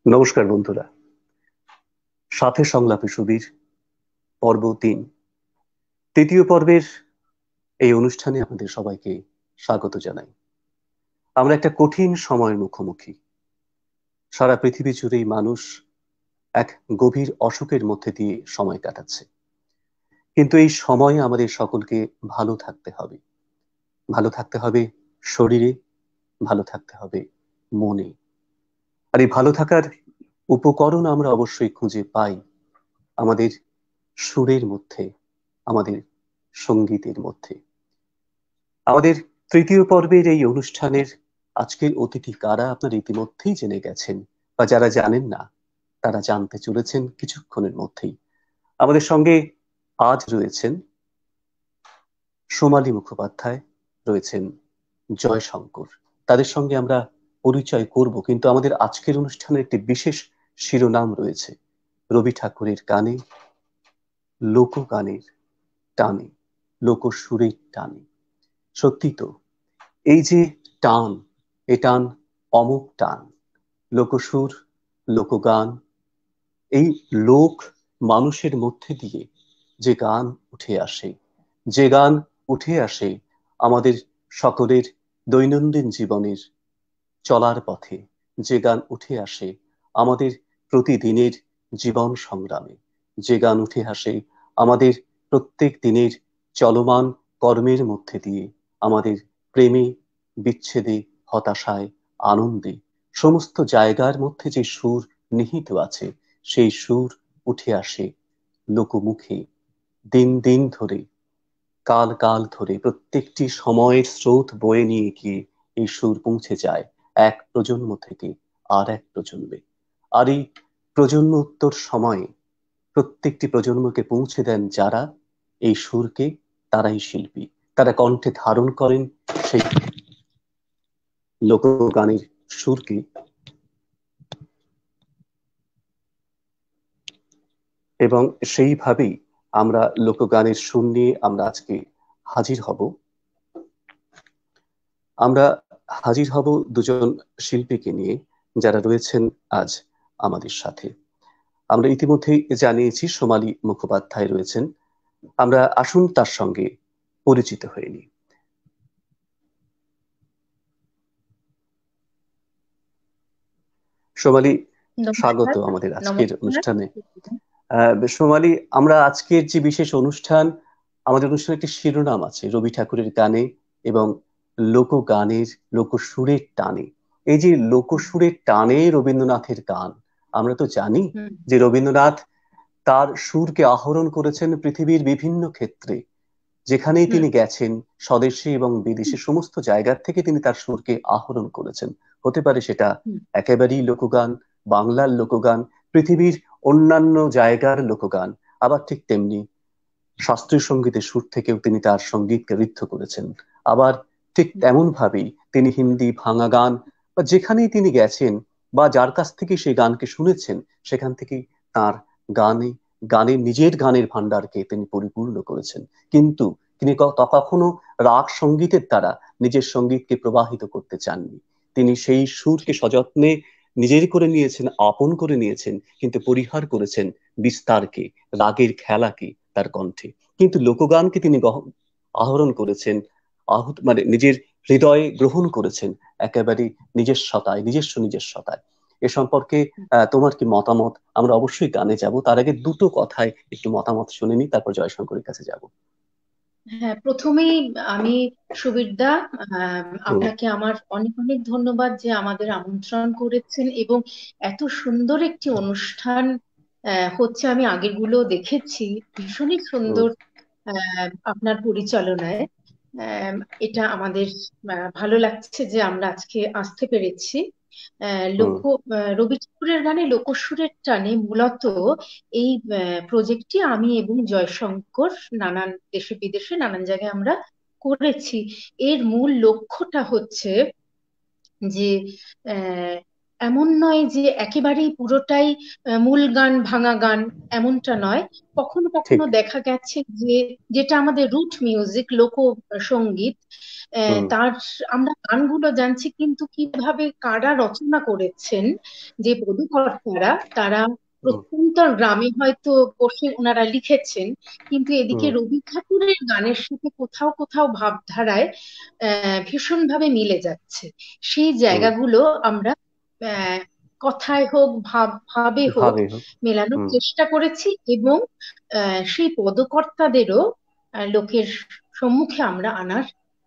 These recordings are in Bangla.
নমস্কার বন্ধুরা, সাথে সংলাপে সুবীর পর্ব 3, তৃতীয় পর্বের এই অনুষ্ঠানে আপনাদের সবাইকে স্বাগত জানাই। আমরা একটা কঠিন সময়ের মুখোমুখি। সারা পৃথিবী জুড়েই মানুষ এক গভীর অসুখের মধ্যে দিয়ে সময় কাটাচ্ছে। কিন্তু এই সময়ে আমাদের সকলকে ভালো থাকতে হবে। ভালো থাকতে হবে শরীরে, ভালো থাকতে হবে মনে। আর এই ভালো থাকার উপকরণ আমরা অবশ্যই খুঁজে পাই আমাদের সুরের মধ্যে, আমাদের সঙ্গীতের মধ্যে। আমাদের তৃতীয় পর্বের এই অনুষ্ঠানের আজকের অতিথি কারা আপনারা ইতিমধ্যেই জেনে গেছেন, বা যারা জানেন না তারা জানতে চলেছেন কিছুক্ষণের মধ্যেই। আমাদের সঙ্গে আজ রয়েছেন সোমালী মুখোপাধ্যায়, রয়েছেন জয়শঙ্কর। তাদের সঙ্গে আমরা পরিচয় করব, কিন্তু আমাদের আজকের অনুষ্ঠানের একটি বিশেষ শিরোনাম রয়েছে, রবি ঠাকুরের গানে, লোকগানের টানে, লোকসুরের টানে। সত্যি তো, এই যে টান, এ টান অমোঘ টান। লোকসুর, লোকগান, এই লোক মানুষের মধ্যে দিয়ে যে গান উঠে আসে, যে গান উঠে আসে আমাদের সকলের দৈনন্দিন জীবনের চলার পথে, যে গান উঠে আসে আমাদের প্রতিদিনের জীবন সংগ্রামে, যে গান উঠে আসে আমাদের প্রত্যেক দিনের চলমান কর্মের মধ্যে দিয়ে, আমাদের প্রেমে, বিচ্ছেদে, হতাশায়, আনন্দে, সমস্ত জায়গার মধ্যে যে সুর নিহিত আছে, সেই সুর উঠে আসে লোকমুখে। দিন দিন ধরে, কাল কাল ধরে, প্রত্যেকটি সময়ের স্রোত বয়ে নিয়ে গিয়ে এই সুর পৌঁছে যায় এক প্রজন্ম থেকে আর এক প্রজন্মে। আর এই প্রজন্মোত্তর সময়ে প্রত্যেকটি প্রজন্মকে পৌঁছে দেন যারা, এই সুরকে, তারাই শিল্পী। তারা কণ্ঠে ধারণ করেন সেই লোকগানের সুরকে, এবং সেইভাবেই আমরা লোকগানের সুর নিয়ে আমরা আজকে হাজির হব। আমরা হাজির হব দুজন শিল্পীকে নিয়ে, যারা রয়েছেন আজ আমাদের সাথে। আমরা ইতিমধ্যেই জানিয়েছি সোমালী মুখোপাধ্যায় রয়েছেন। আমরা আসুন তার সঙ্গে পরিচিত হয়ে নিই। সোমালী, স্বাগত নমস্কার। আমাদের আজকের নমস্কার। অনুষ্ঠানে। সোমালী, আমরা আজকের যে বিশেষ অনুষ্ঠান, আমাদের অনুষ্ঠানের একটি শিরোনাম আছে, রবি ঠাকুরের গানে এবং লোকগানের, লোকসুরের টানে। এই যে লোকসুরের টানে রবীন্দ্রনাথের গান, আমরা তো জানি হুম। যে রবীন্দ্রনাথ তার সুরকে আহরণ করেছেন পৃথিবীর বিভিন্ন ক্ষেত্রে। যেখানেই হুম। তিনি গেছেন, স্বদেশে এবং বিদেশে, সমস্ত জায়গার থেকে তিনি তার সুরকে আহরণ করেছেন। হতে পারে সেটা হুম। একেবারেই লোকগান, বাংলার লোকগান, পৃথিবীর অন্যান্য জায়গার লোকগান, আবার ঠিক তেমনি শাস্ত্রীয় সঙ্গীতের সুর থেকেও তিনি তার সঙ্গীতকে ঋদ্ধ করেছেন। আবার ঠিক হুম। তেমন ভাবেই তিনি হিন্দি ভাঙা গান, বা যেখানেই তিনি গেছেন বা যার কাছ থেকে সেই গানকে শুনেছেন, সেখান থেকেই তার গানে, গানের, নিজের গানের ভান্ডারকে তিনি পরিপূর্ণ করেছেন। কিন্তু তিনি কখনো রাগ সঙ্গীতের দ্বারা নিজের সঙ্গীতকে প্রবাহিত করতে চাননি। তিনি সেই সুরকে ঠিক। সযত্নে নিজের করে নিয়েছেন, আপন করে নিয়েছেন, কিন্তু পরিহার করেছেন বিস্তারকে, রাগের খেলাকে তার কণ্ঠে। কিন্তু লোকগানকে তিনি আহরণ করেছেন, মানে নিজের হৃদয়ে গ্রহণ করেছেন একেবারে নিজস্বতায়, নিজস্বতায়। এ সম্পর্কে হুম। তোমার কি মতামত? আমরা অবশ্যই গানে যাব, তার আগে দুটো কথায় একটু মতামত শুনে নিই, তারপর জয়শঙ্করের কাছে যাব। হ্যাঁ, প্রথমেই আমি সুবিরদা, হুম। আপনাকে আমার অনেক অনেক ধন্যবাদ যে আমাদের আমন্ত্রণ করেছেন এবং এত সুন্দর একটি অনুষ্ঠান হচ্ছে। আমি আগেরগুলো দেখেছি, ভীষণই হুম। সুন্দর আপনার পরিচালনায়। আহ, এটা আমাদের ভালো লাগছে যে আমরা আজকে আসতে পেরেছি। আহ, হুম। লোক রবি ঠাকুরের গানে লোকসুরের টানে মূলত এই প্রজেক্টটি আমি এবং জয়শঙ্কর নানান দেশে বিদেশে নানান জায়গায় আমরা করেছি। এর মূল লক্ষ্যটা হচ্ছে যে আহ, এমন নয় যে একেবারেই পুরোটাই মূল গান ভাঙা গান, এমনটা নয়। কখনো ঠিক। কখনো দেখা গেছে যে যেটা আমাদের রুট মিউজিক, লোক সঙ্গীত, হুম। তার আমরা গানগুলো জানছি, কিন্তু কিভাবে কারা রচনা করেছেন, যে পদকর্তারা, তারা হুম। প্রত্যন্ত গ্রামে হয়তো বসে ওনারা লিখেছেন, কিন্তু এদিকে হুম। রবি ঠাকুরের গানের সাথে কোথাও কোথাও ভাবধারায় ভীষণভাবে মিলে যাচ্ছে। সেই হুম। জায়গাগুলো আমরা আহ, কথায় হোক, ভাবে হোক, ভাবে হোক। মেলানোর হুম। চেষ্টা করেছি, এবং সেই পদকর্তাদেরও লোকের সম্মুখে আমরা আনার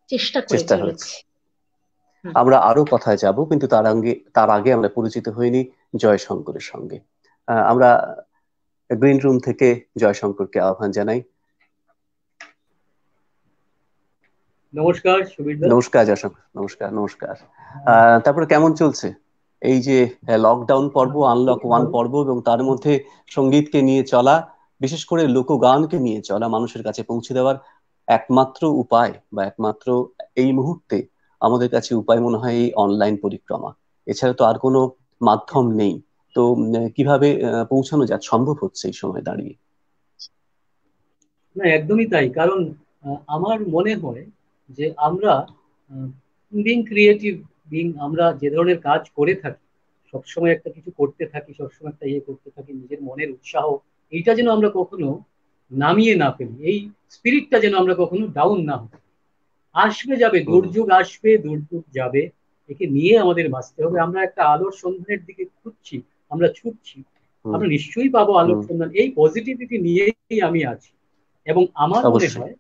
চেষ্টা করে চেষ্টা হয়েছে। চলেছি। হুম। আমরা আরো কথায় যাব, কিন্তু তার আগে আমরা পরিচিত হইনি জয়শঙ্করের সঙ্গে। আমরা গ্রিন রুম থেকে জয়শঙ্করকে আহ্বান জানাই। নমস্কার সুবীরদা। নমস্কার জয়শঙ্কর, নমস্কার নমস্কার। তারপরে কেমন চলছে এই যে লকডাউন পর্ব, আনলক খুবই ওয়ান ভালো। পর্ব, এবং তার মধ্যে সঙ্গীতকে নিয়ে চলা, বিশেষ করে লোকগানকে নিয়ে চলা, মানুষের কাছে পৌঁছে দেওয়ার একমাত্র উপায় বা একমাত্র এই মুহূর্তে আমাদের কাছে উপায় মনে হয় এই অনলাইন পরিক্রমা। এছাড়া তো আর কোনো মাধ্যম নেই। তো কিভাবে পৌঁছানো সম্ভব হচ্ছে এই সময় দাঁড়িয়ে? না, একদমই তাই। কারণ আমার মনে হয় যে আমরা বিং ক্রিয়েটিভ, আমরা যে ধরনের কাজ করে থাকি, সবসময় একটা কিছু করতে থাকি, সবসময় একটা ইয়ে করতে থাকি, নিজের মনের উৎসাহ এইটা যেন আমরা কখনো নামিয়ে না ফেলি, এই স্পিরিটটা যেন আমরা কখনো ডাউন না হই। আসবে যাবে, হুম। দুর্যোগ আসবে, দুর্যোগ যাবে, একে নিয়ে আমাদের বাঁচতে হবে। আমরা একটা আলোর সন্ধানের দিকে খুঁজছি, আমরা ছুটছি, হুম। আমরা নিশ্চয়ই পাবো আলোর হুম। সন্ধান। এই পজিটিভিটি নিয়েই আমি আছি। এবং আমার মনে অবশ্যই। হয়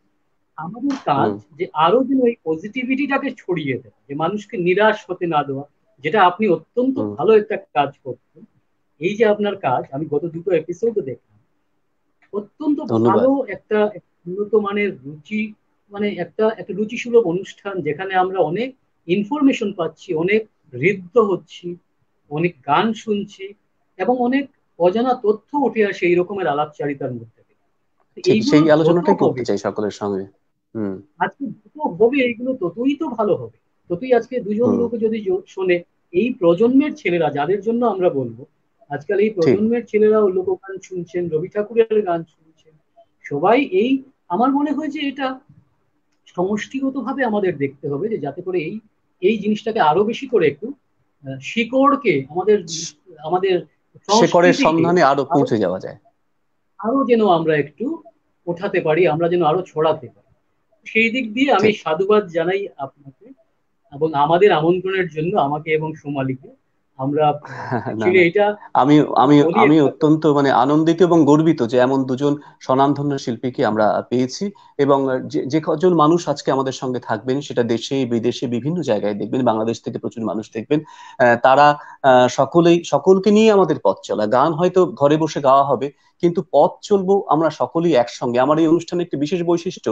আমাদের কাজ হুম। যে আরো যেন এই পজিটিভিটিটাকে ছড়িয়ে দেয়, যে মানুষকে নিরাশ হতে না দেওয়া, যেটা আপনি অত্যন্ত হুম। ভালো একটা কাজ করছেন। এই যে আপনার কাজ, আমি গত দুটো এপিসোডও দেখলাম, অত্যন্ত ধন্যবাদ। ভালো একটা উন্নত মানের রুচি, মানে একটা একটা রুচিসুলভ অনুষ্ঠান, যেখানে আমরা অনেক ইনফরমেশন পাচ্ছি, অনেক ঋদ্ধ হচ্ছি, অনেক গান শুনছি, এবং অনেক অজানা তথ্য উঠে আসে এই রকমের আলাপচারিতার মধ্যে থেকে। তো ঠিক এইগুলো সেই যত আলোচনাটাই করতে হবে, চাই সকলের সঙ্গে। হুম। আজকে যত হবে এইগুলো ততই তো ভালো হবে। ততই আজকে দুজন হুম। লোক যদি শোনে, এই প্রজন্মের ছেলেরা যাদের জন্য আমরা বলবো, আজকাল এই ঠিক। প্রজন্মের ছেলেরাও লোকগান শুনছেন, রবি ঠাকুরের গান শুনছেন, সবাই এই, আমার মনে হয় যে এটা সমষ্টিগতভাবে আমাদের দেখতে হবে, যে যাতে করে এই এই জিনিসটাকে আরো বেশি করে একটু শিকড়কে, আমাদের আমাদের শেকড়ের সংস্কৃতিকে সন্ধানে আরো আরো পৌঁছে যাওয়া যায়। আরো যেন আমরা একটু ওঠাতে পারি, আমরা যেন আরো ছড়াতে পারি। সেই দিক দিয়ে আমি ঠিক। সাধুবাদ জানাই আপনাকে এবং আমাদের আমন্ত্রণের জন্য, আমাকে এবং সোমালিকে। আমরা না অ্যাকচুয়ালি না, এটা আমি আমি বলি আমি একটা। অত্যন্ত আনন্দিত এবং গর্বিত যে এমন দুজন স্বনামধন্য শিল্পীকে আমরা পেয়েছি। এবং যে যে কজন মানুষ আজকে আমাদের সঙ্গে থাকবেন, সেটা দেশে বিদেশে বিভিন্ন জায়গায় দেখবেন, বাংলাদেশ থেকে প্রচুর মানুষ দেখবেন। তারা সকলকে নিয়ে আমাদের পথ চলা। গান হয়তো ঘরে বসে গাওয়া হবে, কিন্তু পথ চলবো আমরা সকলেই একসঙ্গে। আমার এই অনুষ্ঠানের একটি বিশেষ বৈশিষ্ট্য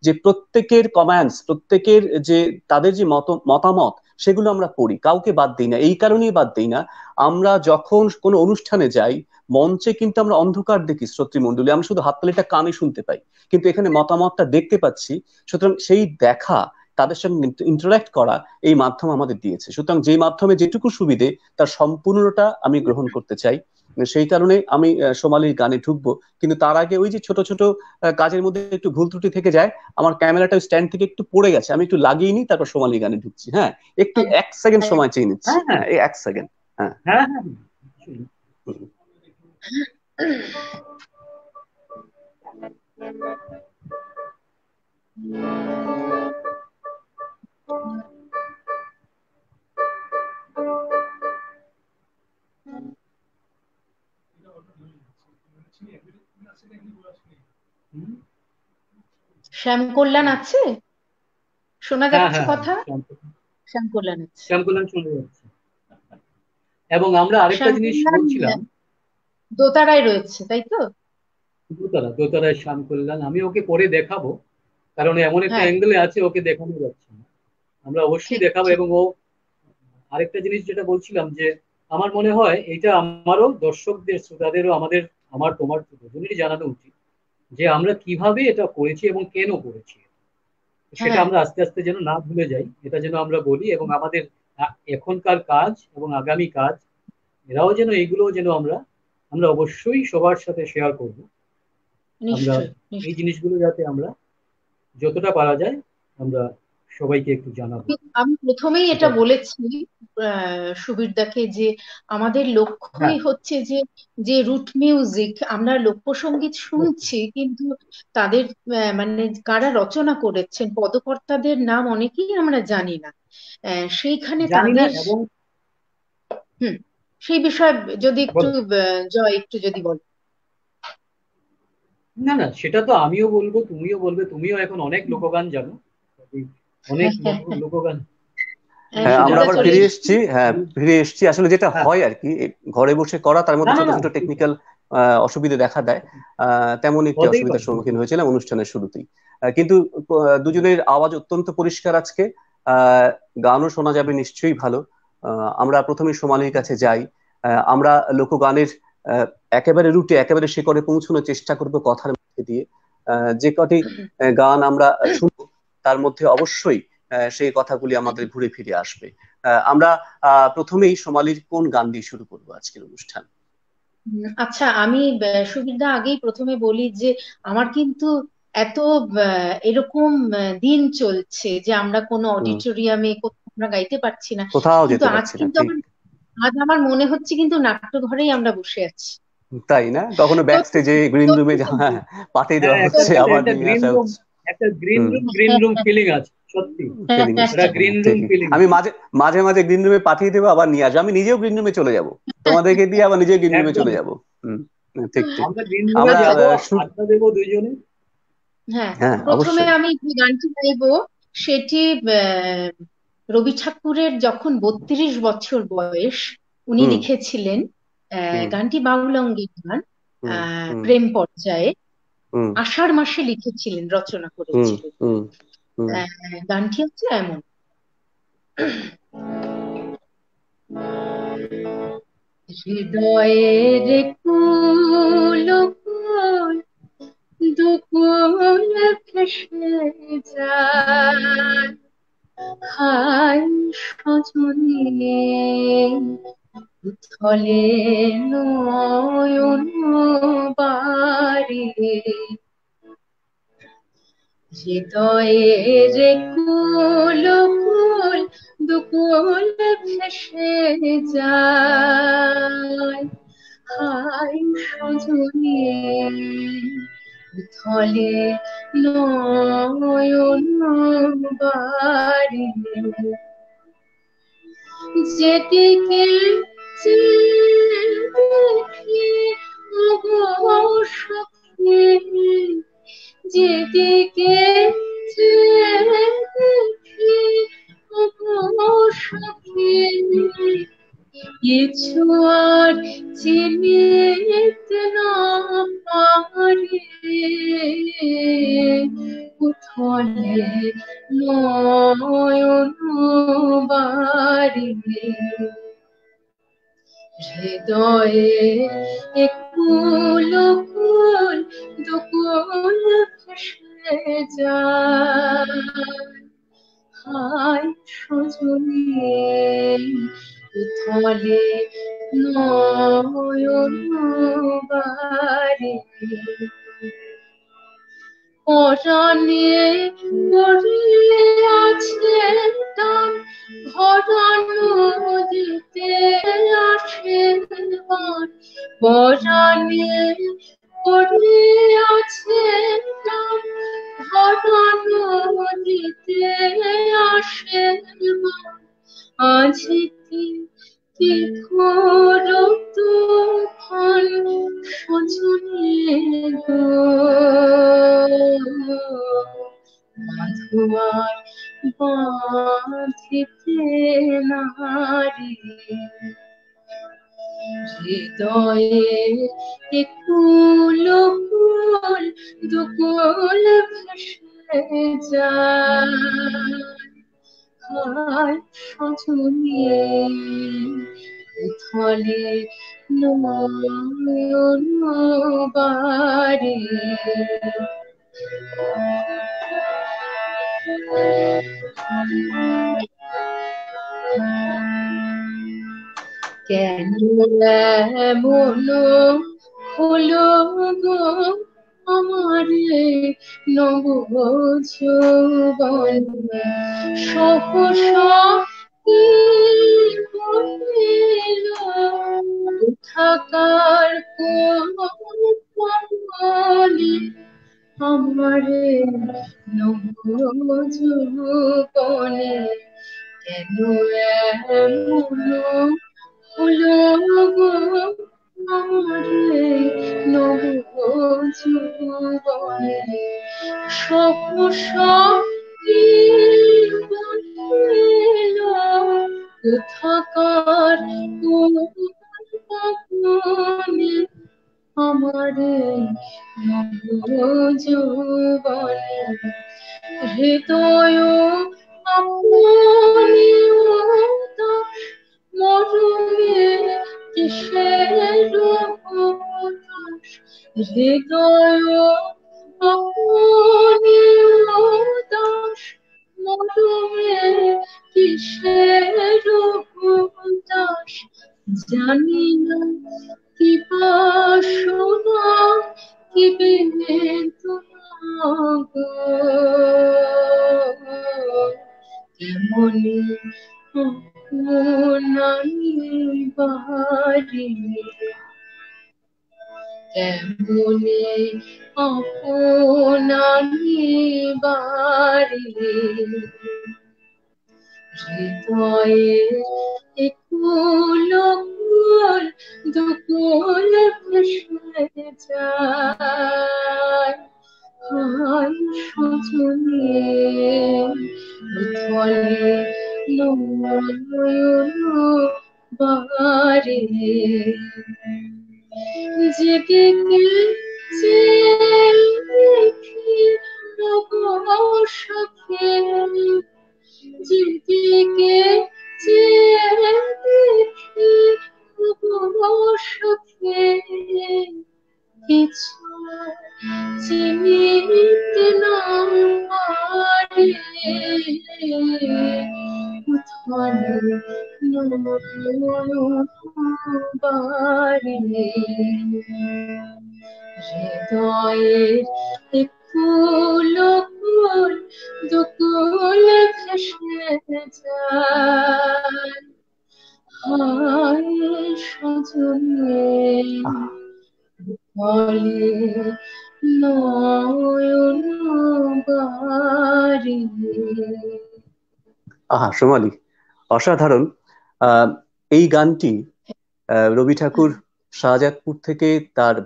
যে প্রত্যেকের কমেন্টস, প্রত্যেকের যে তাদের যে মতামত, সেগুলো আমরা পড়ি, কাউকে বাদ দিই না। এই কারণেই বাদ দিই না, আমরা যখন কোনো অনুষ্ঠানে যাই, মঞ্চে কিন্তু আমরা অন্ধকার দেখি শ্রোতৃমণ্ডলী, আমরা শুধু হাততালিটা কানে শুনতে পাই, কিন্তু এখানে মতামতটা দেখতে পাচ্ছি। সুতরাং সেই দেখা, তাদের সঙ্গে ইন্টারাক্ট করা, এই মাধ্যম আমাদের দিয়েছে। সুতরাং যে মাধ্যমে যেটুকু সুবিধে, তার সম্পূর্ণটা আমি গ্রহণ করতে চাই। সেই কারণে আমি সোমালির গানে ঢুকবো, কিন্তু তার আগে ওই যে ছোট ছোট কাজের মধ্যে একটু ভুল ত্রুটি থেকে যায়। আমার ক্যামেরাটা স্ট্যান্ড থেকে একটু পড়ে গেছে, আমি একটু লাগিয়ে নিই, তারপর সোমালি গানে ঢুকছি। হ্যাঁ, একটু হ্যাঁ, 1 সেকেন্ড হ্যাঁ, সময় চেয়ে নিচ্ছি। হ্যাঁ, হ্যাঁ, হ্যাঁ, এই 1 সেকেন্ড। হ্যাঁ। হ্যাঁ, হ্যাঁ, হুম। শ্যাম কল্যাণ আছে, শোনা হ্যাঁ, যাচ্ছে হ্যাঁ, হ্যাঁ, কথা? শ্যাম কল্যাণ আছে। শ্যামকল্যাণ শুনে যাচ্ছে। এবং আমরা আরেকটা শ্যাম জিনিস কল্যাণ বলছিলাম, দোতারায় রয়েছে, তাই তো? দোতলায় শ্যামকল্যাণ, আমি ওকে পরে দেখাবো, কারণ এমন একটা হ্যাঁ, অ্যাঙ্গেলে আছে ওকে দেখানো যাচ্ছে না। আমরা অবশ্যই ঠিক দেখাবো। ঠিক। এবং ও, আরেকটা জিনিস যেটা বলছিলাম, যে আমার মনে হয় এটা আমারও দর্শকদের, শ্রোতাদেরও, আমার তোমার দুজনেরই জানানো উচিত, যে আমরা কিভাবে এটা করেছি এবং কেন করেছি। সেটা হ্যাঁ, আমরা আস্তে আস্তে যেন না ভুলে যাই, এটা যেন আমরা বলি। এবং আমাদের এখনকার কাজ এবং আগামী কাজ এরাও যেন এইগুলো যেন আমরা আমরা অবশ্যই সবার সাথে শেয়ার করব। আমরা নিশ্চয়ই এই নিশ্চয়ই। জিনিসগুলো যাতে আমরা যতটা পারা যায় আমরা সবাইকে একটু জানাবো। আমি প্রথমেই এটা এটা বলেছি সুবীরদাকে যে আমাদের হ্যাঁ, লক্ষ্যই হচ্ছে যে যে রুট মিউজিক, আমরা লোকসঙ্গীত শুনছি কিন্তু তাদের মানে কারা রচনা করেছেন পদকর্তাদের নাম অনেকেই আমরা জানি না। সেইখানে জানি না। তাদের এবং হুম, সেই বিষয়ে যদি একটু বলো। জয় একটু যদি বল। না না, সেটা তো আমিও বলবো, তুমিও বলবে, তুমিও এখন অনেক লোকগান জানো, অনেক হ্যাঁ হ্যাঁ হ্যাঁ লোকগান হ্যাঁ, আমরা সুবিধা আবার চলে ফিরে এসেছে। এসেছি। হ্যাঁ, ফিরে এসেছি। আসলে যেটা হ্যাঁ, হয় আর কি, ঘরে বসে করা, তার না মধ্যে না ছোট না, ছোট টেকনিক্যাল অসুবিধা দেখা দেয়। তেমন একটি হতেই অসুবিধার পারে। সম্মুখীন হয়েছিলাম অনুষ্ঠানের শুরুতেই। কিন্তু দুজনের আওয়াজ অত্যন্ত পরিষ্কার আজকে। গানও শোনা যাবে নিশ্চয়ই ভালো। আমরা প্রথমে সোমালির কাছে যাই। আমরা লোকগানের একেবারে রুটে, একেবারে শিকড়ে পৌঁছানোর চেষ্টা করব কথার মধ্যে দিয়ে। যে কটি গান আমরা শুনবো তার মধ্যে অবশ্যই সেই কথাগুলি আমাদের ঘুরে ফিরে আসবে। আমরা প্রথমেই সোমালির কোন গান দিয়ে শুরু করবো আজকের অনুষ্ঠান? আচ্ছা, আমি সুবিধা আগেই প্রথমে বলি যে আমার কিন্তু এত এরকম দিন চলছে যে আমরা কোনো হুম। অডিটোরিয়ামে কোথাও আমরা গাইতে পারছি না, কোথাও কিন্তু যেতে আজ পারছি না, কিন্তু ঠিক। আমার আজ আমার মনে হচ্ছে কিন্তু নাট্যঘরেই আমরা বসে আছি। তাই না? কখনো ব্যাক সত্যি স্টেজে, গ্রিন রুমে সত্যি কিন্তু। পাঠিয়ে হ্যাঁ, দেওয়া একটা হচ্ছে, একটা আবার একটা নিয়ে গ্রিন আসা রুম, হচ্ছে। একটা গ্রিন হুম। রুম গ্রিন রুম ফিলিং আছে সত্যি। ফিলিং এটা এসছে, গ্রিন হ্যাঁ রুম ঠিকই। ফিলিং আমি আছে। মাঝে মাঝে মাঝে গ্রিন রুমে পাঠিয়ে দেবো, আবার নিয়ে আসবো। আমি নিজেও গ্রিন রুমে চলে যাব, তোমাদেরকে দিয়ে আবার নিজেও গ্রিন রুমে একদম, চলে যাব। হুম। ঠিক ঠিক। আমরা গ্রিন রুমে আমরা যাব, শুরু। আড্ডা দেবো দুইজনে। হ্যাঁ, হ্যাঁ, প্রথমে অবশ্যই। আমি যে গানটি গাইবো সেটি রবি ঠাকুরের যখন 32 বছর বয়স উনি হুম। লিখেছিলেন। হুম। গানটি বাউল অঙ্গের গান, হুম। হুম। প্রেম পর্যায়ে হুম। আষাঢ় মাসে লিখেছিলেন, রচনা হুম। করেছিলেন। হুম। হুম। গানটি হচ্ছে এমন: হৃদয়ের কুল কুল দুকুল ভেসে যায়, হায় সজনে উথলে নয়ন বাড়ি, হৃদয়ের কুল কুল দুকুল ভেসে যায়, হায় সজনে উথলে নয়ন বাড়ি, যেদিকে চেয়ে দেখি ওগো সখী, যেদিকে চেয়ে দেখি ওগো সখী, কিছু আর চিনিতে না পারি, উথলে নয়ন বাড়ি, হৃদয়ে একুল কুল দুকুল ভেসে যায়, হায় সজনে উথলে নয়ন বাড়ি, পরাণে পড়ে আছে টান, ভরা নদীতে আসে বান, পরাণে পড়ে আছে টান, ভরা নদীতে আসে বান, আজিতে কি করো তুফান সজনে গো, মাধুয়ার বাঁধিতে নারী, হৃদয়ে একুল কুল দুকুল ভেসে যায়, হায় সজনে উথলে নয়ন বাড়ি। কেন এমন হলো গো আমারে নব যৌবন, সহসা কি হইল থাকার কোন আমারে নব যৌবনে, কেন এমন হলো গো আমারে নব যৌবনে, সহসা কি বলিল কোথাকার কোনে আমারে নব যৌবনে, হৃদয় আপনি উদাস মরুমে কিসের হতাশ, হৃদয় আপনি উদাস মরুমে কিসের হতাশ, জানি না কি বাসনা কি বেদনা গো, কেমনি আপনার কেমনে আপনার হৃদয়ে একুল কুল দুকুল ভেসে যায়, হায় সজনে উথলে নয়ন বারে, যেদিকে দেখি নব সখে, যেদিকে দেখি নব সখে, কিছু চিনিতে না পারে, উথলে নয়ন বারে, হৃদয়ের একুল কুল দুকুল ভেসে যায়, হায় সজনে উথলে নয়ন বারে। সোমালি, অসাধারণ। এই গানটি রবি ঠাকুর শাহজাদপুর থেকে তার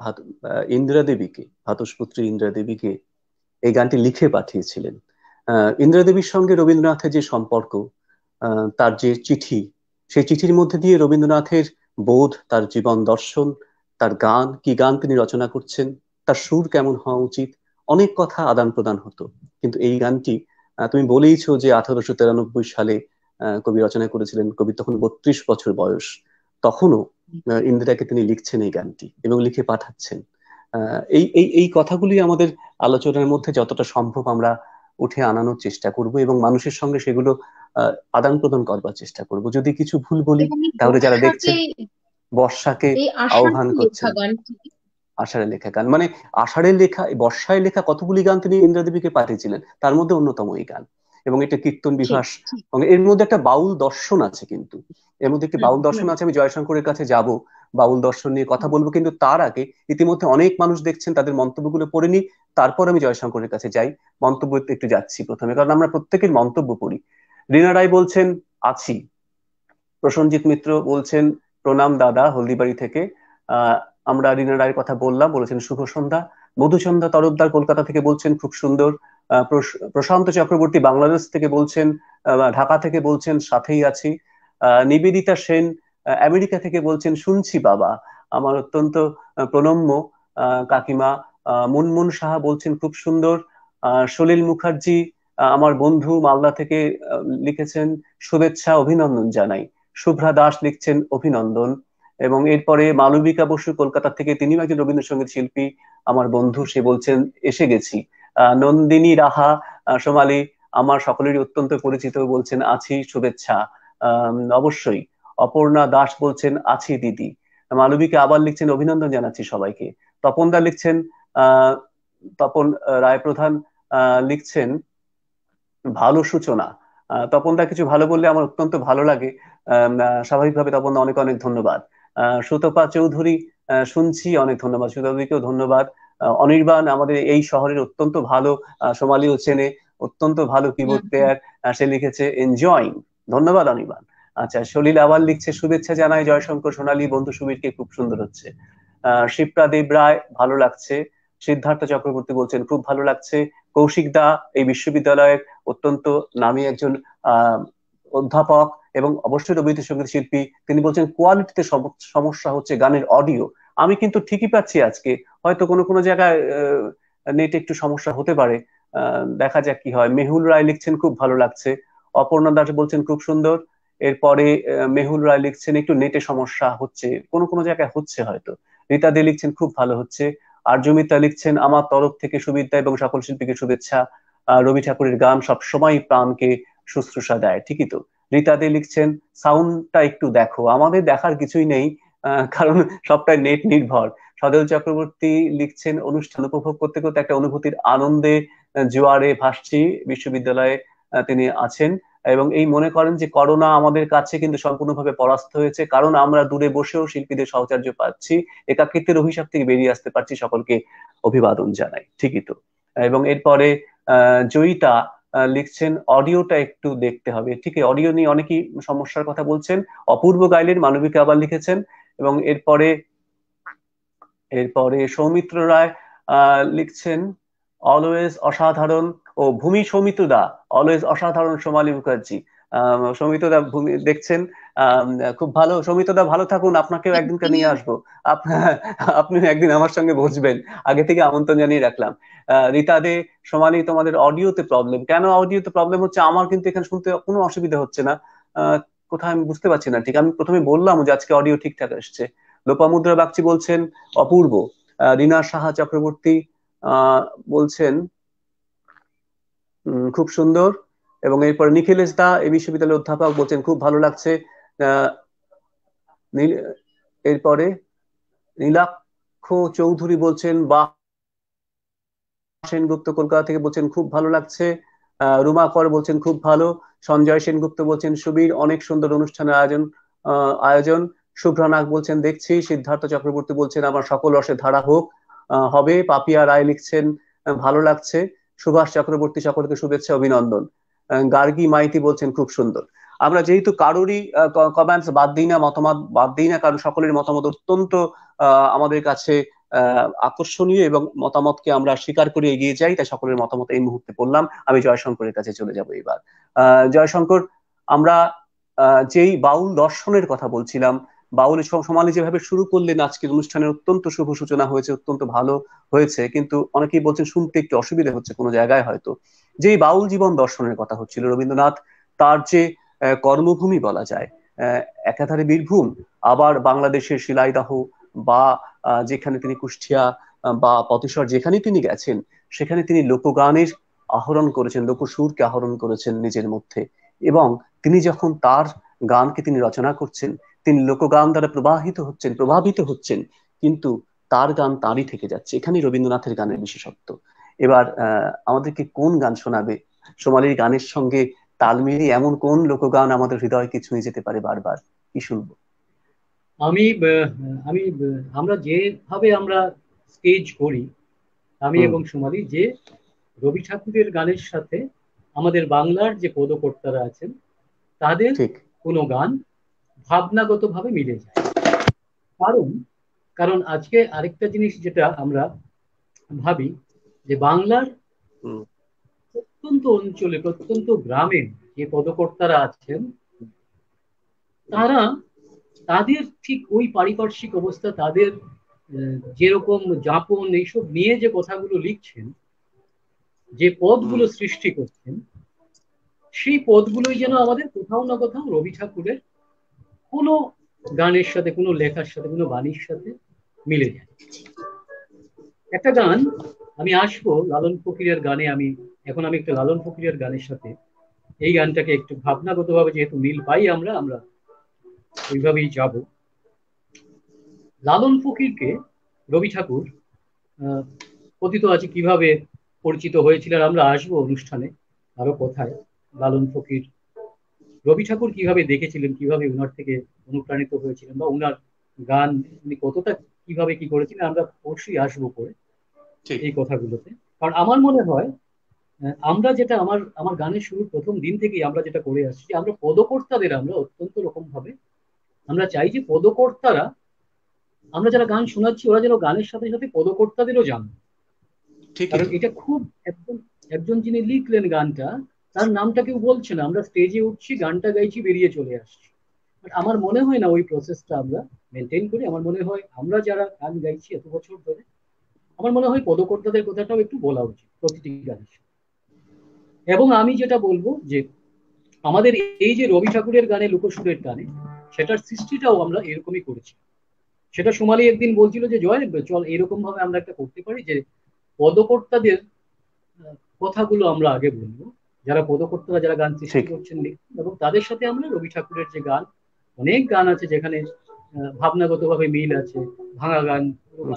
ইন্দিরা দেবীকে, ভ্রাতুষ্পুত্রী ইন্দিরা দেবীকে এই গানটি লিখে পাঠিয়েছিলেন। ইন্দিরা দেবীর সঙ্গে রবীন্দ্রনাথের যে সম্পর্ক, তার যে চিঠি, সেই চিঠির মধ্যে দিয়ে রবীন্দ্রনাথের বোধ, তার জীবন দর্শন, তার গান, কি গান তিনি রচনা করছেন, তার সুর কেমন হওয়া উচিত, অনেক কথা আদান প্রদান হতো। কিন্তু এই গানটি তুমি বলেইছো যে 1893 সালে কবি রচনা করেছিলেন। কবি তখন 32 বছর বয়স। তখনও ইন্দিরাকে তিনি লিখছেন এই গানটি এবং লিখে পাঠাচ্ছেন। এই এই এই কথাগুলি আমাদের আলোচনার মধ্যে যতটা সম্ভব আমরা উঠে আনানোর চেষ্টা করব এবং মানুষের সঙ্গে সেগুলো আদান প্রদান করবার চেষ্টা করব। যদি কিছু ভুল বলি তাহলে যারা দেখছেন, বর্ষাকে আহ্বান করছেন। আষাঢ়ে লেখা গান, মানে আষাঢ়ের লেখা, বর্ষায় লেখা কতগুলি গান তিনি ইন্দিরা দেবীকে পাঠিয়েছিলেন, তার মধ্যে অন্যতম এই গান। এবং এটা কীর্তন বিভাস, এর মধ্যে একটা বাউল দর্শন আছে। কিন্তু এর মধ্যে একটি বাউল দর্শন আছে। আমি জয়শঙ্করের কাছে যাব, বাউল দর্শন নিয়ে কথা বলবো, কিন্তু তার আগে ইতিমধ্যে অনেক মানুষ দেখছেন, তাদের মন্তব্যগুলো পড়ে নি, তারপর আমি জয়শঙ্করের কাছে যাই। মন্তব্য একটু যাচ্ছি প্রথমে, কারণ আমরা প্রত্যেকের মন্তব্য পড়ি। রীনা রায় বলছেন আছি। প্রসেনজিৎ মিত্র বলছেন প্রণাম দাদা, হলদিবাড়ি থেকে। আমরা রীনা রায়ের কথা বললাম, বলেছেন শুভ সন্ধ্যা। মধুসন্ধ্যা তরফদার কলকাতা থেকে বলছেন খুব সুন্দর। প্রশান্ত চক্রবর্তী বাংলাদেশ থেকে বলছেন, ঢাকা থেকে বলছেন সাথেই আছি। নিবেদিতা সেন আমেরিকা থেকে বলছেন শুনছি বাবা, আমার অত্যন্ত প্রণম্য কাকিমা। মুনমুন সাহা বলছেন খুব সুন্দর। সলিল মুখার্জি আমার বন্ধু মালদা থেকে লিখেছেন শুভেচ্ছা, অভিনন্দন জানাই। শুভ্রা দাস লিখছেন অভিনন্দন। এবং এরপরে মালবিকা বসু কলকাতা থেকে, তিনিও একজন রবীন্দ্রসঙ্গীত শিল্পী, আমার বন্ধু, সে বলছেন এসে গেছি। নন্দিনী রাহা, সোমালি আমার সকলেরই অত্যন্ত পরিচিত, বলছেন আছি, শুভেচ্ছা। অবশ্যই অপর্ণা দাস বলছেন আছি দিদি। মালবিকা আবার লিখছেন অভিনন্দন জানাচ্ছি সবাইকে। তপন দা লিখছেন আহ তপন রায়প্রধান লিখছেন ভালো সূচনা। তপন দা কিছু ভালো বললে আমার অত্যন্ত ভালো লাগে। স্বাভাবিকভাবে তপন দা অনেক অনেক ধন্যবাদ। সুতপা চৌধুরী শুনছি, অনেক ধন্যবাদ। সুতপাকেও ধন্যবাদ। অনির্বাণ আমাদের এই শহরের অত্যন্ত ভালো সোমালিও চেনে, অত্যন্ত ভালো কিবোর্ড প্লেয়ার, সে লিখেছে এনজয়িং। ধন্যবাদ অনির্বাণ। আচ্ছা, সলিল আবার লিখছে শুভেচ্ছা জানাই জয়শঙ্কর, সোনালী বন্ধু সুবীরকে, খুব সুন্দর হচ্ছে। শিপ্রা দেব রায় ভালো লাগছে। সিদ্ধার্থ চক্রবর্তী বলছেন খুব ভালো লাগছে। কৌশিক দা এই বিশ্ববিদ্যালয়ের অত্যন্ত নামী একজন আহ অধ্যাপক এবং অবশ্যই রবীন্দ্র সঙ্গীত শিল্পী। তিনি বলছেন কোয়ালিটিতে সমস্যা হচ্ছে গানের অডিও। আমি কিন্তু ঠিকই পাচ্ছি আজকে, হয়তো কোনো কোনো জায়গায় নেটে একটু সমস্যা হতে পারে। দেখা যাক কি হয়। মেহুল রায় লিখছেন খুব ভালো লাগছে। অপর্ণা দাস বলছেন খুব সুন্দর। এরপরে মেহুল রায় লিখছেন একটু নেটে সমস্যা হচ্ছে, কোনো কোনো জায়গায় হচ্ছে হয়তো। রীতা দে লিখছেন খুব ভালো হচ্ছে। আর্যমিতা লিখছেন আমার তরফ থেকে সুবিধা এবং সকল শিল্পীকে শুভেচ্ছা। রবি ঠাকুরের গান সবসময় প্রাণকে শুশ্রূষা দেয়। ঠিকই তো। রীতা দে লিখছেন সাউন্ডটা একটু দেখো। আমাদের দেখার কিছুই নেই, কারণ সবটাই নেট নির্ভর। সদল চক্রবর্তী লিখছেন অনুষ্ঠান উপভোগ করতে করতে একটা অনুভূতির আনন্দে জোয়ারে ভাসছি। বিশ্ববিদ্যালয়ে তিনি আছেন এবং এই মনে করেন যে করোনা আমাদের কাছে কিন্তু সম্পূর্ণভাবে পরাস্ত হয়েছে, কারণ আমরা দূরে বসেও শিল্পীদের সহচর্য পাচ্ছি, একাকিত্বের অভিশাপ থেকে বেরিয়ে আসতে পারছি। সকলকে অভিবাদন জানাই। ঠিকই তো। এবং এরপরে জয়িতা লিখছেন অডিওটা একটু দেখতে হবে। ঠিক, অডিও নিয়ে অনেকেই সমস্যার কথা বলছেন। অপূর্ব গাইলের মানবিকা আবার লিখেছেন। এবং এরপরে এরপরে সৌমিত্র রায় লিখছেন অলওয়েজ অসাধারণ। ও ভূমি সৌমিত্র দা অলওয়েজ অসাধারণ, সোমালী মুখার্জি। সৌমিত্র দা ভূমি দেখছেন, খুব ভালো। সৌমিত্র দা ভালো থাকুন, আপনাকেও একদিনকে নিয়ে আসবো। আপনি একদিন আমার সঙ্গে বসবেন, আগে থেকে আমন্ত্রণ জানিয়ে রাখলাম। রীতা দে, সোমালী তোমাদের অডিওতে প্রবলেম কেন? অডিওতে প্রবলেম হচ্ছে আমার, কিন্তু এখানে শুনতে কোনো অসুবিধা হচ্ছে না। কোথায় আমি বুঝতে পারছি না ঠিক। আমি প্রথমে বললাম যে আজকে অডিও ঠিকঠাক আসছে। লোপামুদ্রা বাগচি বলছেন অপূর্ব। রিনা সাহা চক্রবর্তী বলছেন খুব সুন্দর। এবং এরপর নিখিলেশ দা এই বিশ্ববিদ্যালয়ের অধ্যাপক বলছেন খুব ভালো লাগছে। আহ এরপরে নীলাক্ষ চৌধুরী বলছেন বাহ। সেনগুপ্ত কলকাতা থেকে বলছেন খুব ভালো লাগছে। রুমা কর বলছেন খুব ভালো। সঞ্জয় সেনগুপ্ত বলছেন সুবীর অনেক সুন্দর অনুষ্ঠানের আয়োজন। শুভ্রা নাগ বলছেন দেখছি। সিদ্ধার্থ চক্রবর্তী বলছেন আমার সকল রসে ধারা হোক হবে। পাপিয়া রায় লিখছেন ভালো লাগছে। সুভাষ চক্রবর্তী সকলকে শুভেচ্ছা অভিনন্দন। গার্গী মাইতি বলছেন খুব সুন্দর। আমরা যেহেতু কারোরই কমেন্টস বাদ দিই না, মতামত বাদ দিই না, কারণ সকলের মতামত অত্যন্ত আমাদের কাছে আকর্ষণীয় এবং মতামতকে আমরা স্বীকার করে এগিয়ে যাই, তাই সকলের মতামত এই মুহূর্তে বললাম। আমি জয়শঙ্করের কাছে চলে যাব এবার। জয়শঙ্কর, আমরা যেই বাউল দর্শনের কথা বলছিলাম, বাউলের সোমালী যেভাবে শুরু করলেন আজকের অনুষ্ঠানের অত্যন্ত শুভ সূচনা হয়েছে, অত্যন্ত ভালো হয়েছে, কিন্তু অনেকেই বলছেন শুনতে একটু অসুবিধা হচ্ছে কোনো জায়গায় হয়তো। যেই বাউল জীবন দর্শনের কথা হচ্ছিল, রবীন্দ্রনাথ তার যে কর্মভূমি বলা যায়, একাধারে বীরভূম, আবার বাংলাদেশের শিলাইদহ বা যেখানে তিনি কুষ্টিয়া বা পতেশ্বর যেখানে তিনি গেছেন, সেখানে তিনি লোকগানের আহরণ করেছেন, লোকসুরকে আহরণ করেছেন নিজের মধ্যে। এবং তিনি যখন তার গানকে তিনি রচনা করছেন, তিনি লোকগান দ্বারা প্রভাবিত হচ্ছেন, কিন্তু তার গান তারই থেকে যাচ্ছে। এখানেই রবীন্দ্রনাথের গানের বিশেষত্ব। এবার আমাদেরকে কোন গান শোনাবে? সোমালির গানের সঙ্গে তাল মিলিয়ে এমন কোন লোকগান আমাদের হৃদয়কে ছুঁয়ে যেতে পারে বারবার? কি শুনবো? আমি আমি আমরা যেভাবে আমরা স্টেজ করি, আমি এবং সোমালি, যে রবি ঠাকুরের গানের সাথে আমাদের বাংলার যে পদকর্তারা আছেন তাদের কোনো গান ভাবনাগতভাবে মিলে যায়। কারণ আজকে আরেকটা জিনিস যেটা আমরা ভাবি, যে বাংলার প্রত্যন্ত অঞ্চলে, প্রত্যন্ত গ্রামে যে পদকর্তারা আছেন, তাদের ঠিক ওই পারিপার্শ্বিক অবস্থা, তাদের যেরকম যাপন, এইসব নিয়ে যে কথাগুলো লিখছেন, যে পদগুলো সৃষ্টি করছেন, সেই পদগুলোই যেন আমাদের কোথাও না কোথাও রবি ঠাকুরের কোনো গানের সাথে, কোনো লেখার সাথে, কোনো বাণীর সাথে মিলে যায়। একটা গান আমি আসবো লালন ফকিরের গানে। আমি একটা লালন ফকিরের গানের সাথে এই গানটাকে একটু ভাবনাগতভাবে যেহেতু মিল পাই আমরা ওইভাবেই যাব। লালন ফকিরকে রবি ঠাকুর কথিত আছে কিভাবে পরিচিত হয়েছিলেন, আমরা আসবো অনুষ্ঠানে আরো কথায়। লালন ফকির রবি ঠাকুর কিভাবে দেখেছিলেন, কিভাবে উনার থেকে অনুপ্রাণিত হয়েছিলেন, বা উনার গান উনি কতটা কিভাবে কি করেছিলেন, আমরা অবশ্যই আসবো পরে এই কথাগুলোতে। কারণ আমার মনে হয় আমরা যেটা আমার আমার গানের শুরুর প্রথম দিন থেকেই আমরা যেটা করে আসছি, আমরা পদকর্তাদের আমরা অত্যন্ত রকম ভাবে আমরা চাই যে পদকর্তারা, আমরা যারা গান শোনাচ্ছি ওরা যেন গানের সাথে সাথে পদকর্তাদেরও জানে। কারণ এটা খুব একজন একজন যিনি লিখলেন গানটা, তার নামটা কেউ বলছে না, আমরা স্টেজে উঠছি, গানটা গাইছি, বেরিয়ে চলে আসছি। আমার মনে হয় না ওই প্রসেসটা আমরা মেনটেন করি। আমার মনে হয় আমরা যারা গান গাইছি এত বছর ধরে, আমার মনে হয় পদকর্তাদের কথাটাও একটু বলা উচিত প্রতিটি গানের সাথে। এবং আমি যেটা বলবো যে আমাদের এই যে রবি ঠাকুরের গানে, লোকসুরের গানে, সেটার সৃষ্টিটাও আমরা এরকমই করেছি। সেটা সোমালি একদিন বলছিল যে জয় চল এরকম ভাবে আমরা একটা করতে পারি যে পদকর্তাদের কথাগুলো আমরা আগে বলবো, যারা পদকর্তারা যারা গান সৃষ্টি করছেন লিখছেন, এবং তাদের সাথে আমরা রবি ঠাকুরের যে গান, অনেক গান আছে যেখানে ভাবনাগত ভাবে মিল আছে, ভাঙা গান,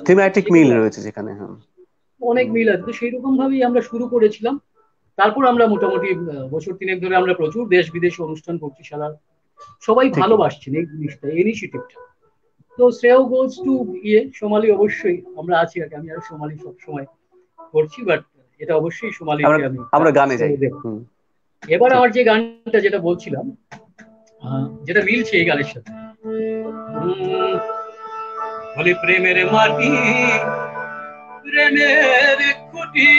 থিমেটিক মিল রয়েছে যেখানে, অনেক মিল আছে। তো সেই রকম ভাবেই আমরা শুরু করেছিলাম। তারপর আমরা মোটামুটি বছর 3 ধরে আমরা প্রচুর দেশ বিদেশে অনুষ্ঠান করছি, সারা সবাই ভালোবাসছেন এই জিনিসটা, ইনিশিয়েটিভটা। তো শ্রেয় গোজ টু সোমালি, অবশ্যই আমরা আছি আর আমি আর সোমালি সব সময় করছি, বাট এটা অবশ্যই সোমালিকে আমি আমরা গানে যাই। এবার আমার যে গানটা যেটা বলছিলাম, যেটা মিলছে এই গানের সাথে, বলি প্রেমের মাটি প্রেমের খুঁটি,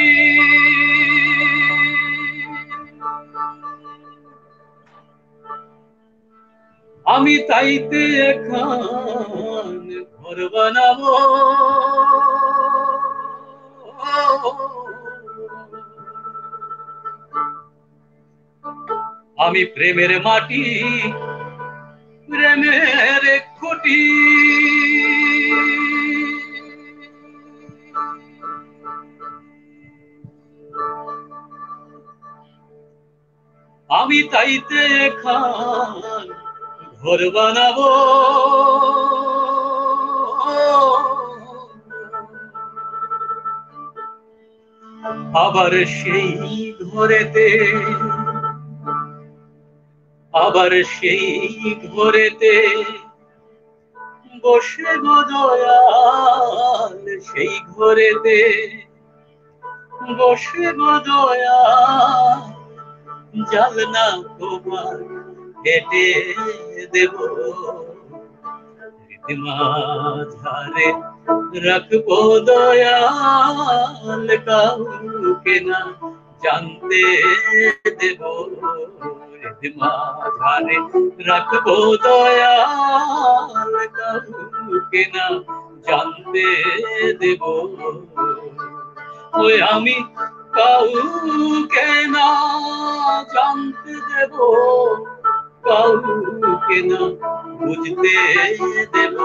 আমি তাইতে এখন ঘর বানাবো, আমি প্রেমের মাটি প্রেমের খুঁটি, আমি তাইতে এখন ঘর বানাবো, আবার সেই ঘরেতে, আবার সেই ঘরেতে বসে গো দয়াল, সেই ঘরেতে বসে গো দয়াল, জানলা তোমার হেঁটে দেব, মাঝারে রাখবো দয়াল, কাউকে না জানতে দেব, মাঝারে রাখবো দয়াল, কাউকে না জানতে দেব, ওই আমি কাউকে না জানতে দেব, কাউকে না বুঝতে দেব,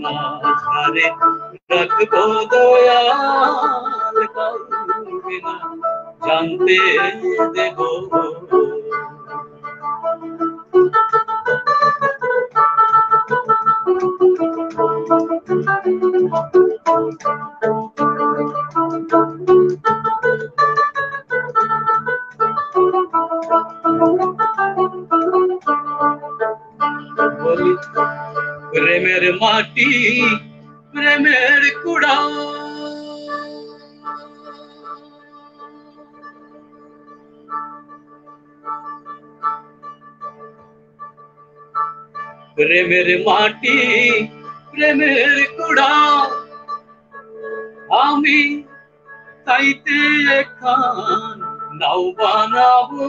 মাঝারে রাখবো দয়াল, কাউকে না জানতে দেব। প্রেমের মাটি প্রেমের কুড়া, প্রেমের মাটি প্রেমের কুড়া, আমি তাইতে এখন নাও বানাবো,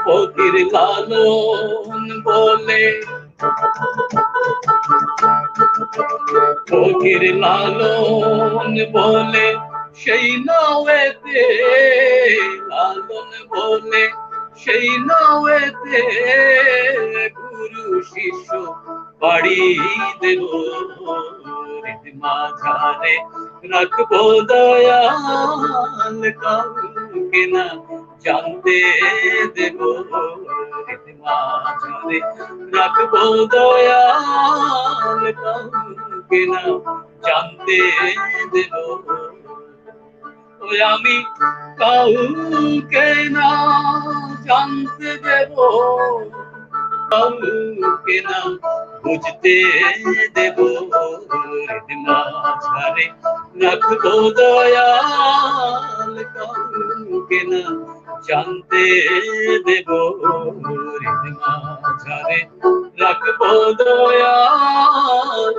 ফকির লালন বলে, ফকির লালন বলে সেই নাওয়েতে, লালন বলে সেই নাওয়েতে গুরু শিষ্য বাড়ি দেব, মাঝারে রাখবো দয়াল কাউকে না জানতে দেব মাঝারে, রাখবো দয়াল কাউকে না জানতে দেব। ওই আমি কাউকে না জানতে দেব, কাউকে না বুঝতে দেব মাঝারে, রাখবো দয়াল কাউকে না জানতে দেব মাঝারে, রাখবো দয়াল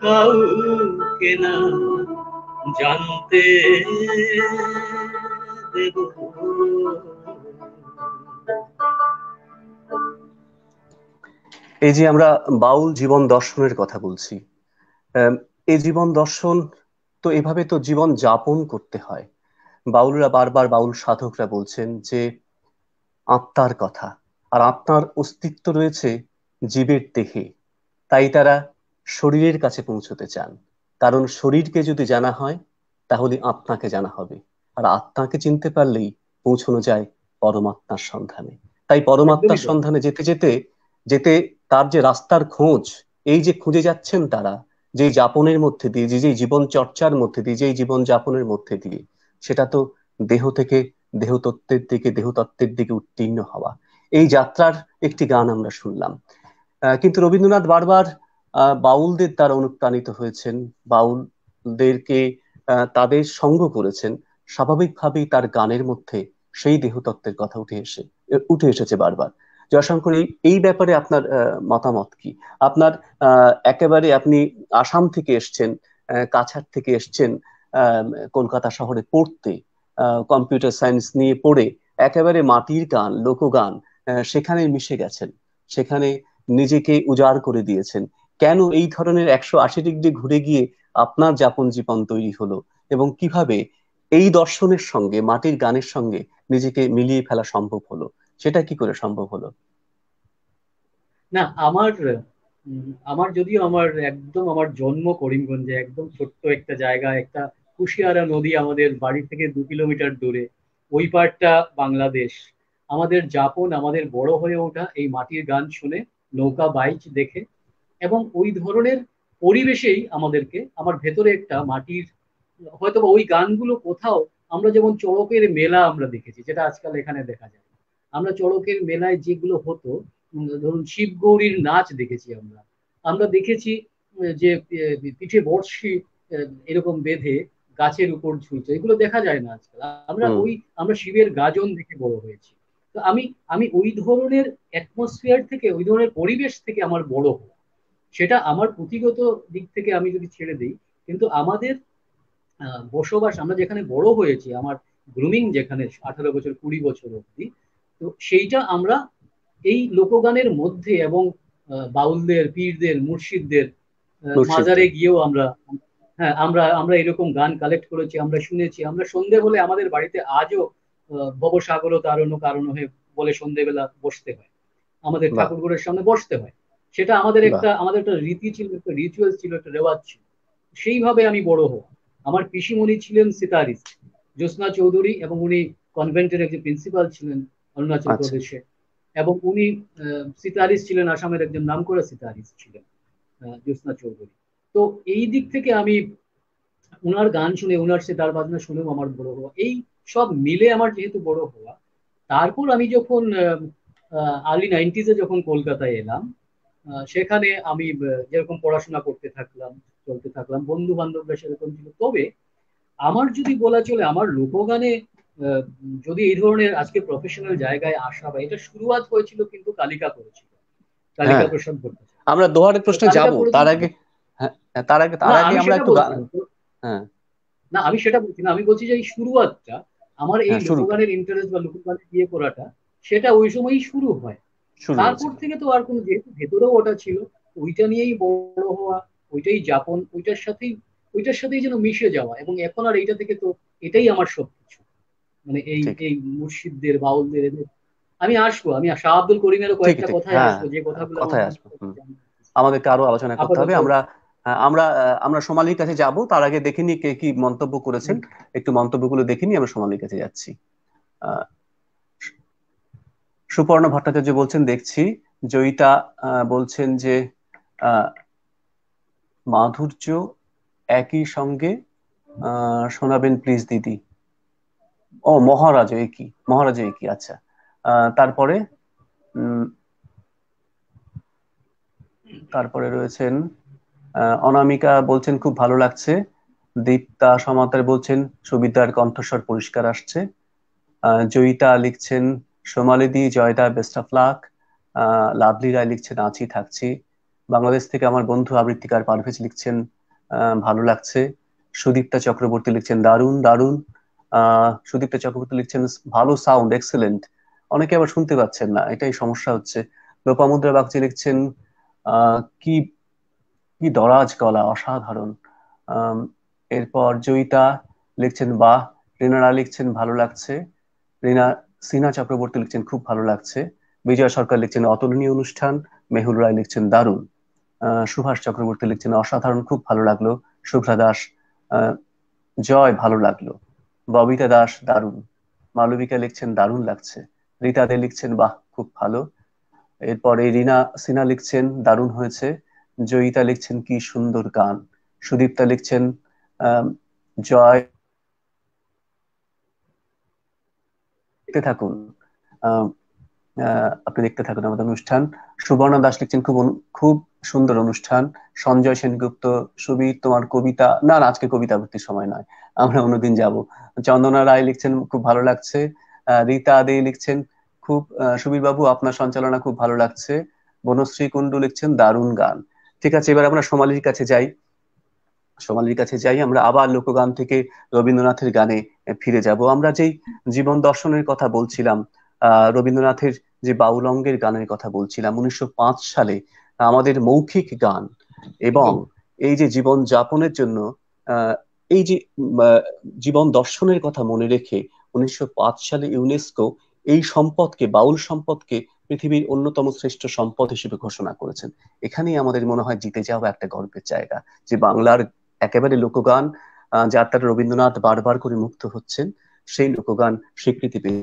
কাউকে না জানতে দেব। এই যে আমরা বাউল জীবন দর্শনের কথা বলছি, এই জীবন দর্শন তো এভাবে তো জীবন যাপন করতে হয়। বাউলরা বারবার, বাউল সাধকরা বলছেন যে আত্মার কথা, আর আত্মার অস্তিত্ব রয়েছে জীবের দেহে, তাই তারা শরীরের কাছে পৌঁছতে চান। কারণ শরীরকে যদি জানা হয় তাহলে আত্মাকে জানা হবে, আর আত্মাকে চিনতে পারলেই পৌঁছানো যায় পরমাত্মার সন্ধানে। তাই পরমাত্মার সন্ধানে যেতে যেতে যেতে তার যে রাস্তার খোঁজ, এই যে খুঁজে যাচ্ছেন তারা, যে যাপনের মধ্যে দিয়ে, যে জীবন চর্চার মধ্যে দিয়ে, যে জীবন যাপনের মধ্যে দিয়ে, সেটা তো দেহ থেকে দেহতত্ত্বের দিকে, দেহতত্ত্বের দিকে উত্তীর্ণ হওয়া। এই যাত্রার একটি গান আমরা শুনলাম। কিন্তু রবীন্দ্রনাথ বারবার বাউলদের দ্বারা অনুপ্রাণিত হয়েছেন, বাউলদেরকে তাদের সঙ্গ করেছেন। স্বাভাবিকভাবেই তার গানের মধ্যে সেই দেহতত্ত্বের কথা উঠে এসেছে বারবার। জয়শঙ্কর, এই ব্যাপারে আপনার মতামত কি? আপনার একেবারে আপনি আসাম থেকে এসছেন, কাছাড় থেকে এসছেন কলকাতা শহরে পড়তে, কম্পিউটার সায়েন্স নিয়ে পড়ে একেবারে মাটির গান, লোকগান সেখানে মিশে গেছেন, সেখানে নিজেকে উজাড় করে দিয়েছেন। কেন এই ধরনের 180 ডিগ্রি ঘুরে গিয়ে আপনার যাপন জীবন তৈরি হলো, এবং কিভাবে এই দর্শনের সঙ্গে, মাটির গানের সঙ্গে নিজেকে মিলিয়ে ফেলা সম্ভব হলো? সেটা কি করে সম্ভব হলো? না, আমার যদিও একদম আমার জন্ম করিমগঞ্জে, একদম ছোট্ট একটা জায়গা, একটা কুশিয়ারা নদী আমাদের বাড়ি থেকে 2 কিলোমিটার দূরে, ওই পারটা বাংলাদেশ। আমাদের যাপন, আমাদের বড় হয়ে ওঠা এই মাটির গান শুনে, নৌকা বাইচ দেখে, এবং ওই ধরনের পরিবেশেই আমার ভেতরে একটা মাটির, হয়তো ওই গানগুলো কোথাও, আমরা যেমন চড়কের মেলা আমরা দেখেছি, যেটা আজকাল এখানে দেখা যায়। আমরা চড়কের মেলায় যেগুলো হতো, ধরুন শিব গৌরীর নাচ দেখেছি আমরা। আমরা দেখেছি যে পিঠে বর্ষি এরকম বেঁধে গাছের উপর ঝুলছে, এগুলো দেখা যায় না আজকাল। আমরা শিবের গাজন দেখে বড় হয়েছি। তো আমি ওই ধরনের অ্যাটমসফিয়ার থেকে, ওই ধরনের পরিবেশ থেকে আমার বড় হওয়া, সেটা আমার পুঁথিগত দিক থেকে আমি যদি ছেড়ে দিই, কিন্তু আমাদের বসবাস, আমরা যেখানে বড় হয়েছি, আমার গ্রুমিং যেখানে 18 বছর 20 বছর অব্দি, তো সেইটা আমরা এই লোকগানের মধ্যে, এবং বাউলদের, পীরদের, মুর্শিদদের মাজারে গিয়েও আমরা এরকম গান কালেক্ট করেছি, আমরা শুনেছি। আমরা সন্ধে হলে আমাদের বাড়িতে আজও ভবসাগর তারণ কারণ হয়ে বলে সন্ধেবেলা বসতে হয়, আমাদের ঠাকুরঘরের সামনে বসতে হয়। সেটা আমাদের একটা রীতি ছিল, একটা রিচুয়াল ছিল, একটা রেওয়াজ ছিল। সেইভাবে আমি বড় হওয়া। আমার পিসিমণি ছিলেন সিতারিস্ট, জ্যোৎস্না চৌধুরী, এবং উনি কনভেন্টের একজন প্রিন্সিপাল ছিলেন অরুণাচল প্রদেশে, এবং উনি সিতারিস্ট ছিলেন, আসামের একজন নামকরা সিতারিস্ট ছিলেন জ্যোৎস্না চৌধুরী। তো এই দিক থেকে আমি উনার গান শুনে, উনার সেতার বাজনা শুনেও আমার বড় হওয়া, এই সব মিলে আমার যেহেতু বড় হওয়া। তারপর আমি যখন আর্লি 90s যখন কলকাতায় এলাম, সেখানে আমি যেরকম পড়াশোনা করতে থাকলাম, চলতে থাকলাম, বন্ধু বান্ধবরা সেরকম ছিল। তবে আমার যদি বলা চলে, আমার লোকগানে যদি এই ধরনের আজকে প্রফেশনাল জায়গায় আসা, বা এটা শুরুয়াত হয়েছিল কিন্তু কালিকা করেছিল, কালিকা প্রসাদ ভট্টাচার্য। আমরা দোহারের প্রশ্নে যাব, তার আগে আমরা একটু না, আমি সেটা বলছি না, আমি বলছি যে এই শুরুয়াতটা আমার এই লোকগানের ইন্টারেস্ট বা লোকগানে বিয়ে করাটা, সেটা ওই সময়ই শুরু হয়। তারপর থেকে তো আর কোনো, যেহেতু ভেতরেও ওটা ছিল, ওইটা নিয়েই বড় হওয়া, ওইটাই যাপন, ওইটার সাথেই যেন মিশে যাওয়া। এবং এখন আর এইটা থেকে তো এটাই আমার সবকিছু, মানে এই মুর্শিদদের, বাউলদের, এদের আমি আসবো। আমি শাহ আব্দুল করিমেরও কয়েকটা কথায় আসবো, যে কথাগুলো আমাদেরকে আরো আলোচনা করতে হবে। আমরা আমরা আমরা সোমালির কাছে যাব, তার আগে দেখে নিই কে কি মন্তব্য করেছেন। একটু মন্তব্যগুলো দেখে নিই, আমরা সোমালির কাছে যাচ্ছি। আহ, সুপর্ণ ভট্টাচার্য বলছেন দেখছি। জয়িতা বলছেন যে আহ, মাধুর্য একই সঙ্গে শোনাবেন প্লিজ দিদি। ও মহারাজ এ কি, মহারাজ এ কি, আচ্ছা। তারপরে উম, তারপরে রয়েছেন অনামিকা বলছেন খুব ভালো লাগছে। দীপ্তা সমাদ্দার বলছেন সুবিদ্যার কণ্ঠস্বর পরিষ্কার আসছে। জয়িতা লিখছেন সোমালিদি Joyda best of luck. Lovely রায় লিখছেন আছি থাকছি। বাংলাদেশ থেকে আমার বন্ধু আবৃত্তিকার পারভেজ লিখছেন ভালো লাগছে। সুদীপ্তা চক্রবর্তী লিখছেন দারুণ দারুণ। সুদীপ্তা চক্রবর্তী লিখছেন ভালো সাউন্ড, এক্সেলেন্ট। অনেকে আবার শুনতে পাচ্ছেন না, এটাই সমস্যা হচ্ছে। লোপামুদ্রা বাগচি লিখছেন কি কি দরাজ গলা, অসাধারণ। আম, এরপর জয়িতা লিখছেন বাহ। রিনারা লিখছেন ভালো লাগছে। রিনা সিনা চক্রবর্তী লিখছেন খুব ভালো লাগছে। বিজয় সরকার লিখছেন অতুলনীয় অনুষ্ঠান। মেহুল রায় লিখছেন দারুণ। সুভাষ চক্রবর্তী লিখছেন অসাধারণ, খুব ভালো লাগলো। শুভ্রা দাস আহ, জয় ভালো লাগলো। ববিতা দাস দারুণ। মালবিকা লিখছেন দারুণ লাগছে। রীতা দে লিখছেন বাহ খুব ভালো। এরপরে রিনা সিনা লিখছেন দারুণ হয়েছে। জয়িতা লিখছেন কি সুন্দর গান। সুদীপ্তা লিখছেন আহ জয় দেখতে থাকুন। আহ আপনি দেখতে থাকুন আমাদের অনুষ্ঠান। সুবর্ণা দাস লিখছেন খুব সুন্দর অনুষ্ঠান। সঞ্জয় সেনগুপ্ত সুবীর তোমার কবিতা, না না আজকে কবিতা আবৃত্তির সময় নয়, আমরা অন্যদিন যাব। চন্দনা রায় লিখছেন খুব ভালো লাগছে। রীতা দে লিখছেন খুব সুবীর বাবু আপনার সঞ্চালনা খুব ভালো লাগছে। বনশ্রী কুণ্ডু লিখছেন দারুণ গান। ঠিক আছে, এবার আমরা সোমালির কাছে যাই। আমরা আবার লোকগান থেকে রবীন্দ্রনাথের গানে ফিরে যাব। আমরা যেই জীবন দর্শনের কথা বলছিলাম, রবীন্দ্রনাথের যে বাউল অঙ্গের গানের কথা বলছিলাম, 1905 সালে আমাদের মৌখিক গান এবং এই যে জীবন যাপনের জন্য আহ, এই যে জীবন দর্শনের কথা মনে রেখে 1905 সালে ইউনেস্কো এই সম্পদকে, বাউল সম্পদকে পৃথিবীর অন্যতম শ্রেষ্ঠ সম্পদ হিসেবে ঘোষণা করেছেন। এখানেই আমাদের মনে হয় জিতে যাওয়া একটা গর্বের জায়গা, যে বাংলার একেবারে লোকগান, যার দ্বারা রবীন্দ্রনাথ বারবার করে মুগ্ধ হচ্ছেন, সেই লোকগান স্বীকৃতি পেয়ে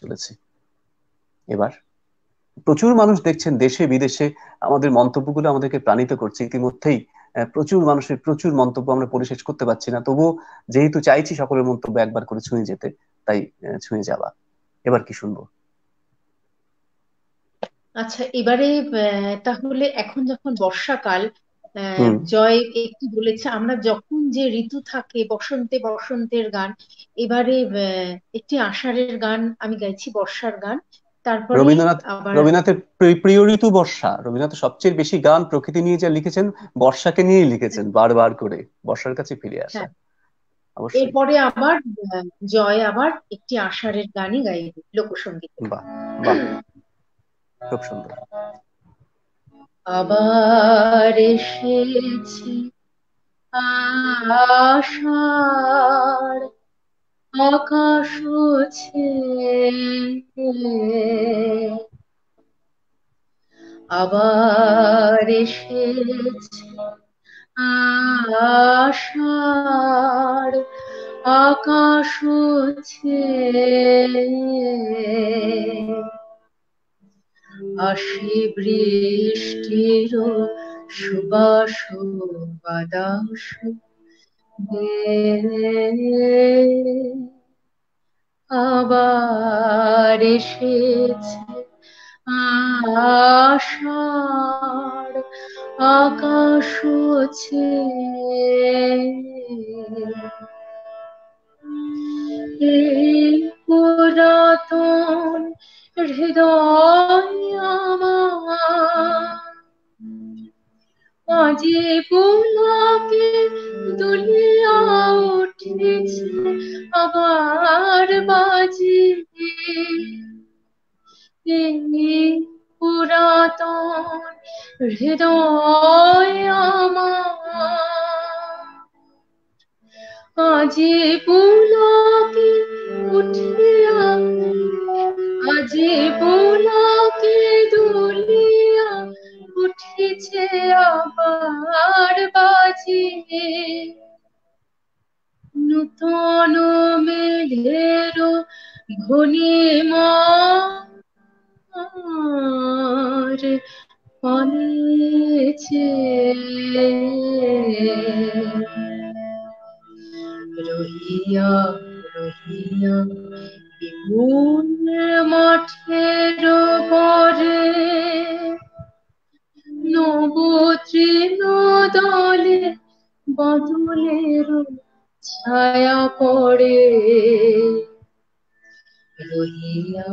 চলেছে। এবার প্রচুর মানুষ দেখছেন দেশে বিদেশে, আমাদের মন্তব্যগুলো আমাদেরকে প্রাণিত করছে ইতিমধ্যেই। প্রচুর মানুষের প্রচুর মন্তব্য, আমরা পরিশেষ করতে পারছি না, তবুও যেহেতু চাইছি সকলের মন্তব্য একবার করে ছুঁয়ে যেতে, তাই ছুঁয়ে যাওয়া। এবার কি শুনবো? আচ্ছা, এবারে তাহলে এখন যখন বর্ষাকাল, হুম। জয় একটু বলেছে আমরা যখন যে ঋতু থাকে বসন্তে বসন্তের গান। এবারে একটি আষাঢ়ের গান আমি গাইছি, বর্ষার গান। তারপরে রবীন্দ্রনাথ আবার রবীন্দ্রনাথের প্রিয় ঋতু বর্ষা। রবীন্দ্রনাথ সবচেয়ে বেশি গান প্রকৃতি নিয়ে যা লিখেছেন, বর্ষাকে নিয়েই লিখেছেন বারবার করে, বর্ষার কাছে ফিরে আসা। হ্যাঁ, অবশ্যই। এরপরে আবার জয় আবার একটি আষাঢ়ের গানই গাইবে লোকসঙ্গীতে। বাহ, বাহ, খুব সুন্দর। আবার এসেছে আষাঢ়, আকাশ ছেয়ে আবার এসেছে আষাঢ়, আকাশ ছেয়ে আসে বৃষ্টির সুবাস বাতাস বেয়ে। আবার এসেছে আষাঢ়, আকাশ ছেয়ে এই পুরাতন হৃদয় আমার আজি পুলকে দুলিয়া উঠেছে আবার বাজি। এই পুরাতন হৃদয় আমার আজি পুলকে উঠিয়া, আজি পুলকে দুলিয়া নূতন মেঘের ঘূর্ণিমর ফলেছে, রহিয়া রহিয়া বিপুল মঠের পরে নব তৃণ দলে বাদলের ছায়া পড়ে, রহিয়া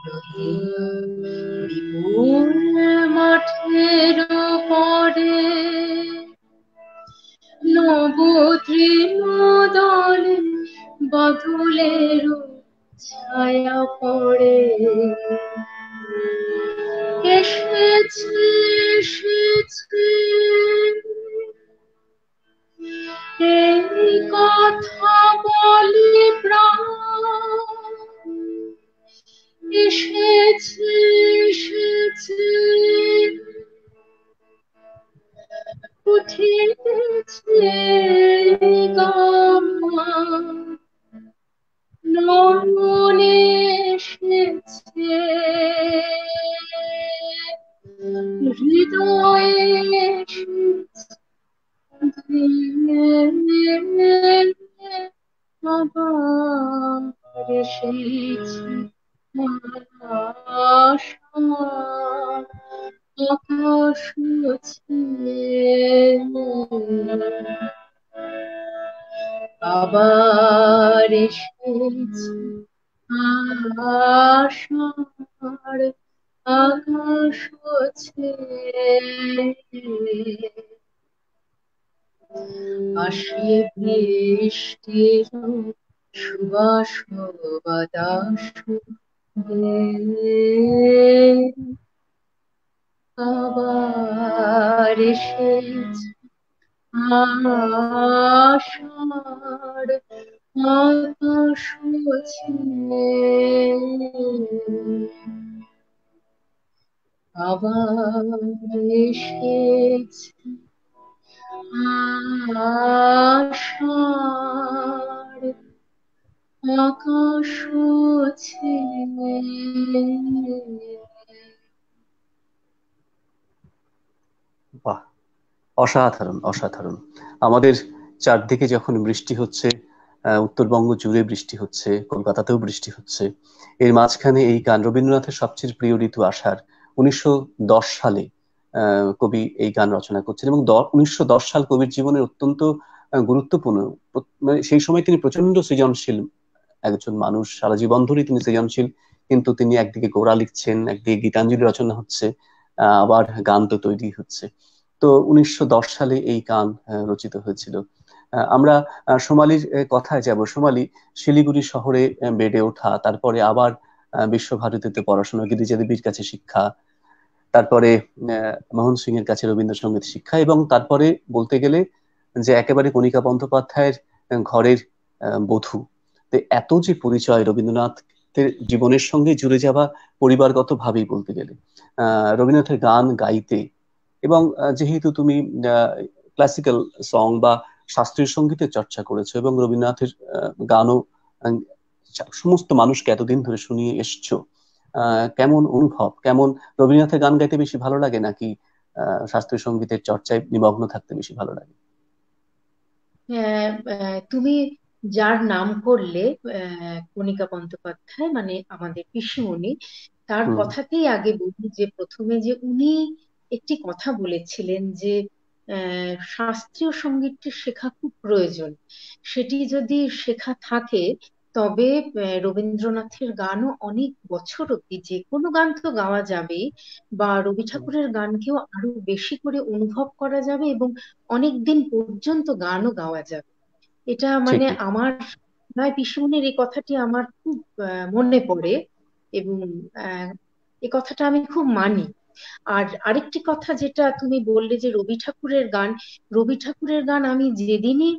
রহিয়া বিপুল মাঠের পরে নব তৃণ দলে বাদলের ছায়া পড়ে। এসেছে এসেছে এই কথা বলে প্রাণ, এসেছে এসেছে উঠেছে গান, নয়নে এসেছে হৃদয়ে এসেছে, আবার এসেছে আকাশ আবার এসেছে আষাঢ় আকাশ আসে বৃষ্টির সুবাস বাতাস, আবার এসেছে আষাঢ় আকাশ আবার এসেছে আষাঢ় আকাশ। বাহ, অসাধারণ অসাধারণ। আমাদের চারদিকে যখন বৃষ্টি হচ্ছে, উত্তরবঙ্গ জুড়ে বৃষ্টি হচ্ছে, কলকাতাতেও বৃষ্টি হচ্ছে, এর মাঝখানে এই গান, রবীন্দ্রনাথের সবচেয়ে প্রিয় ঋতু আষাঢ়, 1910 সালে কবি এই গান রচনা করছেন, এবং 1910 সাল কবির জীবনের অত্যন্ত গুরুত্বপূর্ণ। মানে সেই সময় তিনি প্রচন্ড সৃজনশীল একজন মানুষ, সারা জীবন ধরে তিনি সৃজনশীল, কিন্তু তিনি একদিকে গোরা লিখছেন, একদিকে গীতাঞ্জলি রচনা হচ্ছে, আবার গান তো তৈরি হচ্ছে। তো 1910 সালে এই গান রচিত হয়েছিল। আমরা সোমালির কথায় যাব। সোমালি শিলিগুড়ি শহরে বেড়ে ওঠা, তারপরে আবার বিশ্বভারতীতে পড়াশোনা, গিরিজা দেবীর কাছে শিক্ষা, তারপরে মোহন সিং এর কাছে রবীন্দ্রসঙ্গীত শিক্ষা, এবং তারপরে বলতে গেলে যে একেবারে কণিকা বন্দ্যোপাধ্যায়ের ঘরের বধূ। তো এত যে পরিচয় রবীন্দ্রনাথের জীবনের সঙ্গে জুড়ে যাওয়া পরিবারগত ভাবেই বলতে গেলে, রবীন্দ্রনাথের গান গাইতে, এবং যেহেতু তুমি ক্লাসিক্যাল সং বা শাস্ত্রীয় সঙ্গীতের চর্চা করেছো এবং রবীন্দ্রনাথের গানও সমস্ত মানুষকে এতদিন ধরে শুনিয়ে এসছো, কেমন অনুভব, কেমন রবীন্দ্রনাথের গান গাইতে বেশি ভালো লাগে নাকি শাস্ত্রীয় সঙ্গীতের চর্চায় নিমগ্ন থাকতে বেশি ভালো লাগে? তুমি যার নাম করলে, কণিকা বন্দ্যোপাধ্যায়, মানে আমাদের পিসিমণি, তার কথাতেই আগে বলি যে প্রথমে যে উনি একটি কথা বলেছিলেন যে শাস্ত্রীয় সঙ্গীতটি শেখা খুব প্রয়োজন। সেটি যদি শেখা থাকে তবে রবীন্দ্রনাথের গানও অনেক বছর অব্দি, যে কোনো গান তো গাওয়া যাবে, বা রবি ঠাকুরের গানকেও আরো বেশি করে অনুভব করা যাবে এবং অনেক দিন পর্যন্ত গানও গাওয়া যাবে। এটা মানে ঠিকই। আমার নয়, পিসুমনির এই কথাটি আমার খুব মনে পড়ে, এবং এই কথাটা আমি খুব মানি। আর আরেকটি কথা যেটা তুমি বললে যে রবি ঠাকুরের গান, রবি ঠাকুরের গান আমি যেদিনই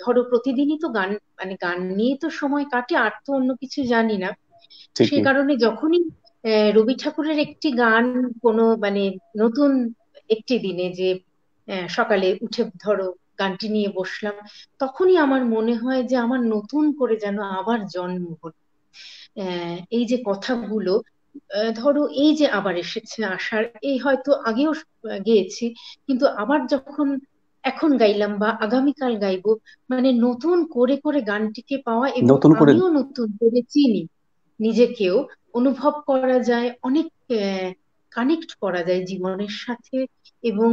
ধরো প্রতিদিনই তো গান, মানে গান নিয়ে তো সময় কাটে, আর তো অন্য কিছু জানি না, সেই ঠিকই। কারণে যখনই রবি ঠাকুরের একটি গান কোনো মানে নতুন একটি দিনে, যে সকালে উঠে ধরো গানটি নিয়ে বসলাম, তখনই আমার মনে হয় যে আমার নতুন করে যেন আবার জন্ম হলো। এই যে কথাগুলো, ধরো এই যে আবার এসেছে আষাঢ়, এই হয়তো আগেও গেয়েছি, কিন্তু আবার যখন এখন গাইলাম বা আগামীকাল গাইবো, মানে নতুন করে করে গানটিকে পাওয়া, এবং নতুন করে। আমিও নতুন করে চিনি নিজেকেও, অনুভব করা যায়, অনেক কানেক্ট করা যায় জীবনের সাথে। এবং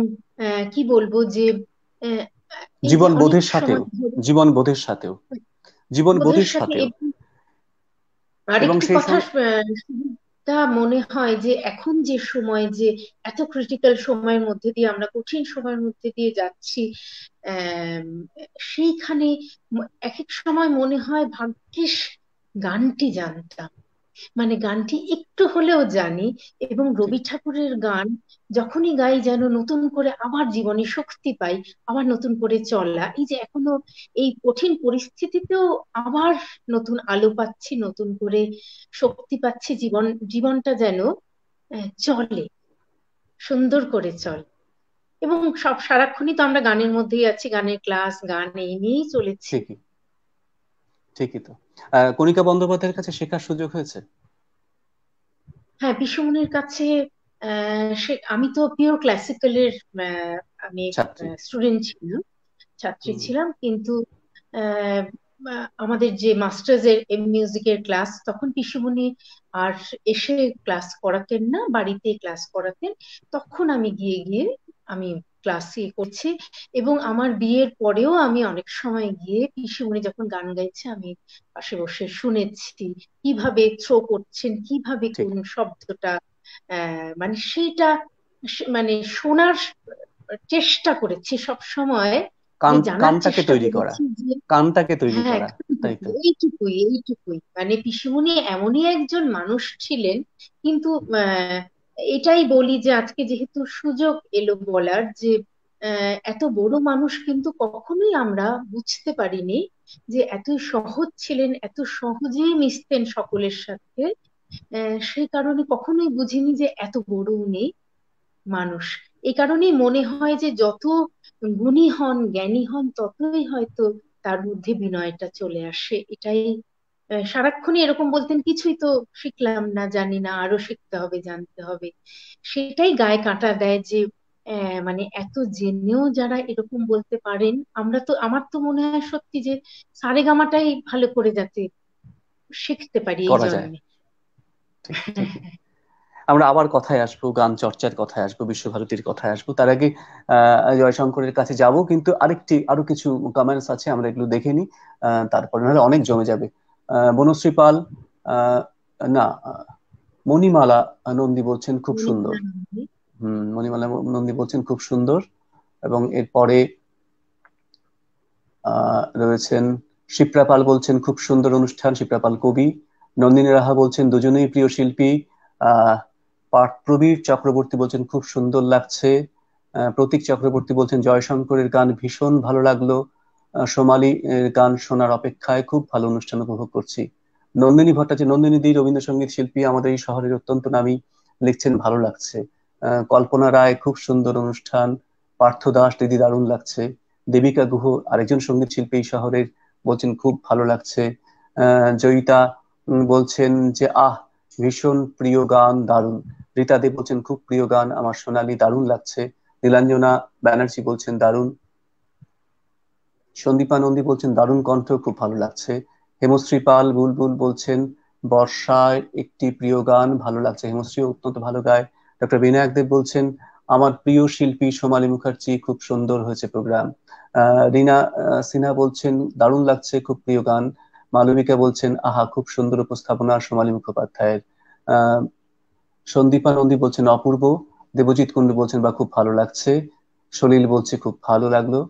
কি বলবো যে আহ, এই যে জীবন অনেক বোধের সাথেও, সময় ধরে জীবন বোধের সাথেও, জীবন বোধের বোধের সাথে। সাথেও। এবং আরেকটি সেই কথা সঙ্গে তা মনে হয় যে এখন যে সময়, যে এত ক্রিটিক্যাল সময়ের মধ্যে দিয়ে, আমরা কঠিন সময়ের মধ্যে দিয়ে যাচ্ছি, আম, সেইখানে এক এক সময় মনে হয় ভাগ্যিস গানটি জানতাম, মানে গানটি একটু হলেও জানি। এবং ঠিক রবি ঠাকুরের গান যখনই গাই যেন নতুন করে আবার জীবনে শক্তি পাই, আবার নতুন করে চলা, এই যে এখনো এই কঠিন পরিস্থিতিতেও আবার নতুন আলো পাচ্ছি, নতুন করে শক্তি পাচ্ছি, জীবনটা যেন চলে, সুন্দর করে চলে। এবং সব সারাক্ষণই তো আমরা গানের মধ্যেই আছি, গানের ক্লাস, গান এই নিয়েই চলেছি। ঠিকই, ঠিকই তো। কণিকা বন্দ্যোপাধ্যায়ের কাছে শেখার সুযোগ হয়েছে? হ্যাঁ, বিশ্বমনের কাছে আমি তো পিওর ক্লাসিক্যালের আমি ছাত্রী। স্টুডেন্ট ছিলাম, ছাত্রী হুম। ছিলাম, কিন্তু আহ, আমাদের যে মাস্টার্স এর মিউজিকের ক্লাস, তখন পিসুমনি আর এসে ক্লাস করাতেন না, বাড়িতে ক্লাস করাতেন। তখন আমি গিয়ে গিয়ে আমি ক্লাসে করছি। এবং আমার বিয়ের পরেও আমি অনেক সময় গিয়ে পিসুমনি যখন গান গাইছে আমি পাশে বসে শুনেছি, কিভাবে থ্রো করছেন, কিভাবে ঠিক। কোন শব্দটা মানে সেইটা মানে শোনার চেষ্টা করেছি সব সময়, কান, আমি জানার কানটাকে চেষ্টা তৈরি করা, করেছি যে কানটাকে তৈরি হ্যাঁ, করা। তাই তো। এইটুকুই এইটুকুই, মানে পিসুমনি এমনই একজন মানুষ ছিলেন। কিন্তু আহ, এটাই বলি যে আজকে যেহেতু সুযোগ এলো বলার, যে এত বড় মানুষ কিন্তু কখনোই আমরা বুঝতে পারিনি যে এতই সহজ ছিলেন, এত সহজেই মিশতেন সকলের সাথে। সেই কারণে কখনোই বুঝিনি যে এত বড় উনি মানুষ। এই কারণেই মনে হয় যে যত গুণী হন, জ্ঞানী হন, ততই হয়তো তার মধ্যে বিনয়টা চলে আসে। এটাই সারাক্ষণই এরকম বলতেন, কিছুই তো শিখলাম না, জানি না, আরো শিখতে হবে, জানতে হবে। সেটাই গায়ে কাঁটা দেয় যে মানে এত জেনেও যারা এরকম বলতে পারেন, আমরা তো, আমার তো মনে হয় সত্যি যে সারেগামাটাই ভালো করে যাতে শিখতে পারি এই করা যায়। জন্মে। ঠিক, ঠিকই। আমরা আবার কথায় আসবো, গান চর্চার কথায় আসবো, বিশ্বভারতীর কথায় আসবো। তার আগে জয়শঙ্করের কাছে যাব, কিন্তু আরো কিছু কমেন্টস আছে, আমরা এগুলো দেখে নিই। তারপরে নাহলে অনেক জমে যাবে। বনশ্রী পাল, আহ, না, মণিমালা নন্দী বলছেন খুব সুন্দর। মণিমালা নন্দী বলছেন খুব সুন্দর। এবং এরপরে রয়েছেন শিপ্রা পাল, বলছেন খুব সুন্দর অনুষ্ঠান, শিপ্রা পাল কবি। নন্দিনী রাহা বলছেন দুজনেই প্রিয় শিল্পী। আহ প্রবীর চক্রবর্তী বলছেন খুব সুন্দর লাগছে। প্রতীক চক্রবর্তী বলছেন জয়শঙ্করের গান ভীষণ ভালো লাগলো। সোমালি এর গান শোনার অপেক্ষায়, খুব ভালো অনুষ্ঠান উপভোগ করছি। নন্দিনী ভট্টাচার্য, নন্দিনী দি রবীন্দ্রসঙ্গীত শিল্পী, আমাদের এই শহরের অত্যন্ত নামী, লিখছেন ভালো লাগছে। কল্পনা রায়, খুব সুন্দর অনুষ্ঠান। পার্থ দাস, দিদি দারুণ লাগছে। দেবিকা গুহ, আরেকজন সঙ্গীত শিল্পী এই শহরের, বলছেন খুব ভালো লাগছে। জয়িতা বলছেন যে ভীষণ প্রিয় গান, দারুণ। রীতা দেব বলছেন খুব প্রিয় গান আমার, সোনালী, দারুণ লাগছে। নীলাঞ্জনা ব্যানার্জি বলছেন দারুণ। সন্দীপা নন্দী বলছেন দারুণ কণ্ঠ, খুব ভালো লাগছে। হেমশ্রী পাল বুলবুল বলছেন বর্ষার একটি প্রিয় গান, ভালো লাগছে। হেমশ্রী অত্যন্ত ভালো গায়। ডক্টর বিনায়ক দেব বলছেন আমার প্রিয় শিল্পী সোমালী মুখার্জি, খুব সুন্দর হয়েছে প্রোগ্রাম। রিনা সিনহা বলছেন দারুণ লাগছে, খুব প্রিয় গান। মালবিকা বলছেন খুব সুন্দর উপস্থাপনা সোমালী মুখোপাধ্যায়ের। আহ সন্দীপা নন্দী বলছেন অপূর্ব। দেবজিৎ কুন্ডু বলছেন বা খুব ভালো লাগছে। সলিল বলছে খুব ভালো লাগলো।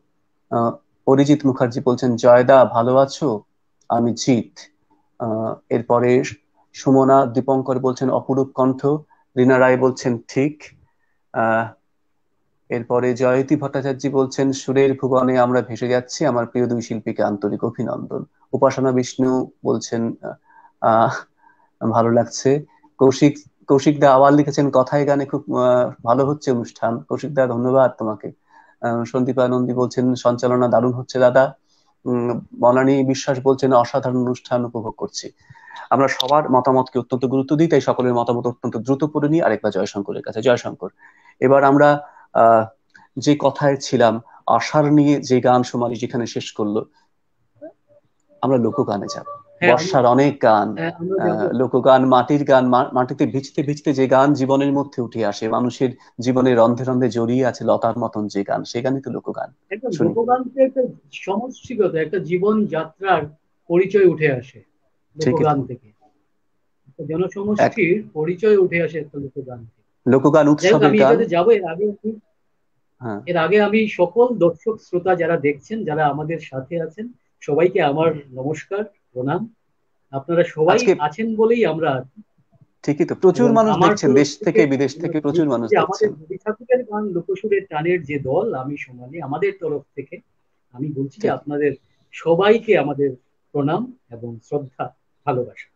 অরিজিৎ মুখার্জি বলছেন জয়দা ভালো আছো? আমি জিৎ। এরপরে সুমনা দীপঙ্কর বলছেন অপরূপ কণ্ঠ। রিনা রায় বলছেন ঠিক। আহ এরপরে জয়তী ভট্টাচার্য বলছেন সুরের ভুবনে আমরা ভেসে যাচ্ছি, আমার প্রিয় দুই শিল্পীকে আন্তরিক অভিনন্দন। উপাসনা বিষ্ণু বলছেন আহ ভালো লাগছে। কৌশিক কৌশিক দা আবার লিখেছেন কথায় গানে খুব ভালো হচ্ছে অনুষ্ঠান। কৌশিক দা, ধন্যবাদ তোমাকে। সন্দীপা নন্দী বলছেন সঞ্চালনা দারুণ হচ্ছে দাদা। বনানী বিশ্বাস বলছেন অসাধারণ অনুষ্ঠান উপভোগ করছি। আমরা সবার মতামতকে অত্যন্ত গুরুত্ব দিই, তাই সকলের মতামত অত্যন্ত দ্রুত করে নিই আরেকবার জয়শঙ্করের কাছে। জয়শঙ্কর, এবার আমরা যে কথায় ছিলাম, আষাঢ় নিয়ে যে গান সোমালি যেখানে শেষ করলো, আমরা লোকগানে যাব। বর্ষার অনেক গান, লোকগান, মাটির গান, মাটিতে ভিজতে ভিজতে যে গান জীবনের মধ্যে উঠে আসে, মানুষের জীবনের রন্ধে রন্ধে জড়িয়ে আছে লতার মতন যে গান, সে গানই তো লোকগান। লোকগান একটা সমষ্টিগত একটা জীবন যাত্রার পরিচয় উঠে আসে লোকগান থেকে, জনসমষ্টির পরিচয় উঠে আসে একটা লোকগান থেকে। লোকগান উৎসবের গান। যাবো এর আগে আমি সকল দর্শক শ্রোতা যারা দেখছেন, যারা আমাদের সাথে আছেন, সবাইকে আমার নমস্কার, প্রণাম। আপনারা সবাই আছেন বলেই আমরা আছি। ঠিকই তো, প্রচুর মানুষ দেখছেন, দেশ থেকে বিদেশ থেকে প্রচুর মানুষ দেখছেন। আমাদের রবি ঠাকুরের গান লোকসুরের টানের যে দল, আমি সোমালি, আমাদের তরফ থেকে আমি বলছি যে আপনাদের সবাইকে আমাদের প্রণাম এবং শ্রদ্ধা, ভালোবাসা।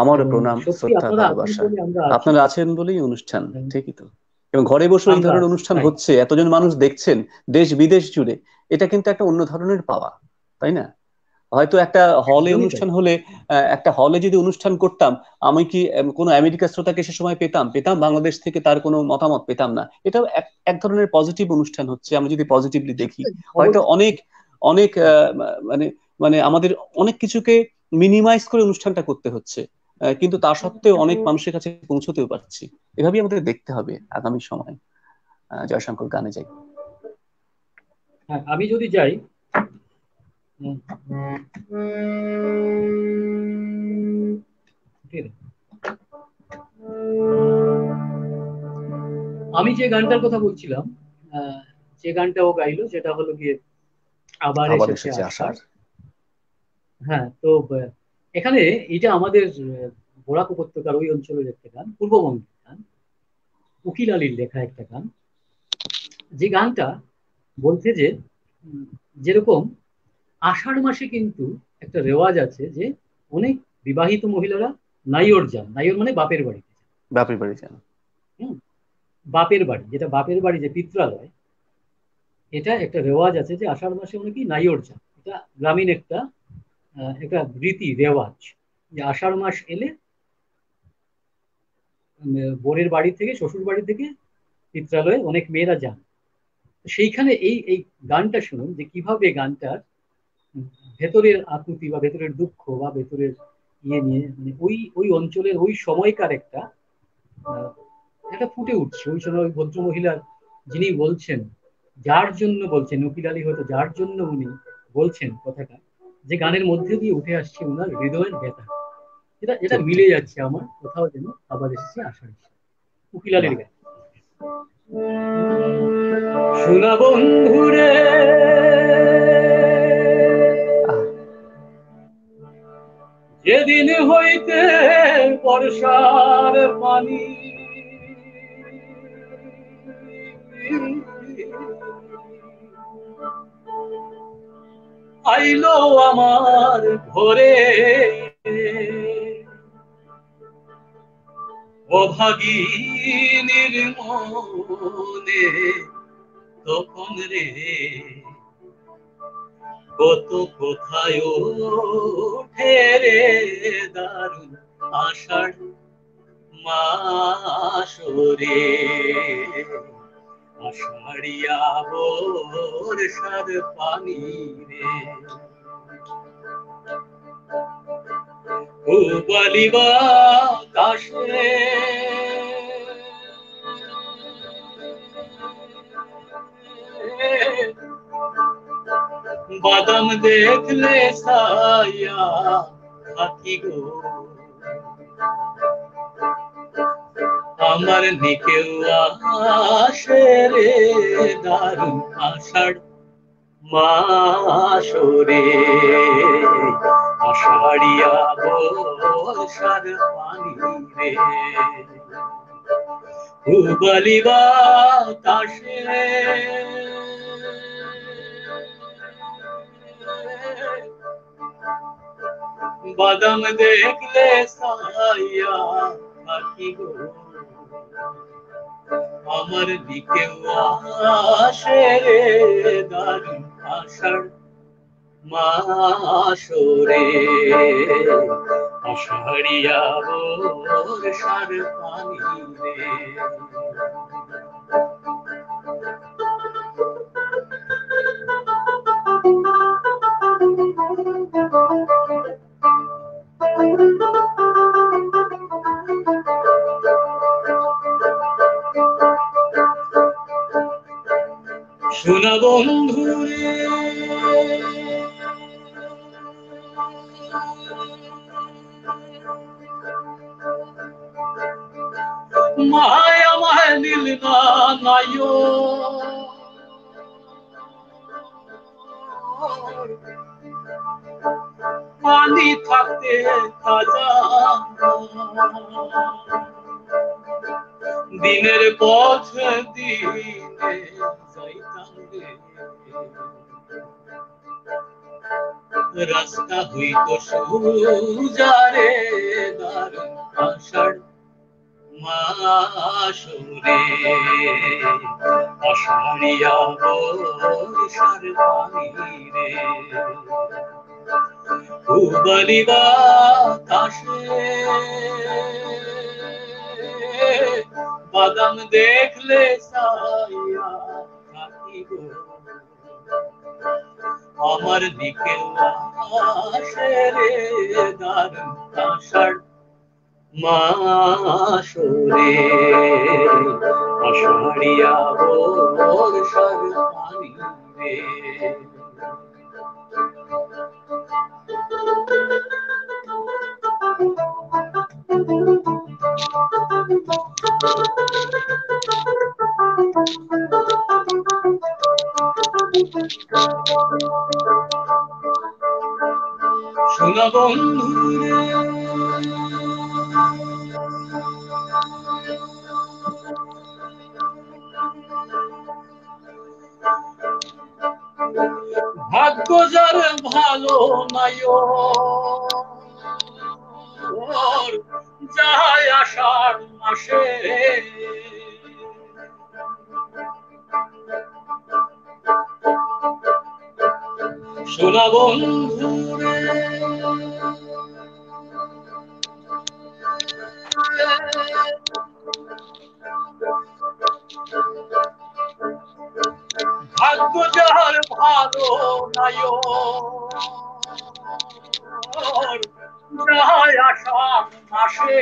আমার প্রণাম, শ্রদ্ধা, ভালোবাসা। আপনারা আছেন বলেই অনুষ্ঠান। ঠিকই তো, এবং ঘরে বসে এই ধরনের অনুষ্ঠান হচ্ছে, এতজন মানুষ দেখছেন দেশ বিদেশ জুড়ে, এটা কিন্তু একটা অন্য ধরনের পাওয়া, তাই না? হয়তো একটা হলে অনুষ্ঠান হলে, একটা হলে যদি অনুষ্ঠান করতাম, আমি কি কোনো আমেরিকা শ্রোতাকে সে সময় পেতাম বাংলাদেশ থেকে তার কোনো মতামত পেতাম না। এটাও এক ধরনের পজিটিভ অনুষ্ঠান হচ্ছে, আমরা যদি পজিটিভলি দেখি। হয়তো অনেক অনেক মানে মানে আমাদের অনেক কিছুকে মিনিমাইজ করে অনুষ্ঠানটা করতে হচ্ছে, কিন্তু তা সত্ত্বেও অনেক মানুষের কাছে পৌঁছতেও পারছি। এভাবেই আমাদের দেখতে হবে আগামী সময়। জয়শঙ্কর, গানে যাই। হ্যাঁ, আমি যদি যাই, আমি যে গানটার কথা বলছিলাম, যে গানটা ও গাইলো, সেটা হলো গিয়ে আবার এসেছে আষাঢ়। হ্যাঁ, তো এখানে এটা আমাদের বরাক উপত্যকার ওই অঞ্চলের একটা গান, পূর্ববঙ্গের গান, উকিল আলীর লেখা একটা গান। যে গানটা বলছে যে, যেরকম আষাঢ় মাসে কিন্তু একটা রেওয়াজ আছে যে অনেক বিবাহিত মহিলারা নাইয়র যান। নাইয়র মানে বাপের বাড়ি যান। বাপের বাড়ি, যেটা বাপের বাড়ি, যে পিত্রালয়, এটা একটা রেওয়াজ আছে যে আষাঢ় মাসে অনেকেই নাইয়র যান। এটা গ্রামীণ একটা রীতি রেওয়াজ, যে আষাঢ় মাস এলে বোনের বাড়ি থেকে, শ্বশুর বাড়ি থেকে পিত্রালয়ে অনেক মেয়েরা যান। সেইখানে এই গানটা শুনুন, যে কিভাবে গানটার ভেতরের আকুতি বা ভেতরের দুঃখ বা ভেতরের ইয়ে নিয়ে, মানে ওই অঞ্চলের ওই সময়কার একটা ফুটে উঠছে। ওই সময় ওই ভদ্রমহিলার, যিনি বলছেন, যার জন্য বলছেন, উকিল আলী হয়তো যার জন্য উনি বলছেন কথাটা, যে গানের মধ্যে দিয়ে উঠে আসছে ওনার হৃদয়ের ব্যথা, এটা মিলে যাচ্ছে আমার কোথাও যেন আবার এসেছে আষাঢ়। উকিল আলীর গান। শোনা বন্ধুরে, যেদিন হইতে বর্ষার পানি আইলো আমার ঘরে, অভাগিনীর মনে তখন রে কত কোথায় ওঠে রে দারুণ আষাঢ় মাস রে, আষাঢ়িয়া বর্ষার পানি রে, উবালি বাতাসে বাদাম দেখলে ছায়া থাকি গো, আমার নিকেও আসে রে দারুণ আষাঢ় মাস রে, আষাঢ়িয়া বর্ষার পানি রে, উবালি বাতাসে বাদাম দেখলে ছায়া থাকি গো, আমার দিকেও আসে রে দারুণ আষাঢ় মাসরে, আষাঢ়িয়া বর্ষার পানি রে। শোনা বন্ধুরে মায় আমায় নীল না নাইও, পানি থাকতে তাজা দিনের পথ দিনে যাইতাম রে, রাস্তা হইতো সুজারে দারুণ আষাঢ় মাসরে, আষাঢ়িয়া বর্ষার পানি রে। পূবালি বাতাসে বাদাম দেখলে সাইয়া থাকি গো, আমার দিকে আসে রে দারুণ আষাঢ় মাসরে, আষাঢ়িয়া বর্ষার পানি রে। শোনা বন্ধুরে ভাগ্য যার ভালো নাইও, যায় আষাঢ় মাসে, শোনা বন্ধুরে ভাগ্য যার ভালো নাইও, যায় আষাঢ় মাসে,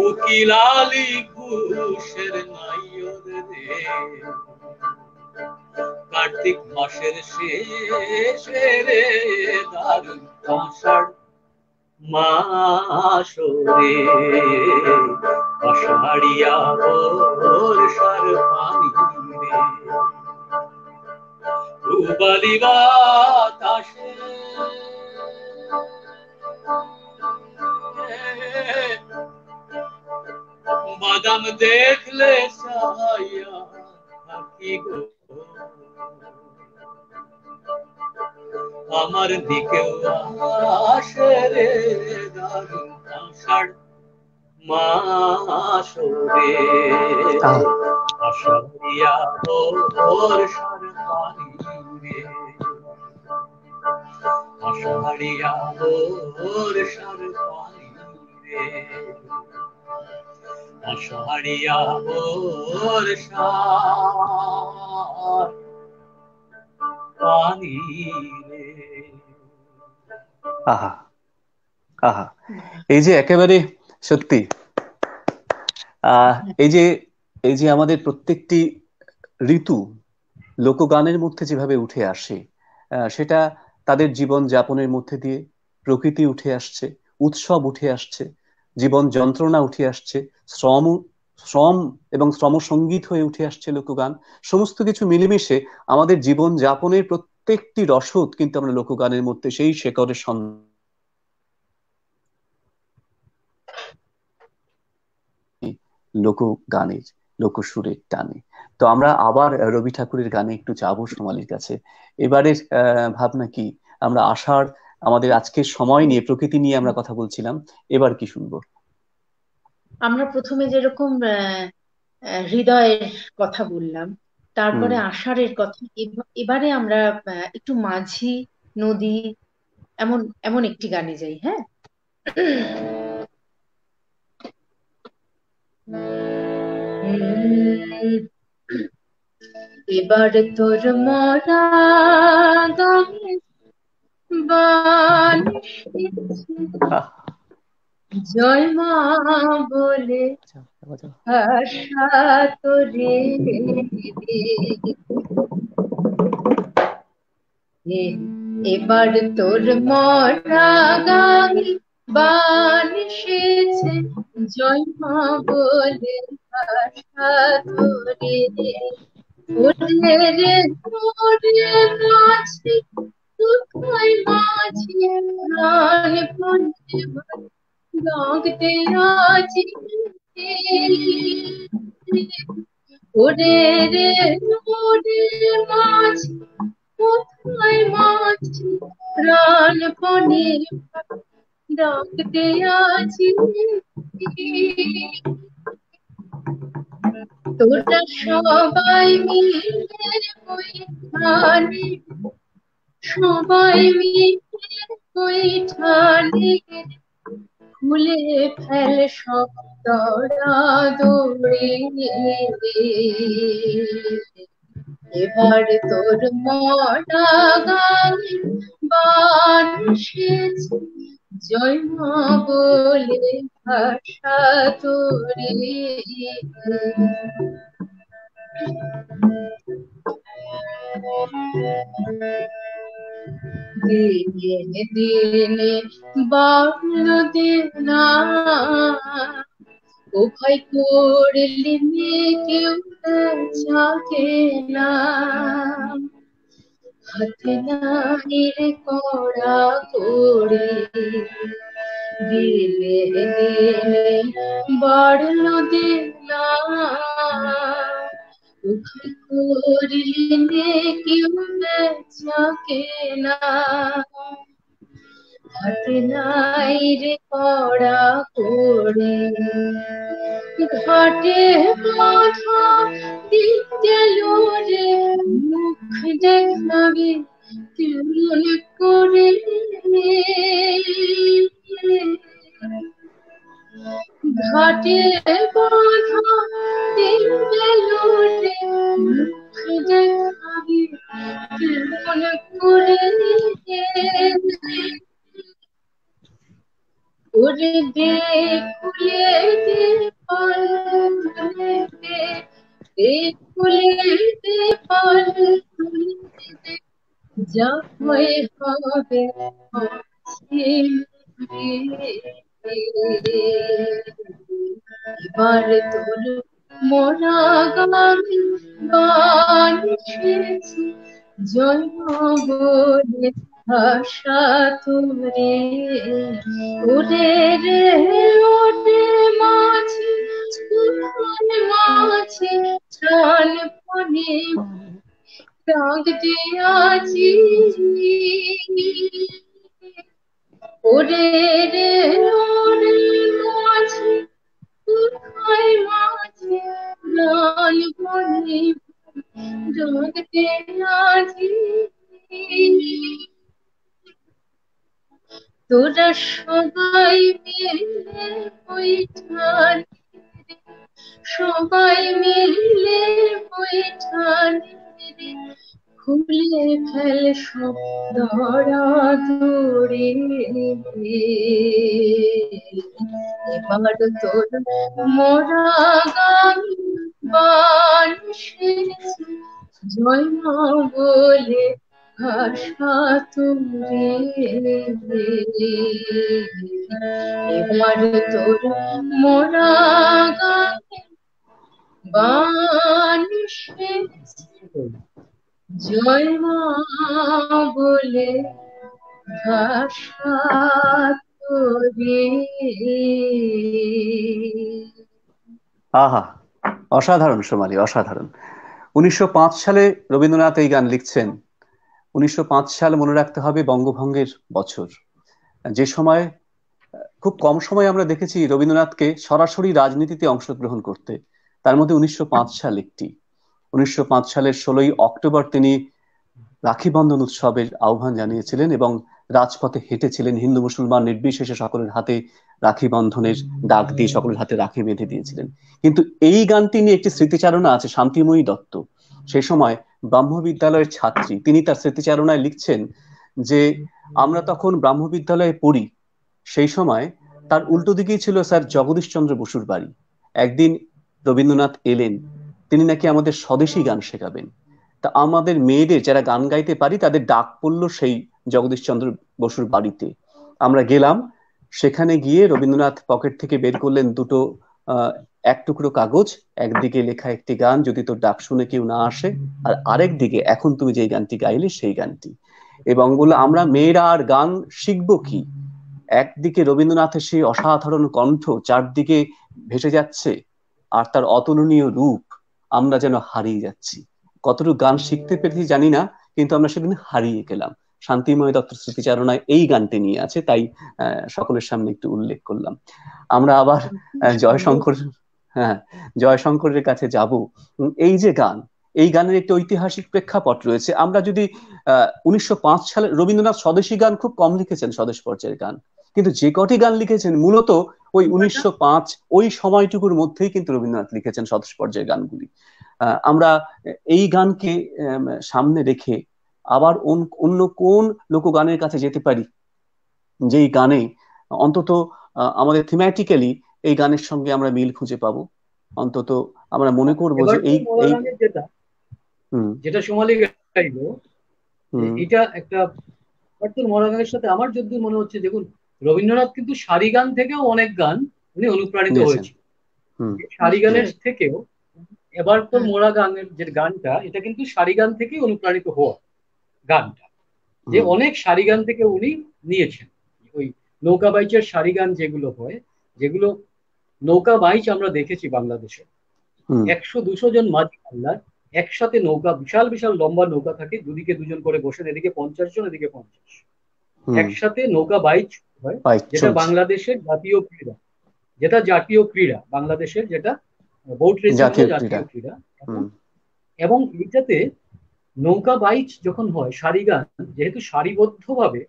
উকিলালি ঘুষের নাইও রে, কার্তিক মাসের শেষে রে দারুণ আষাঢ় মাসরে, আষাঢ়িয়া বর্ষার পানি রে। পূবালি বাতাসে বাদাম দেখলে সাইয়া থাকি গো, আমার দিকেও আসে রে দারুণ আষাঢ় মাসরে, আষাঢ়িয়া বর্ষার পানি রে, আষাঢ়িয়া বর্ষার পানি রে, আষাঢ়িয়া বর্ষার পানি রে। আহা আহা, এই যে একেবারে সত্যি এই যে আমাদের প্রত্যেকটি ঋতু লোকগানের মধ্যে যেভাবে উঠে আসে, সেটা তাদের জীবন যাপনের মধ্যে দিয়ে প্রকৃতি উঠে আসছে, উৎসব উঠে আসছে, জীবন যন্ত্রণা উঠে আসছে, শ্রম শ্রম এবং শ্রম সঙ্গীত হয়ে উঠে আসছে লোকগান। সমস্ত কিছু মিলেমিশে আমাদের জীবন যাপনের প্রত্যেকটি রসদ কিন্তু আমরা লোকগানের মধ্যে সেই শেকড়ের সন্ধান লোকগানের, লোকসুরের টানে। তো আমরা আবার রবি ঠাকুরের গানে একটু যাবো সোমালির কাছে। এবারের ভাবনা কি, আমরা আষাঢ় আমাদের আজকের সময় নিয়ে, প্রকৃতি নিয়ে আমরা কথা বলছিলাম, এবার কি শুনবো? আমরা প্রথমে যেরকম হৃদয়ের কথা বললাম, তারপরে আষাঢ়ের কথা, এবারে আমরা একটু মাঝি, নদী, এমন এমন একটি গানে যাই। হ্যাঁ, এবার তোর মরা গায়ে বান জয় মা বলে আশা তোরে, এবার তোর মরা গায়ে বান এসেছে, জয় মা বলে আশা তোরে। ওরে রে ওরে মাঝি, কোথায় মাঝি, প্রাণ পণে ডাকতে আছি। ওরে রে ওরে মাঝি, কোথায় মাঝি, প্রাণ পণে ডাকতে আছি। তোরা সবাই মিলে ওইখানে, সবাই মিলে ওইখানে খুলে ফেল সব দড়ি। এবার তোর মরা গায়ে বান এসেছে, জয় মা বলে ভাষা তোরে। দিনে দিনে বাড়ল দেনা, ও ভাই করলি কেউ চাকে না, হাতে নাই রে কড়া করে। দিনে দিনে বাড়ল দেনা, ও ভাই করলি কেউ চাকে না, হাতে নাই রে কড়া করে। ঘাটে বাঁধা দিন গেল রে, মুখ দেখাবে কেমন করে। ঘাটে বাঁধা দিন গেল রে, মুখ দেখাবে কেমন করে। ওরে দে খুলে দে পাল খুলে দে, দে খুলে দে পাল খুলে দে, যা হয়ে হবে এবার তোর মরা গায়ে বান এসেছে, জয় মা বলে ভাষা তোরে। ওরে রে ওরে মাঝি, কোথায় মাঝি, প্রাণ পণে ডাকতে আছি। ওরে রে ওরে মাঝি, কোথায় মাঝি, প্রাণ পণে ডাকতে আছি। তোরা সবাই মিলে ওইখানে, সবাই মিলে ওইখানে খুলে ফেল সব দড়ি। এবার তোর মরা গায়ে বান এসেছে, জয় মা বলে ভাষা তোরে। এবার তোর মরা গায়ে বান এসেছে, জয় মা বলে ভাষা তোরে। আহা, অসাধারণ সোমালি, অসাধারণ। 1905 সালে রবীন্দ্রনাথ এই গান লিখছেন, 1905 সাল মনে রাখতে হবে, বঙ্গভঙ্গের বছর। যে সময় খুব কম সময় আমরা দেখেছি রবীন্দ্রনাথকে সরাসরি রাজনীতিতে অংশগ্রহণ করতে, তার মধ্যে 1905 সাল একটি। 1905 সালের 16ই অক্টোবর তিনি রাখি বন্ধন উৎসবের আহ্বান জানিয়েছিলেন এবং রাজপথে হেঁটেছিলেন, হিন্দু মুসলমান নির্বিশেষে সকলের হাতে রাখি বন্ধনের ডাক দিয়ে সকলের হাতে রাখি বেঁধে দিয়েছিলেন। কিন্তু এই গানটি নিয়ে একটি স্মৃতিচারণা আছে শান্তিময়ী দত্ত, সেই সময় ব্রাহ্ম বিদ্যালয়ের ছাত্রী। তিনি তার স্মৃতিচারণায় লিখছেন যে আমরা তখন ব্রাহ্ম বিদ্যালয়ে পড়ি, সেই সময় তার উল্টো দিকেই ছিল স্যার জগদীশ চন্দ্র বসুর বাড়ি। একদিন রবীন্দ্রনাথ এলেন, তিনি নাকি আমাদের স্বদেশী গান শেখাবেন। তা আমাদের মেয়েদের যারা গান গাইতে পারি তাদের ডাক পড়লো সেই জগদীশ চন্দ্র বসুর বাড়িতে। আমরা গেলাম, সেখানে গিয়ে রবীন্দ্রনাথ পকেট থেকে বের করলেন দুটো এক টুকরো কাগজ, একদিকে লেখা একটি গান, যদি তোর ডাক শুনে কেউ না আসে, আর আরেক দিকে এখন তুমি যে গানটি গাইলে সেই গানটি। এবং বললো আমরা মেয়েরা আর গান শিখবো কি? একদিকে রবীন্দ্রনাথের সেই অসাধারণ কণ্ঠ চারদিকে ভেসে যাচ্ছে, আর তার অতুলনীয় রূপ, আমরা যেন হারিয়ে যাচ্ছি। কতটুকু গান শিখতে পেরেছি জানি না, কিন্তু আমরা সেদিন হারিয়ে গেলাম। শান্তিময় দত্ত স্মৃতিচারণায় এই গানটি নিয়ে আছে, তাই সকলের সামনে একটু উল্লেখ করলাম। আমরা আবার জয়শঙ্কর, হ্যাঁ, জয়শঙ্করের কাছে যাব। এই যে গান, এই গানের একটি ঐতিহাসিক প্রেক্ষাপট রয়েছে। আমরা যদি 1905 সালে রবীন্দ্রনাথ স্বদেশী গান খুব কম লিখেছেন, স্বদেশ পর্যায়ের গান, কিন্তু যে কটি গান লিখেছেন মূলত ওই 1905 ওই সময়টুকুর মধ্যেই কিন্তু রবীন্দ্রনাথ লিখেছেন স্বদেশ পর্যায়ের গানগুলি। আমরা এই গানকে সামনে রেখে আবার অন্য কোন লোকগানের কাছে যেতে পারি যেই গানে অন্তত আমাদের থিমেটিক্যালি এই গানের সঙ্গে আমরা মিল খুঁজে পাবো, অন্তত আমরা মনে করবো যে এই যেটা সোমালি গাইলো, এটা একটা মরা গানের সাথে আমার যদ্দূর মনে হচ্ছে, দেখুন রবীন্দ্রনাথ কিন্তু সারি গান থেকেও অনেক গান উনি অনুপ্রাণিত হয়েছে। সারি গানের থেকেও এবার তো মোরা গানের যে গানটা, এটা কিন্তু সারি গান থেকেই অনুপ্রাণিত হওয়া গানটা, যে অনেক সারি গান থেকে উনি নিয়েছেন। ওই নৌকা বাইচের সারি গান যেগুলো হয়, যেগুলো নৌকা বাইচ আমরা দেখেছি বাংলাদেশে 100-200 জন মাঝি পাল্লার একসাথে নৌকা, বিশাল বিশাল লম্বা নৌকা থাকে, দুদিকে দুজন করে বসেন, এদিকে 50 জন এদিকে 50, একসাথে নৌকা বাইচ হয়, যেটা বাংলাদেশের জাতীয় ক্রীড়া, যেটা জাতীয় ক্রীড়া বাংলাদেশের, যেটা বোট রেসিং জাতীয় ক্রীড়া। এবং এটাতে নৌকা বাইচ যখন হয়, সারি গান যেহেতু সারিবদ্ধভাবে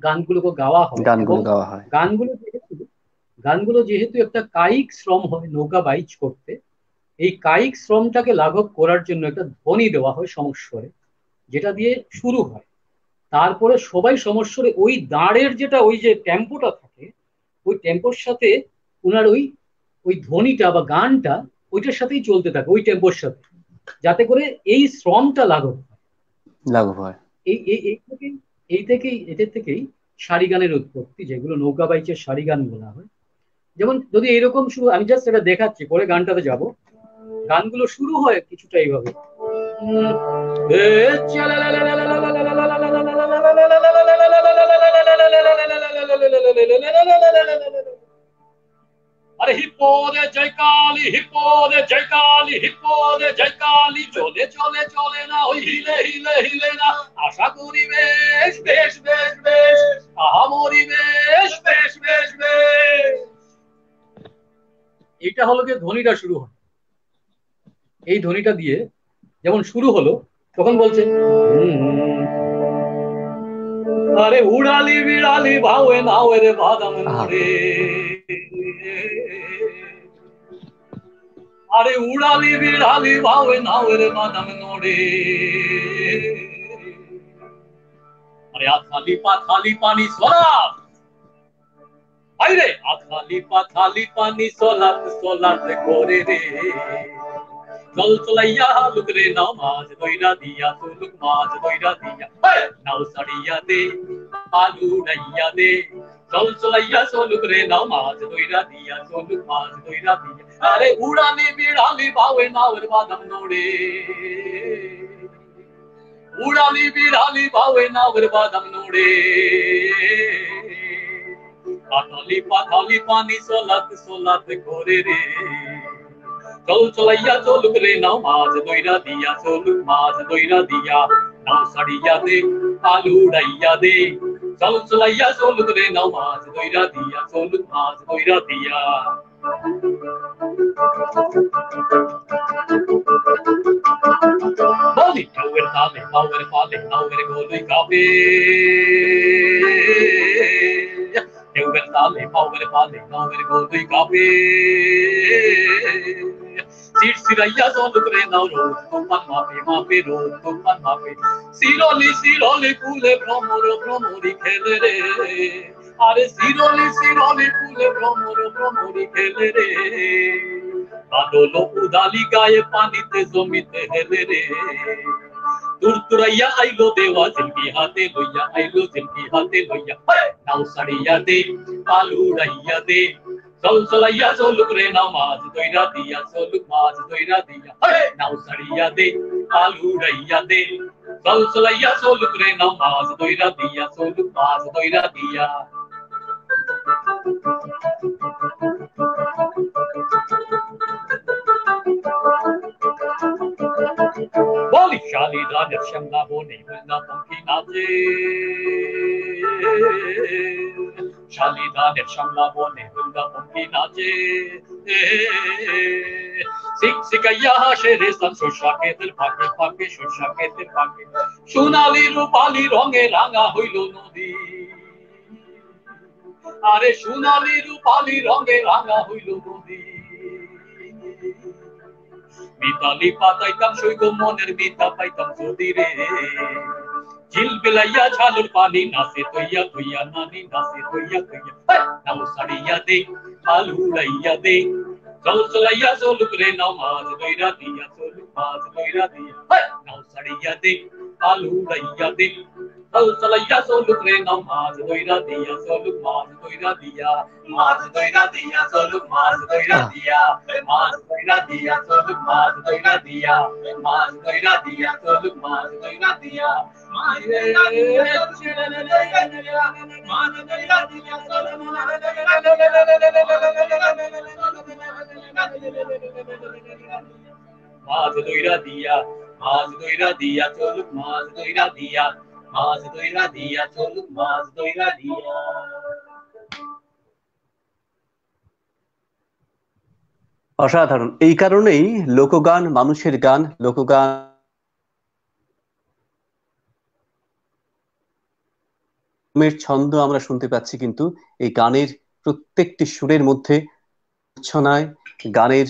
গানগুলোকে গাওয়া হয়, গানগুলো যেহেতু একটা কায়িক শ্রম হয় নৌকা বাইচ করতে, এই কায়িক শ্রমটাকে লাঘব করার জন্য একটা ধ্বনি দেওয়া হয় সমস্বরে, যেটা দিয়ে শুরু হয়। তারপরে সবাই সমস্বরে ওই দাঁড়ের যেটা ওই যে টেম্পোটা থাকে, ওই টেম্পোর সাথে ওনার ওই ধ্বনিটা বা গানটা ওইটার সাথেই চলতে থাকে, ওই টেম্পোর সাথে, যাতে করে এই শ্রমটা লাঘব হয়। এদের থেকেই সারি গানের উৎপত্তি, যেগুলো নৌকা বাইচের সারি গান বলা হয়। যেমন যদি এইরকম শুরু, আমি জাস্ট এটা দেখাচ্ছি, পরে গানটাতে যাব। গানগুলো শুরু হয় কিছুটা এইভাবে, আরে হিপ্পো রে জয় কালী, হিপ্পো রে জয় কালী, হিপ্পো রে জয় কালী, চলে চলে চলে না ওই হিলে হিলে হিলে না, আশা করি বেশ বেশ বেশ বেশ, আহামরি বেশ বেশ বেশ বেশ। এটা হলো যে ধ্বনিটা শুরু হয়, এই ধ্বনিটা দিয়ে যেমন শুরু হলো, তখন বলছে আরে উড়ালি বিড়ালি ভাওয়ে নাওয়ে রে বাদাম নড়ে, আরে উড়ালি বিড়ালি ভাওয়ে নাওয়ে রে বাদাম নড়ে, আরে আথালি পাথালি পানি সলাপ, আরে আথালি পাথালি পানি সলাপ সলাপ করে রে, চল চলাইয়া লুক রে নাও মাছ দইরা দিয়া, তো লুক মাছ দইরা দিয়া, নাও সাড়িয়া দে আলু নাইয়া দে, চল চলাইয়া চলুক রে নাও মাছ দইরা দিয়া, চলুক মাছ দইরা দিয়া, আরে উড়ালি বিড়ালি ভাওয়ে নাওয়ের বাদাম নড়ে, উড়ালি বিড়ালি ভাওয়ে নাওয়ের বাদাম নড়ে, পাথালি পাথালি পানি সলাত সলাত করে রে, চল চলাইয়া চলুক রে নাও মাছ দইরা দিয়া, চলুক মাছ দইরা দিয়া, নাও সারিয়া দে আলু উড়াইয়া দে চল চলাইয়া চলুক রে নাও মাছ দইরা দিয়া চলুক মাছ দইরা দিয়া বলি ঢেউয়ের তালে পাউয়ের পালে নাউয়ের গলুই কাঁপে ঢেউয়ের তালে পাউয়ের পালে নাউয়ের গলুই কাঁপে চিরচিরাইয়া চলুক রে নাও রোদ তুফান মাপে মাপে রোদ তুফান মাপে শিরলি শিরলি ফুলে ভ্রমর ভ্রমরি খেলে রে আরে শিরলি শিরলি ফুলে ভ্রমর ভ্রমরি খেলে রে বাদল উদালি গায়ে পানিতে জমিতে হেলে রে তুরতুরাইয়া আইলো দেওয়া জিলপি হাতে লইয়া আইলো জিলপি হাতে লইয়া নাও সারিয়া দে আলু উড়াইয়া দে চল চলাইয়া চলুক রে নাও মাছ দইরা দিয়া চলুক মাছ দইরা দিয়া নাও সারিয়া দে আলু উড়াইয়া দে চল চলাইয়া চলুক রে নাও মাছ দইরা দিয়া চলুক মাছ দইরা দিয়া বলি শালি ধানের শ্যামলা বনে হইলা পঙ্খি নাচে শালি ধানের শ্যামলা বনে হইলা পঙ্খি নাচে শিকাইয়া হাসে রে সান শস্যা ক্ষেতের ফাঁকে ফাঁকে শস্যা ক্ষেতের ফাঁকে সোনালি রূপালি রঙে রাঙা হইল নদী আরে সোনালি রূপালি রঙে রাঙা হইল নদী মিতালি পাতাইতাম সৈগ মনের মিতা পাইতাম যদি রে ঝিল বেলাইয়া ঝালুর পানি নাচে তৈয়া তৈয়া নানি নাচে তৈয়া তৈয়া নাও সারিয়া দে আলু উড়াইয়া দে চল চলাইয়া চলুক রে নাও মাছ দইরা দিয়া চলুক মাছ দইরা দিয়া নাও সারিয়া দে আলু উড়াইয়া দে চল চলাইয়া চলুক রে নাও মাছ দইরা দিয়া চলুক মাছ দইরা দিয়া মাছ দইরা দিয়া চলুক মাছ দইরা দিয়া মাছ দইরা দিয়া চলুক মাছ দইরা দিয়া মাছ দইরা দিয়া চলুক মাছ দইরা দিয়া মাছ দইরা দিয়া চলুক মাছ দইরা দিয়া মাছ দইরা দিয়া চলুক মাছ দইরা দিয়া মাছ দইরা দিয়া চলুক মাছ দইরা দিয়া অসাধারণ। এই কারণেই লোকগান মানুষের গান, লোকগান ছন্দ আমরা শুনতে পাচ্ছি, কিন্তু এই গানের প্রত্যেকটি সুরের মধ্যে, মূর্ছনায়, গানের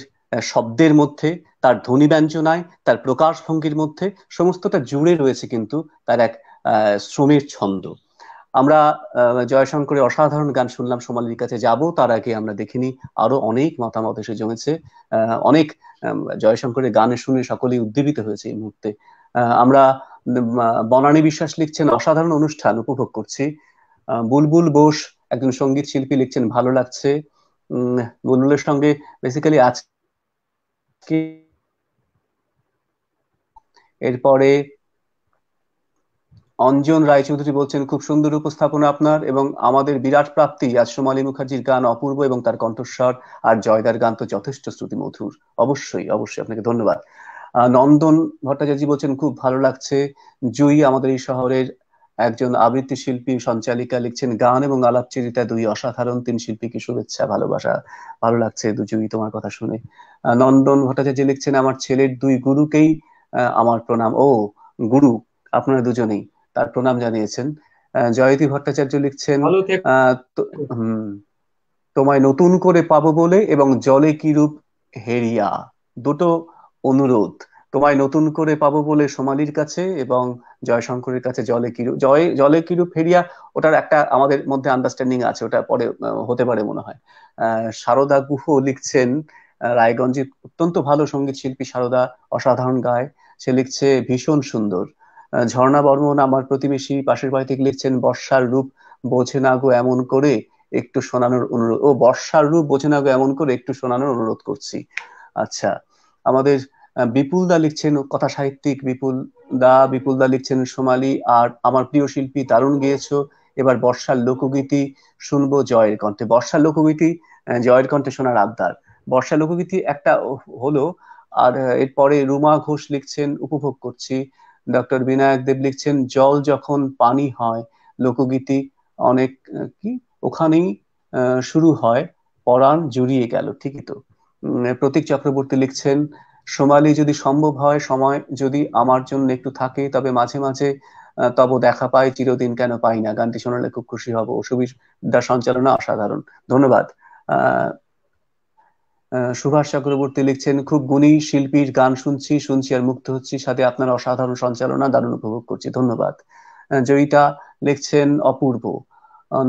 শব্দের মধ্যে, তার ধ্বনি ব্যঞ্জনায়, তার প্রকাশভঙ্গির মধ্যে সমস্তটা জুড়ে রয়েছে কিন্তু তার এক শ্রমের ছন্দ। আমরা জয়শঙ্করের অসাধারণ গান শুনলাম, সোমালির কাছে যাব তার আগে আমরা দেখিনি আরো অনেক মতামত এসে জমেছে, অনেক জয়শঙ্করের গান শুনে সকলেই উদ্দীপিত হয়েছে এই মুহূর্তে। আমরা বনানী বিশ্বাস লিখছেন অসাধারণ অনুষ্ঠান উপভোগ করছি। বুলবুল বোস একজন সঙ্গীত শিল্পী লিখছেন ভালো লাগছে। বুলবুলের সঙ্গে বেসিক্যালি আজকে, এরপরে অঞ্জন রায়চৌধুরী বলছেন খুব সুন্দর উপস্থাপনা আপনার এবং আমাদের বিরাট প্রাপ্তি আজ সোমালী মুখার্জির গান অপূর্ব এবং তার কণ্ঠস্বর, আর জয়দার গান তো যথেষ্ট শ্রুতিমধুর। অবশ্যই অবশ্যই, আপনাকে ধন্যবাদ। নন্দন ভট্টাচার্য বলছেন খুব ভালো লাগছে। জুই আমাদের এই শহরের একজন আবৃত্তি শিল্পী সঞ্চালিকা লিখছেন গান এবং আলাপচারিতা দুই অসাধারণ, তিন শিল্পীকে শুভেচ্ছা ভালোবাসা। ভালো লাগছে জুই তোমার কথা শুনে। নন্দন ভট্টাচার্য লিখছেন আমার ছেলের দুই গুরুকেই আমার প্রণাম। ও গুরু আপনারা দুজনেই, তার প্রণাম জানিয়েছেন। জয়তী ভট্টাচার্য লিখছেন তোমায় নতুন করে পাবো বলে এবং জলে কিরূপ হেরিয়া, দুটো অনুরোধ, তোমায় নতুন করে পাবো বলে সোমালির কাছে এবং জয়শঙ্করের কাছে জলে কিরূপ হেরিয়া, ওটার একটা আমাদের মধ্যে আন্ডারস্ট্যান্ডিং আছে, ওটা পরে হতে পারে মনে হয়। সারদা গুহ লিখছেন রায়গঞ্জের অত্যন্ত ভালো সঙ্গীত শিল্পী সারদা, অসাধারণ গায়, সে লিখছে ভীষণ সুন্দর। ঝর্ণা বর্মন আমার প্রতিবেশী পাশের বাড়ি থেকে লিখছেন বর্ষার রূপ বোঝে না গো এমন করে একটু শোনানোর অনুরোধ। ও বর্ষার রূপ বোঝে না গো এমন করে একটু শোনানোর অনুরোধ করছি। আচ্ছা, আমাদের বিপুল দা লিখছেন কথা সাহিত্যিক বিপুল দা লিখছেন সোমালি আর আমার প্রিয় শিল্পী দারুণ গেয়েছো, এবার বর্ষার লোকগীতি শুনবো জয়ের কণ্ঠে। বর্ষার লোকগীতি জয়ের কণ্ঠে শোনার আবদার। বর্ষা লোকগীতি একটা হলো, আর এরপরে রুমা ঘোষ লিখছেন উপভোগ করছি। ডক্টর বিনায়ক দেব লিখছেন জল যখন পানি হয় লোকগীতি অনেক কি ওখানেই শুরু হয়, পরাণ জুড়িয়ে গেল। ঠিকই তো। প্রতীক চক্রবর্তী লিখছেন সোমালি যদি সম্ভব হয়, সময় যদি আমার জন্য একটু থাকে, তবে মাঝে মাঝে তব দেখা পাই, চিরদিন কেন পাই না। গানটি শোনালে খুব খুশি হব। সুবিধা সঞ্চালনা অসাধারণ। ধন্যবাদ। আহ সুভাষ চক্রবর্তী লিখছেন খুব গুণী শিল্পীর গান শুনছি শুনছি আর মুগ্ধ হচ্ছি, সাথে আপনার অসাধারণ সঞ্চালনা দারুণ উপভোগ করছি। ধন্যবাদ। জয়িতা লিখছেন অপূর্ব।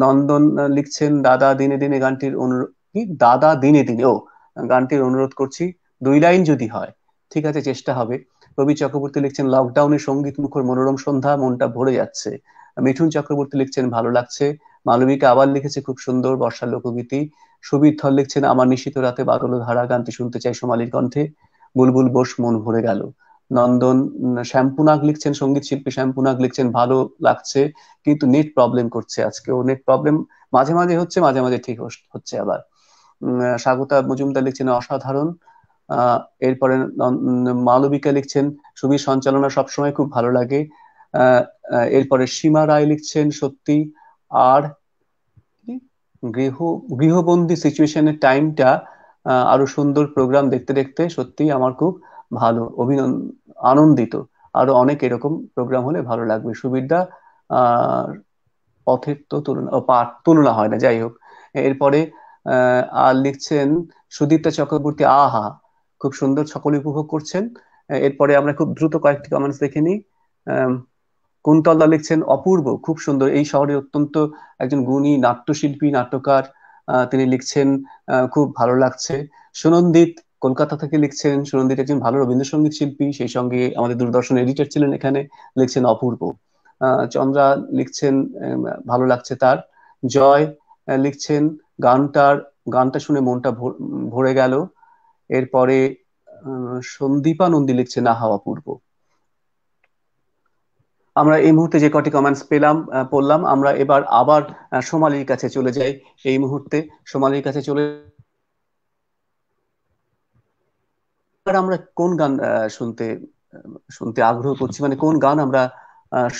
নন্দন লিখছেন দাদা দিনে দিনে গানটির অনুরোধ, কি দাদা দিনে দিনে, ও গানটির অনুরোধ করছি, 2 লাইন যদি হয়। ঠিক আছে, চেষ্টা হবে। রবি চক্রবর্তী লিখছেন লকডাউনে সঙ্গীত মুখর মনোরম সন্ধ্যা, মনটা ভরে যাচ্ছে। মিঠুন চক্রবর্তী লিখছেন ভালো লাগছে। মালবিকা আবার লিখেছে খুব সুন্দর বর্ষার লোকগীতি। সুবীর ধর লিখছেন আমার নিশীথ রাতে বাদল ধারা, গানটি শুনতে চাই সোমালির কণ্ঠে। বুলবুল বোস মন ভরে গেল। নন্দন শ্যাম্পুনাগ লিখছেন, সঙ্গীত শিল্পী শ্যাম্পুনাগ লিখছেন ভালো লাগছে, কিন্তু নেট প্রবলেম করছে আজকে। ও নেট প্রবলেম মাঝে মাঝে হচ্ছে, মাঝে মাঝে ঠিক হচ্ছে আবার। স্বাগতা মজুমদার লিখছেন অসাধারণ। আহ এরপরে মালবিকা লিখছেন সুবীর সঞ্চালনা সবসময় খুব ভালো লাগে। আহ এরপরে সীমা রায় লিখছেন সত্যি। আর গৃহ গৃহবন্দী সিচুয়েশনের টাইমটা আরো সুন্দর, প্রোগ্রাম দেখতে দেখতে সত্যি আমার খুব ভালো আনন্দিত। আরো অনেক এরকম প্রোগ্রাম হলে ভালো লাগবে। সুবিধা আহ পথের তো তুলনা, পাঠ তুলনা হয় না, যাই হোক। এরপরে আর লিখছেন সুদীপ্তা চক্রবর্তী আহা খুব সুন্দর, সকলে উপভোগ করছেন। এরপরে আমরা খুব দ্রুত কয়েকটি কমেন্টস দেখে নিই। কুন্তলদা লিখছেন অপূর্ব, খুব সুন্দর, এই শহরে অত্যন্ত একজন গুণী নাট্যশিল্পী নাট্যকার, তিনি লিখছেন খুব ভালো লাগছে। সুনন্দিত কলকাতা থেকে লিখছেন, সুনন্দিত একজন ভালো রবীন্দ্রসঙ্গীত শিল্পী, সেই সঙ্গে আমাদের দূরদর্শন এডিটর ছিলেন এখানে, লিখছেন অপূর্ব। চন্দ্রা লিখছেন ভালো লাগছে তার। জয় লিখছেন গানটা শুনে মনটা ভরে গেল। এরপরে সন্দীপা নন্দী লিখছেন আহা অপূর্ব। আমরা এই মুহূর্তে যে কটি কমেন্টস পেলাম পড়লাম, আমরা এবার আবার সোমালির কাছে চলে যাই। এই মুহূর্তে সোমালির কাছে চলে, আমরা কোন গান শুনতে শুনতে আগ্রহ করছি, মানে কোন গান আমরা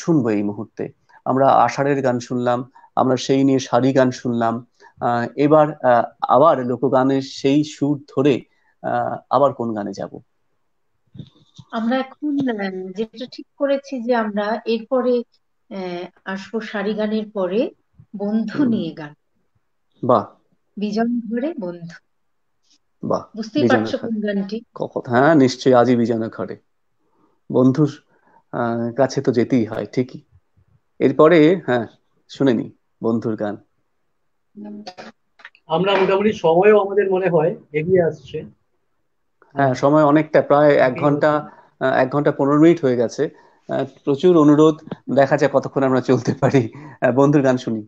শুনবো এই মুহূর্তে? আমরা আষাঢ়ের গান শুনলাম, আমরা সেই নিয়ে সারি গান শুনলাম। এবার আবার লোকগানের সেই সুর ধরে আবার কোন গানে যাব? আমরা এখন যেটা ঠিক করেছি যে আমরা এরপরে আসবো সারি গানের পরে বন্ধু নিয়ে গান। বাহ, বিজন ঘরে বন্ধু, বাহ। বুঝতেই বিজনের পারছো কোন ঘরে, গানটি। হ্যাঁ নিশ্চয়ই, আজই বিজনের ঘরে। বন্ধুর কাছে তো যেতেই হয় ঠিকই। এরপরে হ্যাঁ, শুনে নি বন্ধুর গান। আমরা মোটামুটি সময়ও আমাদের মনে হয় এগিয়ে আসছে। হ্যাঁ, সময় অনেকটা, প্রায় এক এগিয়ে ঘন্টা, আসছে। 1 ঘন্টা 15 মিনিট হয়ে গেছে। প্রচুর অনুরোধ, দেখা যায় কতক্ষণ আমরা চলতে পারি। বন্ধুর গান শুনি,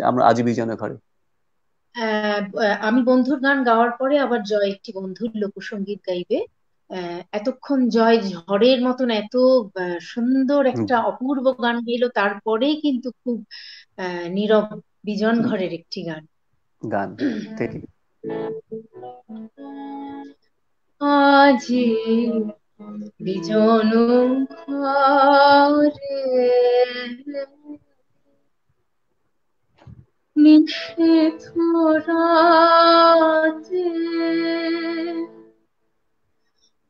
আমরা আজই বিজনের ঘরে। আমি বন্ধুর গান গাওয়ার পরে আবার জয় একটি বন্ধুর লোকসঙ্গীত গাইবে। এতক্ষণ জয় ঝড়ের মতন এত সুন্দর হুম, একটা অপূর্ব গান গাইলো, তারপরেই কিন্তু খুব নীরব বিজন ঘরের একটি গান। গান থেকে আজি বিজন ঘরে নিষেধ রাতে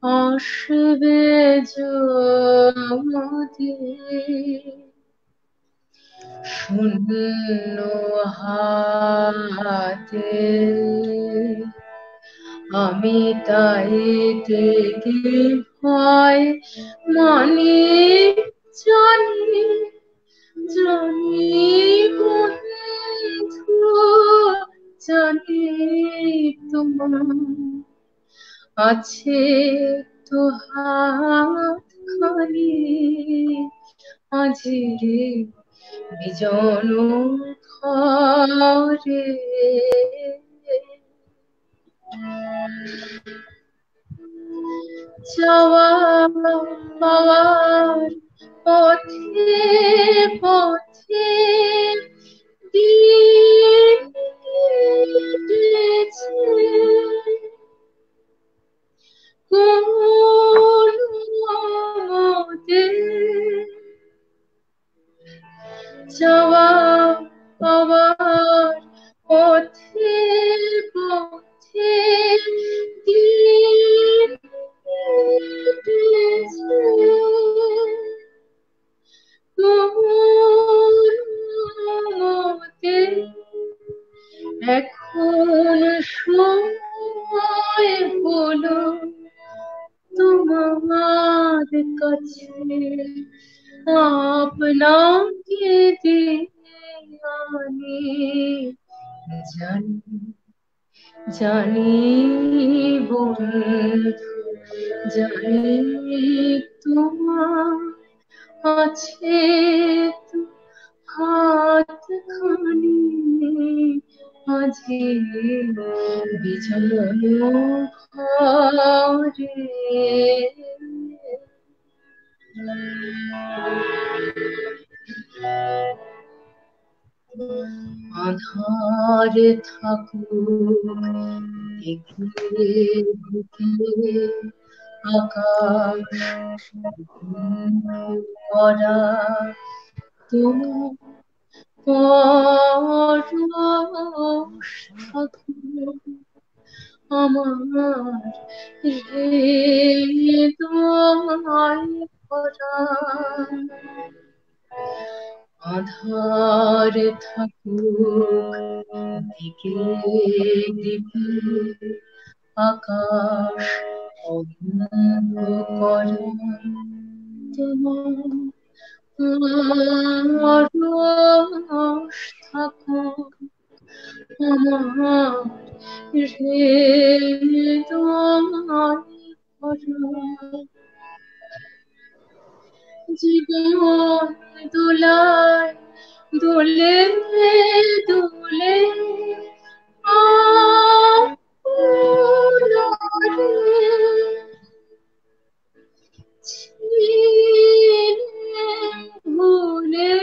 আসবে যদি শূন্য হাতে, আমি তাইতে কি হয় মানি জানি জানি বন্ধু, জানি তোমার আছে তো হাত খানি, আজি বিজন ঘরে। যাওয়া পাওয়ার পথে পথে দিন কেটেছে, কোন মতে কাছে আপনাকে দিয়ে আনি, জানি জানি বন্ধু, জানি তোমার আছে তো হাতখানি, মাঝে বিছানো ঘরে। আধার থাকুক দেখে দেখে আকাশ করা, তোমার পরশ থাকুক আমার হৃদয় ভরা। আধার থাকুক দিকে দিকে আকাশ অন্ধকার, তোমার পরশ থাকুক আমার হৃদয় ভরা। জীবন দোলায় দোলে দোলে আপনারে, ছিলেন ভুলে।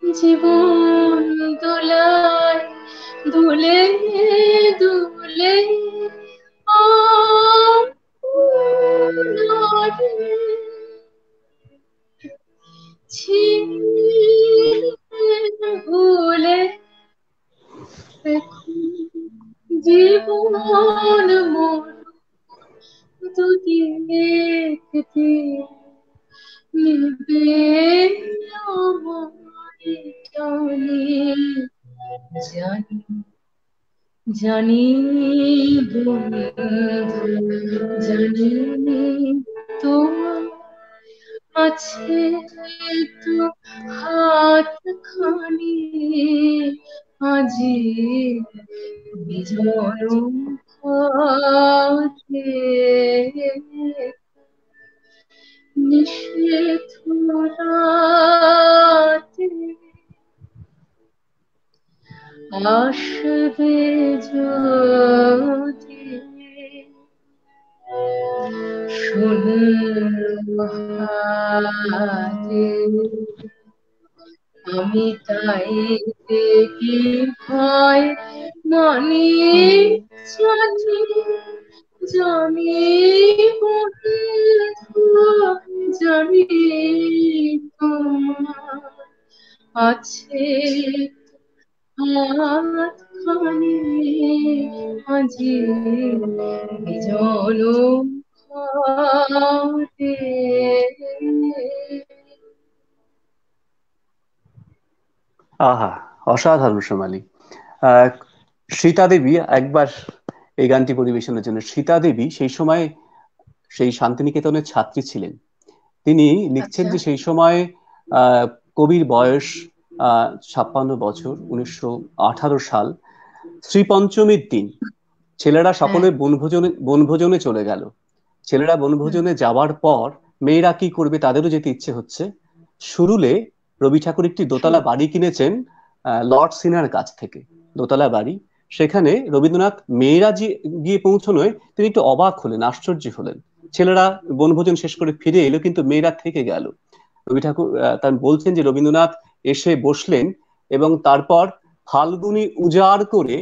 জীবন দোলায় দোলে দোলে আপনারে, ছিলেন ভুলে। জীবন মোর দুদিকে নিবে আমার টানে, জানি জানি বন্ধু, জানি তোমার আছে তো হাতখানি, আজি বিজয় ঘরে। নিষেধ রাতে আসবে যদি, শূন্য হাতে আমি তাই কি ভয় মানি, জানি জানি বন্ধু, জানি তোমার আছে হাতখানি, আজি বিজন ঘরে। আহা, অসাধারণ সোমালি। সীতা দেবী একবার এই গানটি পরিবেশনের জন্য, সীতা দেবী সেই সময় সেই শান্তিনিকেতনের ছাত্রী ছিলেন। তিনি লিখছেন যে সেই সময় কবির বয়স 56 বছর, 1918 সাল। শ্রীপঞ্চমীর দিন ছেলেরা সকলে বনভোজনে চলে গেল। ছেলেরা বনভোজনে যাওয়ার পর মেয়েরা কি করবে, তাদেরও যেতে ইচ্ছে হচ্ছে। সুরুলে রবি ঠাকুর একটি দোতলা বাড়ি কিনেছেন লর্ড সিনার কাছ থেকে, দোতলা বাড়ি। সেখানে রবীন্দ্রনাথ মেয়েরা গিয়ে পৌঁছনোয় তিনি একটু অবাক হলেন, আশ্চর্য হলেন। ছেলেরা বনভোজন শেষ করে ফিরে এলো, কিন্তু মেয়েরা থেকে গেল। রবি ঠাকুর তার বলছেন যে রবীন্দ্রনাথ এসে বসলেন এবং তারপর ফাল্গুনী উজাড় করে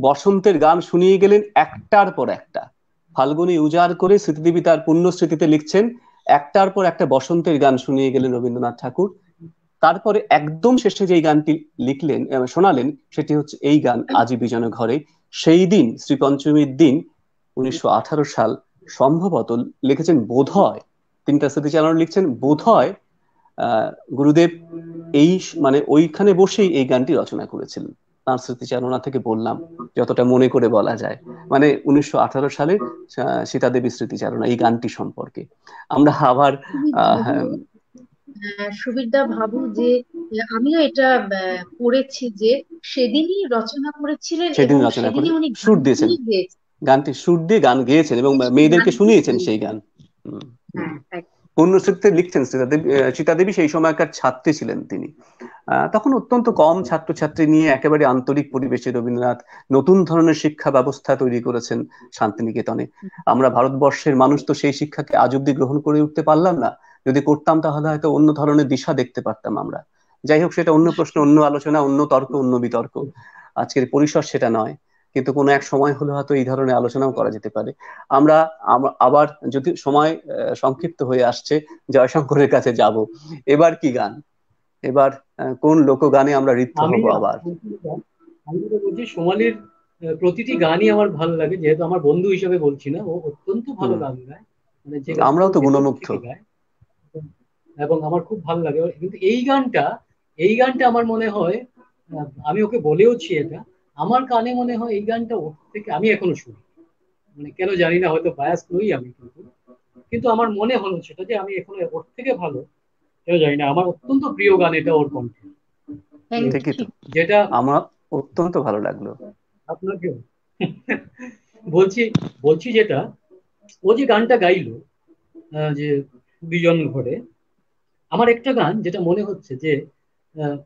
বসন্তের গান শুনিয়ে গেলেন একটার পর একটা। ফাল্গুনী উজাড় করে স্মৃতিদেবী তার পুণ্য স্মৃতিতে লিখছেন, একটার পর একটা বসন্তের গান শুনিয়ে গেলেন রবীন্দ্রনাথ ঠাকুর। তারপরে একদম শেষে যে গানটি লিখলেন শোনালেন, সেটি হচ্ছে এই গান, আজি বিজন ঘরে। সেই দিন শ্রীপঞ্চমীর দিন 1918 সাল সম্ভবত লিখেছেন বোধহয়, তিনি তার স্মৃতিচারণ লিখছেন, বোধহয় গুরুদেব এই মানে ওইখানে বসেই এই গানটি রচনা করেছিলেন। তার স্মৃতিচারণা থেকে বললাম, যতটা মনে করে বলা যায়। মানে 1918 সালে সীতা দেবী স্মৃতিচারণা, এই গানটি সম্পর্কে আমরা আবার তুমি হ্যাঁ, যদিও সুবিরদা ভাবু যে আমিও এটা পড়েছি যে সেদিনই রচনা করেছিলেন সেদিন এবং রচনা করে সেদিনই উনি সুর দিয়েছেন, গানটি গেয়েছেন। গানটি সুর দিয়ে গান গেয়েছেন এবং সেই মেয়েদেরকে গানটি শুনিয়েছেন সেই গেয়েছেন। গান। হুম, হুম। হ্যাঁ, পূর্ণস্মৃতিতে লিখছেন সীতা দেবী সেই সময়কার ছাত্রী ছিলেন তিনি। তখন অত্যন্ত কম ছাত্রছাত্রী নিয়ে একেবারে আন্তরিক পরিবেশে রবীন্দ্রনাথ নতুন ধরনের শিক্ষা ব্যবস্থা তৈরি করেছেন শান্তিনিকেতনে। আমরা ভারতবর্ষের মানুষ তো সেই শিক্ষাকে আজ অব্দি গ্রহণ করে উঠতে পারলাম না। যদি করতাম তাহলে হয়তো অন্য ধরনের দিশা দেখতে পারতাম আমরা। যাই হোক, সেটা অন্য প্রশ্ন, অন্য আলোচনা, অন্য তর্ক, অন্য বিতর্ক। আজকের পরিসর সেটা নয়, কিন্তু কোনো এক সময় হলে হয়তো এই ধরনের আলোচনাও করা যেতে পারে। আমরা আবার যদি সময় সংক্ষিপ্ত হয়ে আসছে, জয়শঙ্করের কাছে যাব। এবার কি গান, এবার কোন লোকগানে আমরা ঋদ্ধ আমি হব আবার? আমি যেটা বলছি, সোমালির প্রতিটি গানই আমার ভালো লাগে, যেহেতু আমার বন্ধু হিসেবে বলছি না, ও অত্যন্ত ভালো হুম, গান গায়, মানে যে গানগুলো আমরাও তো ভেতর গুণমুগ্ধ। থেকে গায়, এবং আমার খুব ভালো লাগে। কিন্তু এই গানটা আমার মনে হয়, আমি ওকে বলেওছি এটা, আমার কানে মনে হয় এই গানটা ওর থেকে আমি এখনো শুনি, মানে কেন জানি না, হয়তো বায়াস নই আমি, কিন্তু কিন্তু আমার মনে হলো সেটা যে আমি এখনো ওর থেকে ভালো কেন জানি না, আমার অত্যন্ত প্রিয় গান এটা ওর কণ্ঠে, ঠিকই তো, যেটা আমার অত্যন্ত ভালো লাগলো। আপনাকে বলছি বলছি যেটা, ও যে গানটা গাইলো, যে বিজন ঘরে, আমার একটা গান যেটা মনে হচ্ছে যে আহ,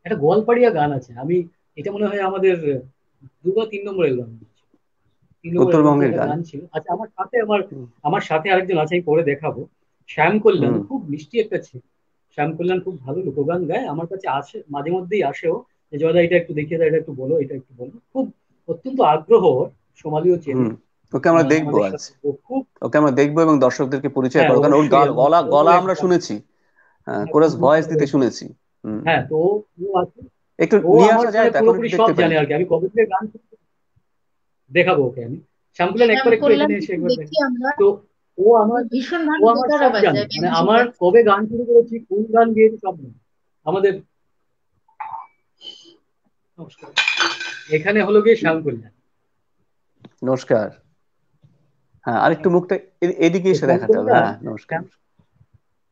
একটা গোয়ালপাড়িয়া গান আছে, আমি এটা মনে হয় আমাদের 2 বা 3 নম্বর অ্যালবাম, 3 নম্বর অ্যালবাম উত্তরবঙ্গের একটা গান। গান ছিল। আচ্ছা, আমার হুম, আমার সাথে আরেকজন আছে, আমি পরে দেখাবো, শ্যাম কল্যাণ, হুম, খুব মিষ্টি একটা ছেলে। শ্যাম কল্যাণ খুব ভালো লোকগান গায়, আমার কাছে আসে মাঝে মধ্যেই আসেও, যে জয়দা এটা একটু দেখিয়ে দাও, এটা একটু বলো, এটা একটু বলো, খুব অত্যন্ত আগ্রহ ওর, সোমালিও চেনে, হুম। ওকে আমরা দেখবো আমাদের আজ, সাথে ও খুব, ওকে আমরা দেখবো এবং দর্শকদেরকে পরিচয় হ্যাঁ করবো, কারণ ওর অবশ্যই, এবং গলা ও গলা আমরা একদম, শুনেছি, হ্যাঁ, কোরাস ভয়েস কম্পোজার দিতে একদম। শুনেছি। হুম, হ্যাঁ, তো ও আছে, একটু ও নিয়ে আমার আসা যায় মানে তো, এখন পুরোপুরি একটু সব দেখতে পারি? জানে আর কি, আমি কবে থেকে গান দেখাবো ওকে আমি, শ্যামকুলান শ্যাম একবার একটু এখানে কল্যাণকে এসে তো একবার দেখি দেখে। আমরা, তো ও ও আমার ভীষণ ও ভালো আমার বেতারা সব জানে, বাজায়, মানে ব্যাঞ্জো আমার বাজায়। কবে গান শুরু করেছি, কোন গান গিয়েছি, সব জানে আমাদের। নমস্কার। এখানে হলো গিয়ে শ্যামকুলান। নমস্কার। হ্যাঁ, আরেকটু মুখটা এদিকে তো এসে দেখাতে হবে। শ্যামকুলান, হ্যাঁ, নমস্কার।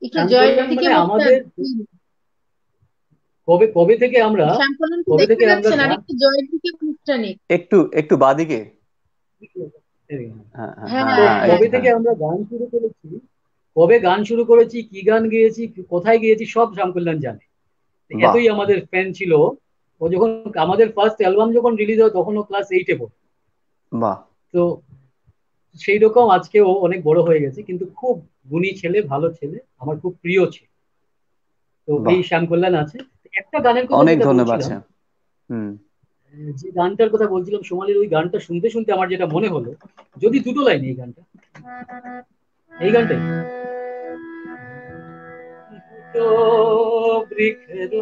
একটু জয়ের শ্যামকুলান দিকে মানে মুখটা আমাদের কবে কবে থেকে আমরা শ্যাম কল্যাণকে কবে দেখতে থেকে আমরা পাচ্ছেন, আর গান, একটু জয়ের দিকে মুখটা নিক। একটু একটু বাদিকে। হ্যাঁ, হ্যাঁ, হ্যাঁ, হ্যাঁ, তো হ্যাঁ, এই কবে তো, থেকে হ্যাঁ। আমরা গান শুরু করেছি, কবে গান শুরু করেছি, কি গান গেয়েছি, কোথায় গিয়েছি, সব শ্যামকুলান জানে। বাহ, এতই আমাদের ফ্যান ছিল ও। যখন আমাদের ফার্স্ট অ্যালবাম যখন রিলিজ হয়, তখন ও ক্লাস 8-এ পড়ে। বাহ। তো সেই রকম আজকে ও অনেক বড় হয়ে গেছে, কিন্তু খুব গুণী ছেলে, ভালো ছেলে, আমার খুব প্রিয় ছেলে। তো এই বাহ, শ্যাম কল্যাণ আছে। একটা গানের কথা অনেক যেটা ধন্যবাদ বলছিলাম, স্যার। হুম। যে গানটার কথা বলছিলাম সোমালির, ওই গানটা শুনতে শুনতে আমার যেটা মনে হলো, যদি দুটো লাইন এই গানটা, এই গানটাই, দুটো বৃক্ষের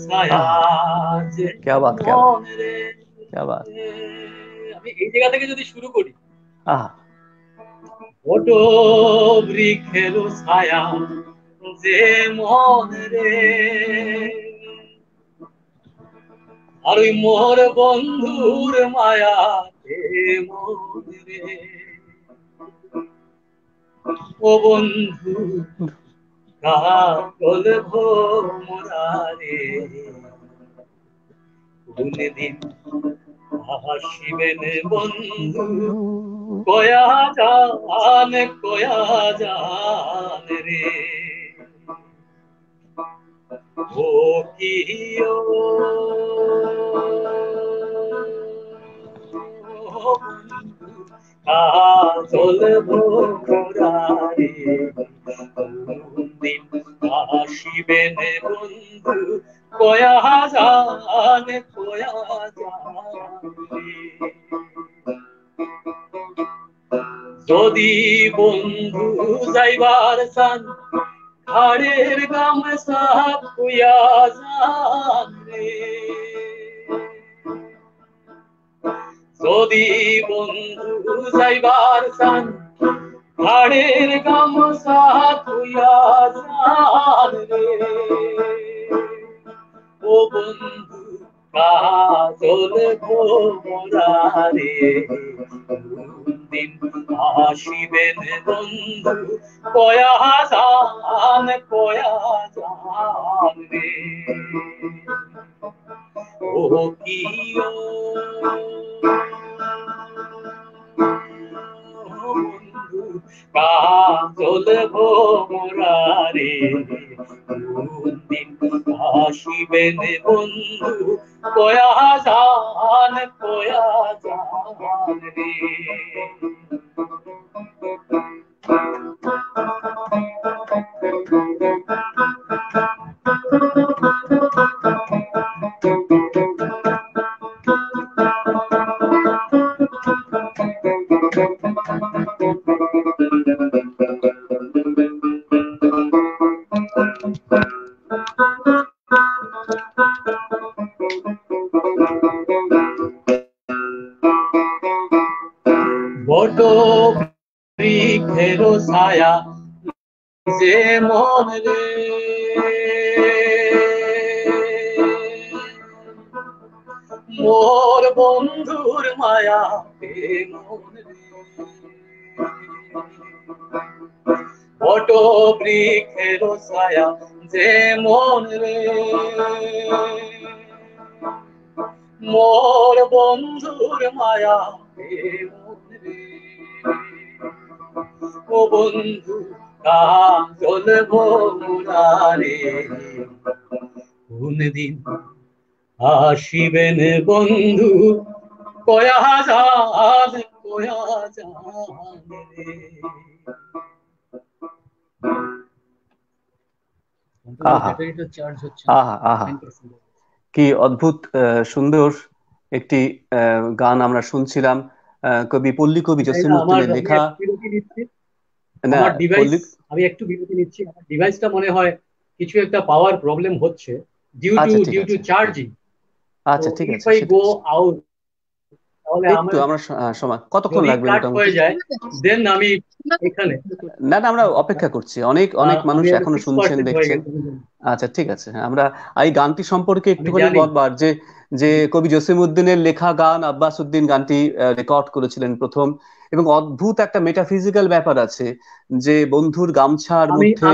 ছায়া আহা, যে क्या बात, क्या बात, মনে রে, क्या बात। আমি এই জায়গা থেকে যদি শুরু করি, আহা, ছোট বৃক্ষের ছায়া যে মনে রে, আর ওই মোর বন্ধুর মায়াতে মনে রে, ও বন্ধু কাকল ভোমরারে, কোনদিন আসিবেন বন্ধু, বন্ধু। কয়া জান রে, ও কি ও বন্ধু, কাজল ভোরারে, কোনদিন আসিবেন বন্ধু, কয়া জান রে। যদি বন্ধু যাইবার চান, ঘাড়ের গামছা পুয়া যান রে, যদি বন্ধু যাইবার চান, ঘাড়ের গামছা পুয়া যান রে, ও বন্ধু কাজল ভোমরারে দিন আসিবেন বন্ধু কয়া যান রে ও কি বন্ধু কাজল ভোমরারে দিন আসিবেন বন্ধু কয়া যান রে বট বৃক্ষের ছায়া যে মন রে মোর বন্ধুর মায়া মন রে বট বৃক্ষের ছায়া যে মন রে মোর বন্ধুর মায়া মন রে ও বন্ধু কাজল ভোমরারে কোন দিন আসিবেন বন্ধু কয়া যান রে কি অদ্ভুত সুন্দর একটি গান আমরা শুনছিলাম কবি পল্লী কবি জসিমউদ্দিনের লেখা। আমি একটু বিরতি নিচ্ছি, আমার ডিভাইসটা মনে হয় কিছু একটা পাওয়ার প্রবলেম হচ্ছে ডিউ টু চার্জিং। আচ্ছা ঠিক আছে, গো আউট তাহলে আমরা সময় কতক্ষণ লাগবে হয়ে যায়, দেন আমি এখানে না আমরা অপেক্ষা করছি, অনেক মানুষ এখনো শুনছেন দেখছেন। আচ্ছা ঠিক আছে, হ্যাঁ আমরা এই গানটি সম্পর্কে একটুখানি বলবার যে কবি জসিমউদ্দিনের লেখা গান আব্বাস উদ্দিন গানটি রেকর্ড করেছিলেন প্রথম, এবং অদ্ভুত একটা মেটাফিজিক্যাল ব্যাপার আছে যে বন্ধুর গামছার মধ্যে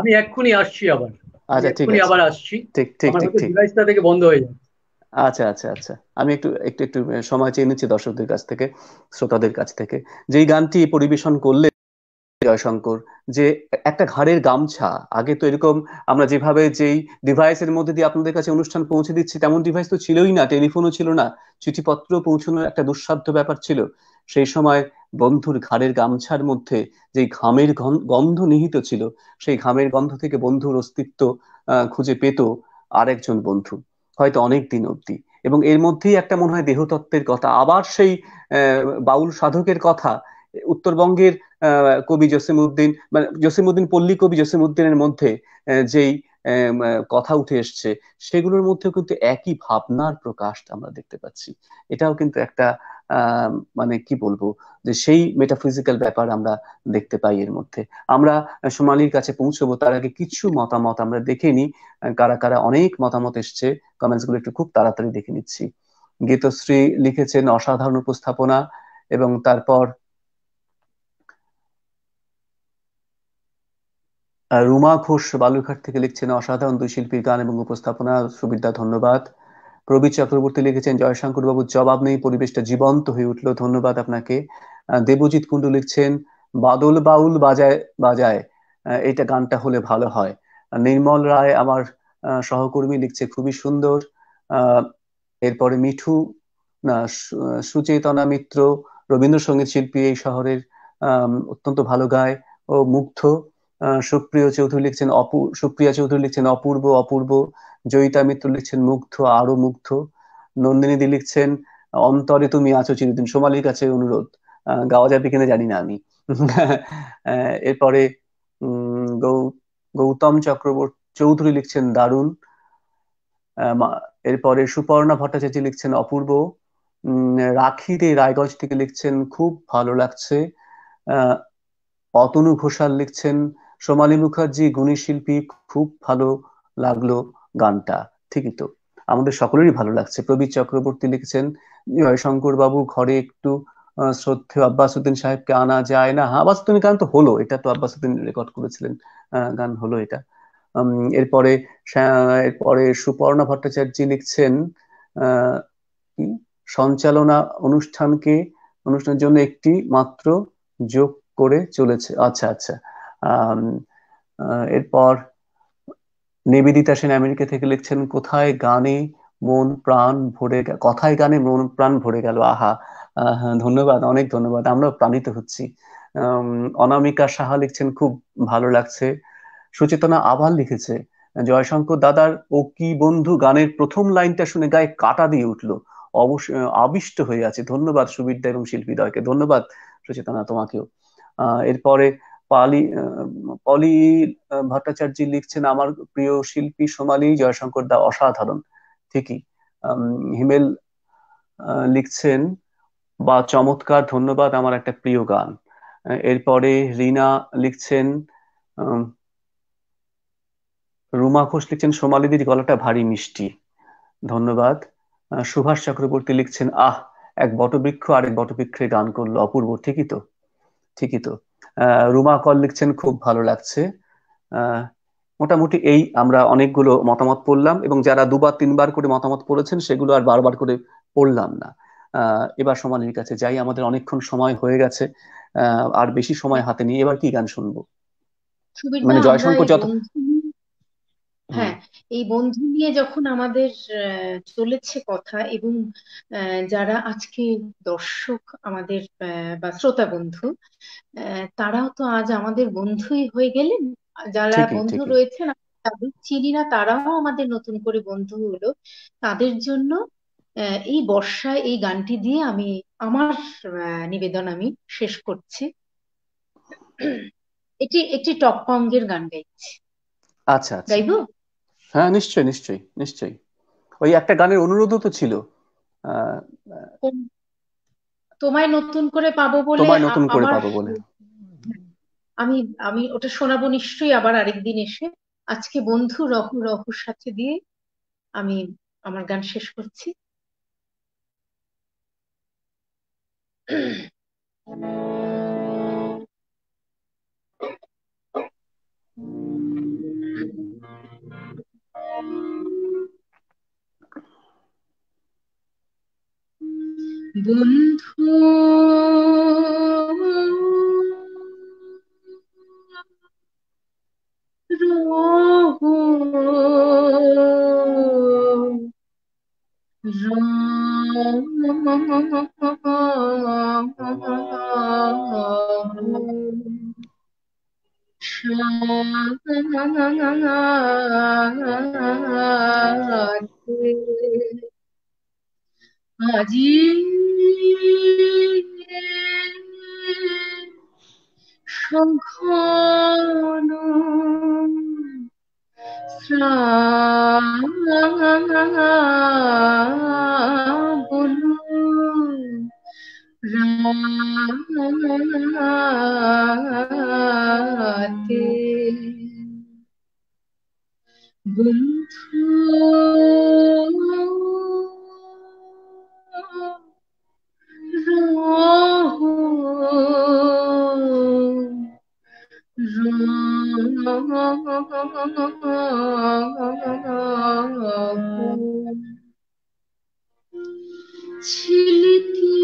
আমি এক্ষুনি আসছি আবার। আচ্ছা ঠিক আছে, আবার আসছি, ঠিক ঠিক ঠিক ঠিক ডিভাইসটা থেকে বন্ধ হয়ে যায়। আচ্ছা আচ্ছা আচ্ছা, আমি একটু সময় চেয়ে নিচ্ছি দর্শকদের কাছ থেকে, শ্রোতাদের কাছ থেকে। যেই গানটি পরিবেশন করলে জয়শঙ্কর, যে একটা ঘাড়ের গামছা, আগে তো এরকম আমরা যেভাবে যেই ডিভাইসের মধ্যে দিয়ে আপনাদের কাছে অনুষ্ঠান পৌঁছে দিচ্ছি তেমন ডিভাইস তো ছিলই না, টেলিফোনও ছিল না, চিঠিপত্র পৌঁছানোর একটা দুঃসাধ্য ব্যাপার ছিল। সেই সময় বন্ধুর ঘাড়ের গামছার মধ্যে যেই ঘামের গন্ধ নিহিত ছিল, সেই ঘামের গন্ধ থেকে বন্ধুর অস্তিত্ব খুঁজে পেত আরেকজন বন্ধু, হয়তো অনেক দিন অব্দি। এবং এর মধ্যেই একটা মনে হয় দেহতত্ত্বের কথা, আবার সেই বাউল সাধকের কথা উত্তরবঙ্গের কবি জসিমউদ্দিন, মানে জসিমউদ্দিন পল্লী কবি জসিমউদ্দিনের মধ্যে যেই কথা উঠে এসছে, সেগুলোর মধ্যেও কিন্তু একই ভাবনার প্রকাশ আমরা দেখতে পাচ্ছি। এটাও কিন্তু একটা মানে কি বলবো, যে সেই মেটাফিজিক্যাল ব্যাপার আমরা দেখতে পাই এর মধ্যে। আমরা সোমালির কাছে পৌঁছবো তার আগে কিছু মতামত আমরা দেখে নিই, কারা কারা অনেক মতামত এসছে, কমেন্টস গুলো একটু খুব তাড়াতাড়ি দেখে নিচ্ছি। গীতশ্রী লিখেছেন অসাধারণ উপস্থাপনা, এবং তারপর রুমা ঘোষ বালুরঘাট থেকে লিখছেন অসাধারণ দুই শিল্পীর গান এবং উপস্থাপনা, সুবিধা ধন্যবাদ। প্রবীর চক্রবর্তী লিখেছেন জয়শঙ্কর বাবুর জবাব নেই, পরিবেশটা জীবন্ত হয়ে উঠলো, ধন্যবাদ আপনাকে। দেবজিৎ কুণ্ডু লিখছেন বাদল বাউল বাজায় বাজায়, এটা গানটা হলে ভালো হয়। নির্মল রায় আমার সহকর্মী লিখছে খুবই সুন্দর। এরপরে মিঠু না সুচেতনা মিত্র রবীন্দ্রসঙ্গীত শিল্পী এই শহরের, অত্যন্ত ভালো গায় ও মুগ্ধ। সুপ্রিয়া চৌধুরী লিখছেন অপূর্ব অপূর্ব। জয়িতা মিত্র লিখছেন মুগ্ধ, আরো মুগ্ধ। নন্দিনী দি লিখছেন অন্তরে তুমি আছো চিরদিন। সোমালির কাছে অনুরোধ, গাওয়া যাবে কিনা জানি না আমি। এরপরে গৌতম চৌধুরী লিখছেন দারুণ। এরপরে সুপর্ণা ভট্টাচার্য লিখছেন অপূর্ব। রাখি দে রায়গঞ্জ থেকে লিখছেন খুব ভালো লাগছে। অতনু ঘোষাল লিখছেন সোমালী মুখার্জি গুণী শিল্পী, খুব ভালো লাগলো গানটা। ঠিকই তো, আমাদের সকলেরই ভালো লাগছে। প্রবীর চক্রবর্তী লিখেছেন, জয়শঙ্কর বাবু ঘরে একটু শ্রদ্ধেয় আব্বাসুদ্দিন সাহেবকে আনা যায় না? হ্যাঁ, আব্বাসুদ্দিন গান তো হলো, এটা তো আব্বাসুদ্দিন রেকর্ড করেছিলেন, গান হলো এটা। এরপরে এরপরে সুপর্ণা ভট্টাচার্য লিখছেন, আহ কি, সঞ্চালনা অনুষ্ঠানের জন্য একটি মাত্র যোগ করে চলেছে। আচ্ছা আচ্ছা। আম, এরপর নিবেদিতা সেন আমেরিকা থেকে লিখছেন, কথায় গানে মন প্রাণ ভরে গেল, আহা। ধন্যবাদ, অনেক ধন্যবাদ, আমরাও প্রাণিত হচ্ছি। অনামিকা সাহা লিখছেন, খুব ভালো লাগছে। সুচেতনা আবার লিখেছে, জয়শঙ্কর দাদার ও কি বন্ধু গানের প্রথম লাইনটা শুনে গায়ে কাঁটা দিয়ে উঠলো, আবিষ্ট হয়ে আছে। ধন্যবাদ সুবিদ্যা এবং শিল্পীদ্বয়কে, ধন্যবাদ সুচেতনা তোমাকেও। এরপরে পালি পলি ভট্টাচার্য লিখছেন, আমার প্রিয় শিল্পী সোমালি, জয়শঙ্কর দা অসাধারণ। ঠিকই। হিমেল লিখছেন, বা চমৎকার, ধন্যবাদ, আমার একটা প্রিয় গান। এরপরে রিনা লিখছেন, আম, রুমা ঘোষ লিখছেন, সোমালিদির গলাটা ভারী মিষ্টি, ধন্যবাদ। সুভাষ চক্রবর্তী লিখছেন, আহ, এক বটবৃক্ষ আরেক বটবৃক্ষের গান করলো, অপূর্ব। ঠিকই তো, ঠিকই তো। রুমা কল লিখছেন, খুব ভালো লাগছে। আহ মোটামুটি এই আমরা অনেকগুলো মতামত পড়লাম, এবং যারা দুবার তিনবার করে মতামত পড়েছেন সেগুলো আর বারবার করে পড়লাম না। এবার সমালির কাছে যাই, আমাদের অনেকক্ষণ সময় হয়ে গেছে, আর বেশি সময় হাতে নিয়ে এবার কি গান শুনবো? সুবিধা মানে আমরা জয়শঙ্কর এই যত। বন্ধু, হুম। হ্যাঁ, এই বন্ধু নিয়ে যখন আমাদের চলেছে কথা, এবং যারা আজকে দর্শক আমাদের বা শ্রোতা বন্ধু, তারাও তো আজ আমাদের বন্ধুই হয়ে গেলেন। যারা ঠিকই বন্ধু ঠিকই। রয়েছেন তাদের চিনি না, তারাও আমাদের নতুন করে বন্ধু হলো। তাদের জন্য এই বর্ষায় এই গানটি দিয়ে আমি আমার নিবেদন আমি শেষ করছি। এটি একটি টপ অঙ্গের গান গাইছি, আচ্ছা আচ্ছা। গাইবো? হ্যাঁ, নিশ্চয়ই নিশ্চয়ই নিশ্চয়ই। ওই একটা গানের অনুরোধও তো ছিল, আহ তোমায় নতুন করে পাবো বলে তোমায় নতুন করে আমার, পাবো বলে। আমি আমি ওটা শোনাবো নিশ্চয়ই আবার আরেকদিন এসে। আজকে বন্ধু রহু রহুর সাথে দিয়ে আমি আমার গান শেষ করছি। বন্ধু রহু আজি সঘন শ্রাবণ রাতে বন্ধু রহু ছিলি কি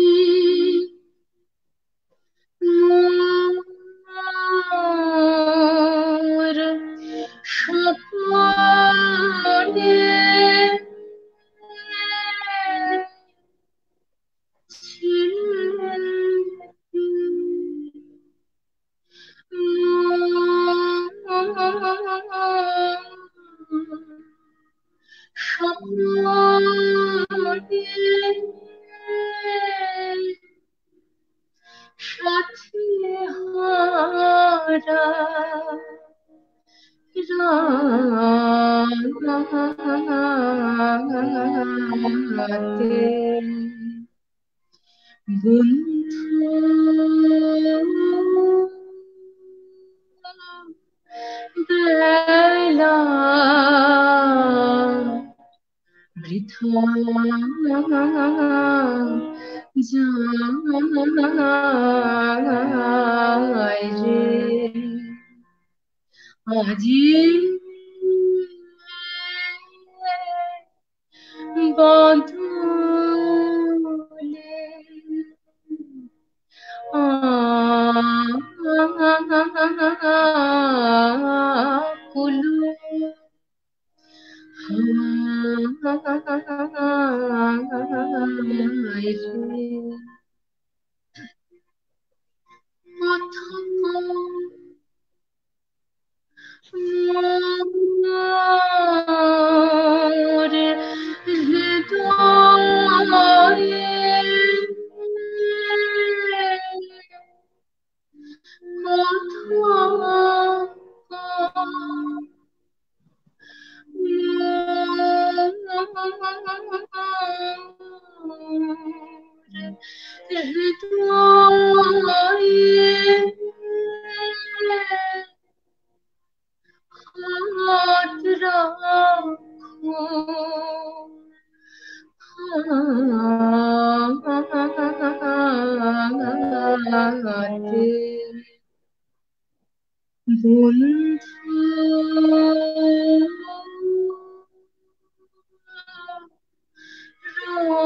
মোর স্বপনে সাথী হারা রাতে বন্ধু বেলা বৃথা যায় রে আজি বদলে আকুল হায় রে অথক মোর হৃদয়ে হাত রাখো হাতে বন্ধু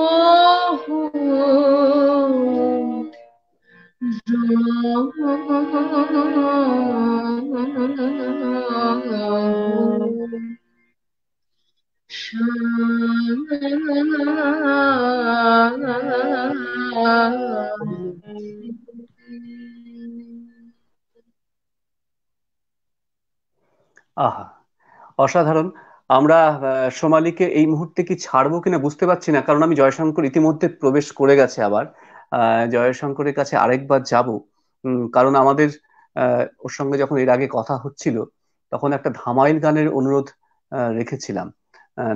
রহো আহা, অসাধারণ। আমরা সোমালীকে এই মুহূর্তে কি ছাড়বো কিনা বুঝতে পারছি না, কারণ আমি জয়শঙ্কর ইতিমধ্যে প্রবেশ করে গেছে আবার। জয়শঙ্করের কাছে আরেকবার যাব, কারণ আমাদের ওর সঙ্গে যখন এর আগে কথা হচ্ছিল তখন একটা ধামাইল গানের অনুরোধ রেখেছিলাম।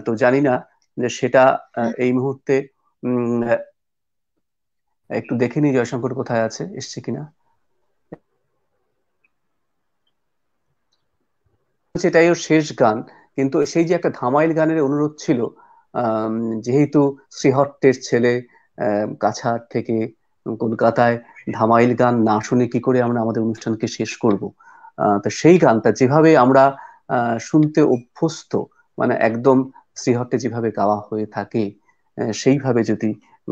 তো জানি না যে সেটা এই মুহূর্তে উম, একটু দেখে নি জয়শঙ্কর কোথায় আছে, এসছে কিনা। সেটাই ওর শেষ গান, কিন্তু সেই যে একটা ধামাইল গানের অনুরোধ ছিল, আম, যেহেতু শ্রীহট্টের ছেলে, কাছাড় থেকে কলকাতায় ধামাইল গান না শুনে কি করে আমরা আমাদের অনুষ্ঠানকে শেষ করব। তো সেই গানটা যেভাবে আমরা শুনতে অভ্যস্ত, মানে একদম শ্রীহট্টে যেভাবে গাওয়া হয়ে থাকে, সেইভাবে যদি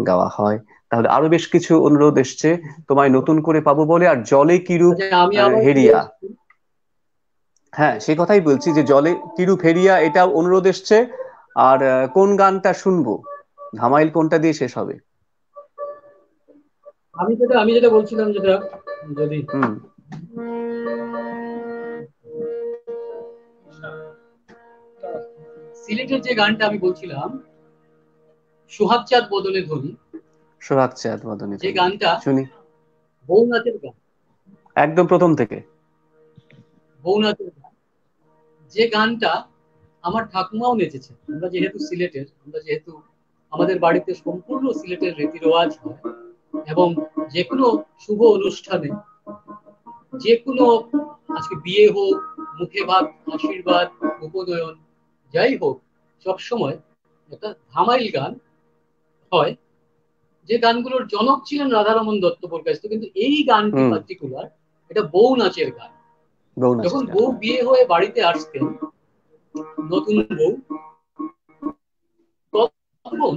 গাওয়া হয় তাহলে। আরো বেশ কিছু অনুরোধ এসছে, তোমায় নতুন করে পাবো বলে, আর জলে কিরূপ আচ্ছা, আমি আবার হেরিয়া। হ্যাঁ, সেই কথাই বলছি যে জলে কিরূপ হেরিয়া, এটাও অনুরোধ এসছে। আর কোন গানটা শুনবো, ধামাইল কোনটা দিয়ে শেষ হবে? আমি যেটা বলছিলাম, যেটা যদি হুম। সিলেটের যে গানটা আমি বলছিলাম, সোহাগ চাঁদ বদলে ধ্বনি, সোহাগ চাঁদ বদনে যে ধ্বনি, গানটা শুনি বউ নাচের গান, একদম প্রথম থেকে। বউ নাচের গান, যে গানটা আমার ঠাকুমাও নেচেছে। আমরা যেহেতু সিলেটের, আমাদের বাড়িতে সম্পূর্ণ সিলেটের রীতি রেওয়াজ হয়, এবং যে কোনো শুভ অনুষ্ঠানে, যে কোনো আজকে বিয়ে হোক, মুখে ভাত, আশীর্বাদ, উপনয়ন, যাই হোক, সব সময় একটা ধামাইল গান হয়, যে গানগুলোর জনক ছিলেন রাধারমন দত্ত বরকাস্ত। কিন্তু এই গানটি পার্টিকুলার, এটা বউ নাচের গান। যখন বউ বিয়ে হয়ে বাড়িতে আসতেন, নতুন বউ, তখন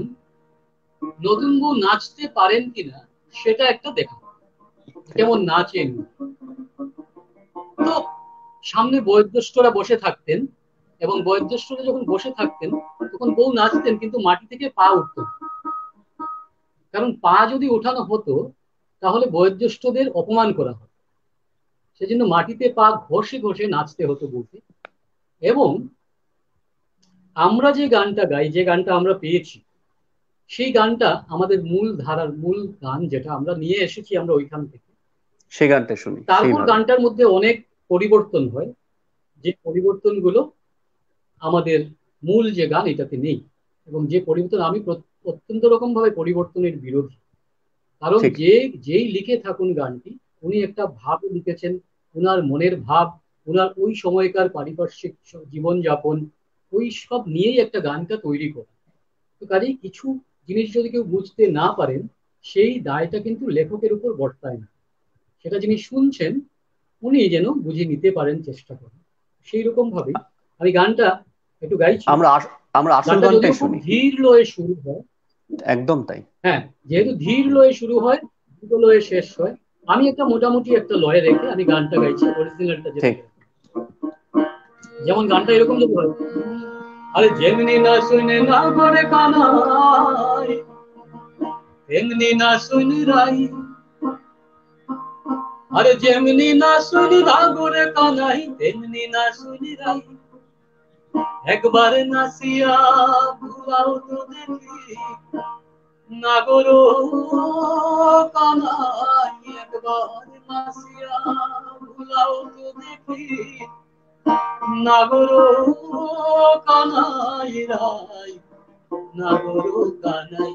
নতুন বউ নাচতে পারেন কিনা সেটা একটা দেখা, কেমন নাচেন। তো সামনে বয়োজ্যেষ্ঠরা বসে থাকতেন, এবং বয়োজ্যেষ্ঠরা যখন বসে থাকতেন তখন বউ নাচতেন, কিন্তু মাটি থেকে পা উঠত না। কারণ পা যদি ওঠানো হতো তাহলে বয়োজ্যেষ্ঠদের অপমান করা হতো, সেজন্য মাটিতে পা ঘষে ঘষে নাচতে হতো বউকে। এবং আমরা যে গানটা গাই, যে গানটা আমরা পেয়েছি, সেই গানটা আমাদের মূল ধারার মূল গান, যেটা আমরা নিয়ে এসেছি আমরা ওইখান থেকে, সেই গানটা শুনি। তারপর গানটার মধ্যে অনেক পরিবর্তন হয়, যে পরিবর্তনগুলো আমাদের মূল যে গান এটাতে নেই। এবং যে পরিবর্তন, আমি অত্যন্ত রকম ভাবে পরিবর্তনের বিরোধী। কারণ যেই লিখে থাকুন গানটি, উনি একটা ভাব লিখেছেন, উনার মনের ভাব, উনার ওই সময়কার পারিপার্শ্বিক জীবনযাপন, ওই সব নিয়েই একটা গানটা তৈরি করা। তো কাজেই কিছু জিনিস যদি কেউ বুঝতে না পারেন, সেই দায়টা কিন্তু লেখকের উপর বর্তায় না। সেটা যিনি শুনছেন উনি যেন বুঝে নিতে পারেন, চেষ্টা করেন। সেই রকম ভাবেই আমি গানটা একটু গাইছি। আমরা আসল গানটা গানটাই যদিও খুব শুনি। ধীর লয়ে শুরু হয়, একদম তাই। হ্যাঁ, যেহেতু ধীর লয়ে শুরু হয়, দ্রুত লয়ে শেষ হয়, আমি একটা মোটামুটি একটা লয়ে রেখে আমি গানটা গাইছি, অরিজিনালটা যেটা। ঠিক। যেমন গানটা এরকম যদি হয়, আরে যেমনি না শুনে না করে কানাই, তেমনি না শুনি রাই, আরে যেমনি না শুনি না করে কানাই, তেমনি না শুনি রাই, একবার নাসিয়া ভুলাও তো দেখি নাগরো কানাই, একবার নাসিয়া ভুলাও তো দেখি নাগরো কানাই রাই, নাগরো কানাই।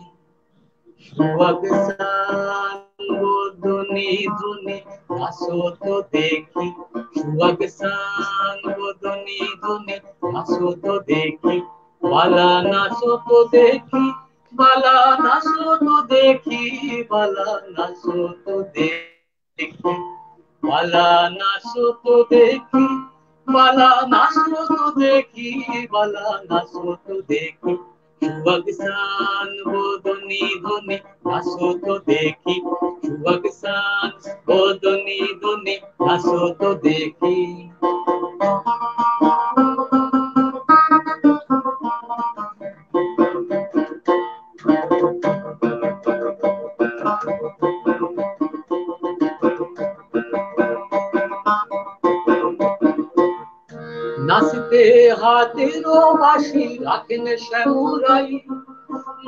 সুয়াগ সাঙ্গনি ধনি আসো তো দেখি, সুয়াগ সাঙ্গনি ধনি আসো তো দেখি, বালা নাচো তো দেখি, বালা নাচো তো দেখি, বালা নাচো তো দেখি, বালা নাচো তো দেখি, বালা নাচো তো দেখি, বালা নাচো তো দেখি, সুয়াগ সাঙ্গনি ধনি আসো তো দেখি, সুয়াগ সাঙ্গনি ধনি আসো তো দেখি। নাচিতে হাতের বাঁশি রাখেন শ্যামরাই,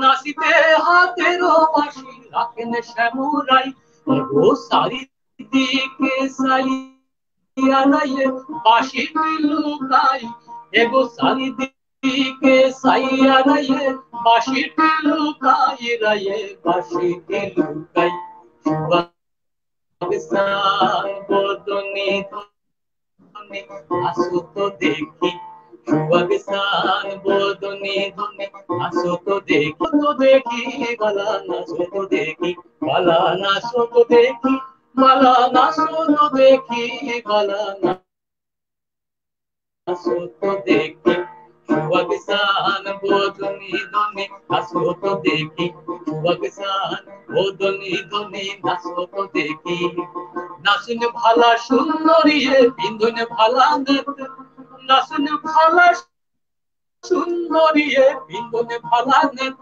নাচিতে হাতের বাঁশি রাখেন শ্যামরাই, ও সারি দিকে সাইয়া রাইয়ে বাঁশিটি লুকাই, এগো সারি দিকে সাইয়া রাইয়ে বাঁশিটি লুকাই, রাইয়ে বাঁশিটি লুকাই। সুয়াগ সাঙ্গনি ধনি আসো তো দেখি, সুয়াগ সাঙ্গনি ধনি আসো তো দেখি, তো দেখি বালা নাচো তো দেখি, বালা নাচো তো দেখি, বালা নাচো তো দেখি, বালা নাচো তো দেখি, সুয়াগ সাঙ্গনি ধনি আসো তো দেখি, সুয়াগ সাঙ্গনি ধনি আসো তো দেখি। নাচুন ভালা সুন্দরী বিন্ধুন ভালা নেত, নাচুন ভালা সুন্দরী বিন্ধুন ভালা নেত,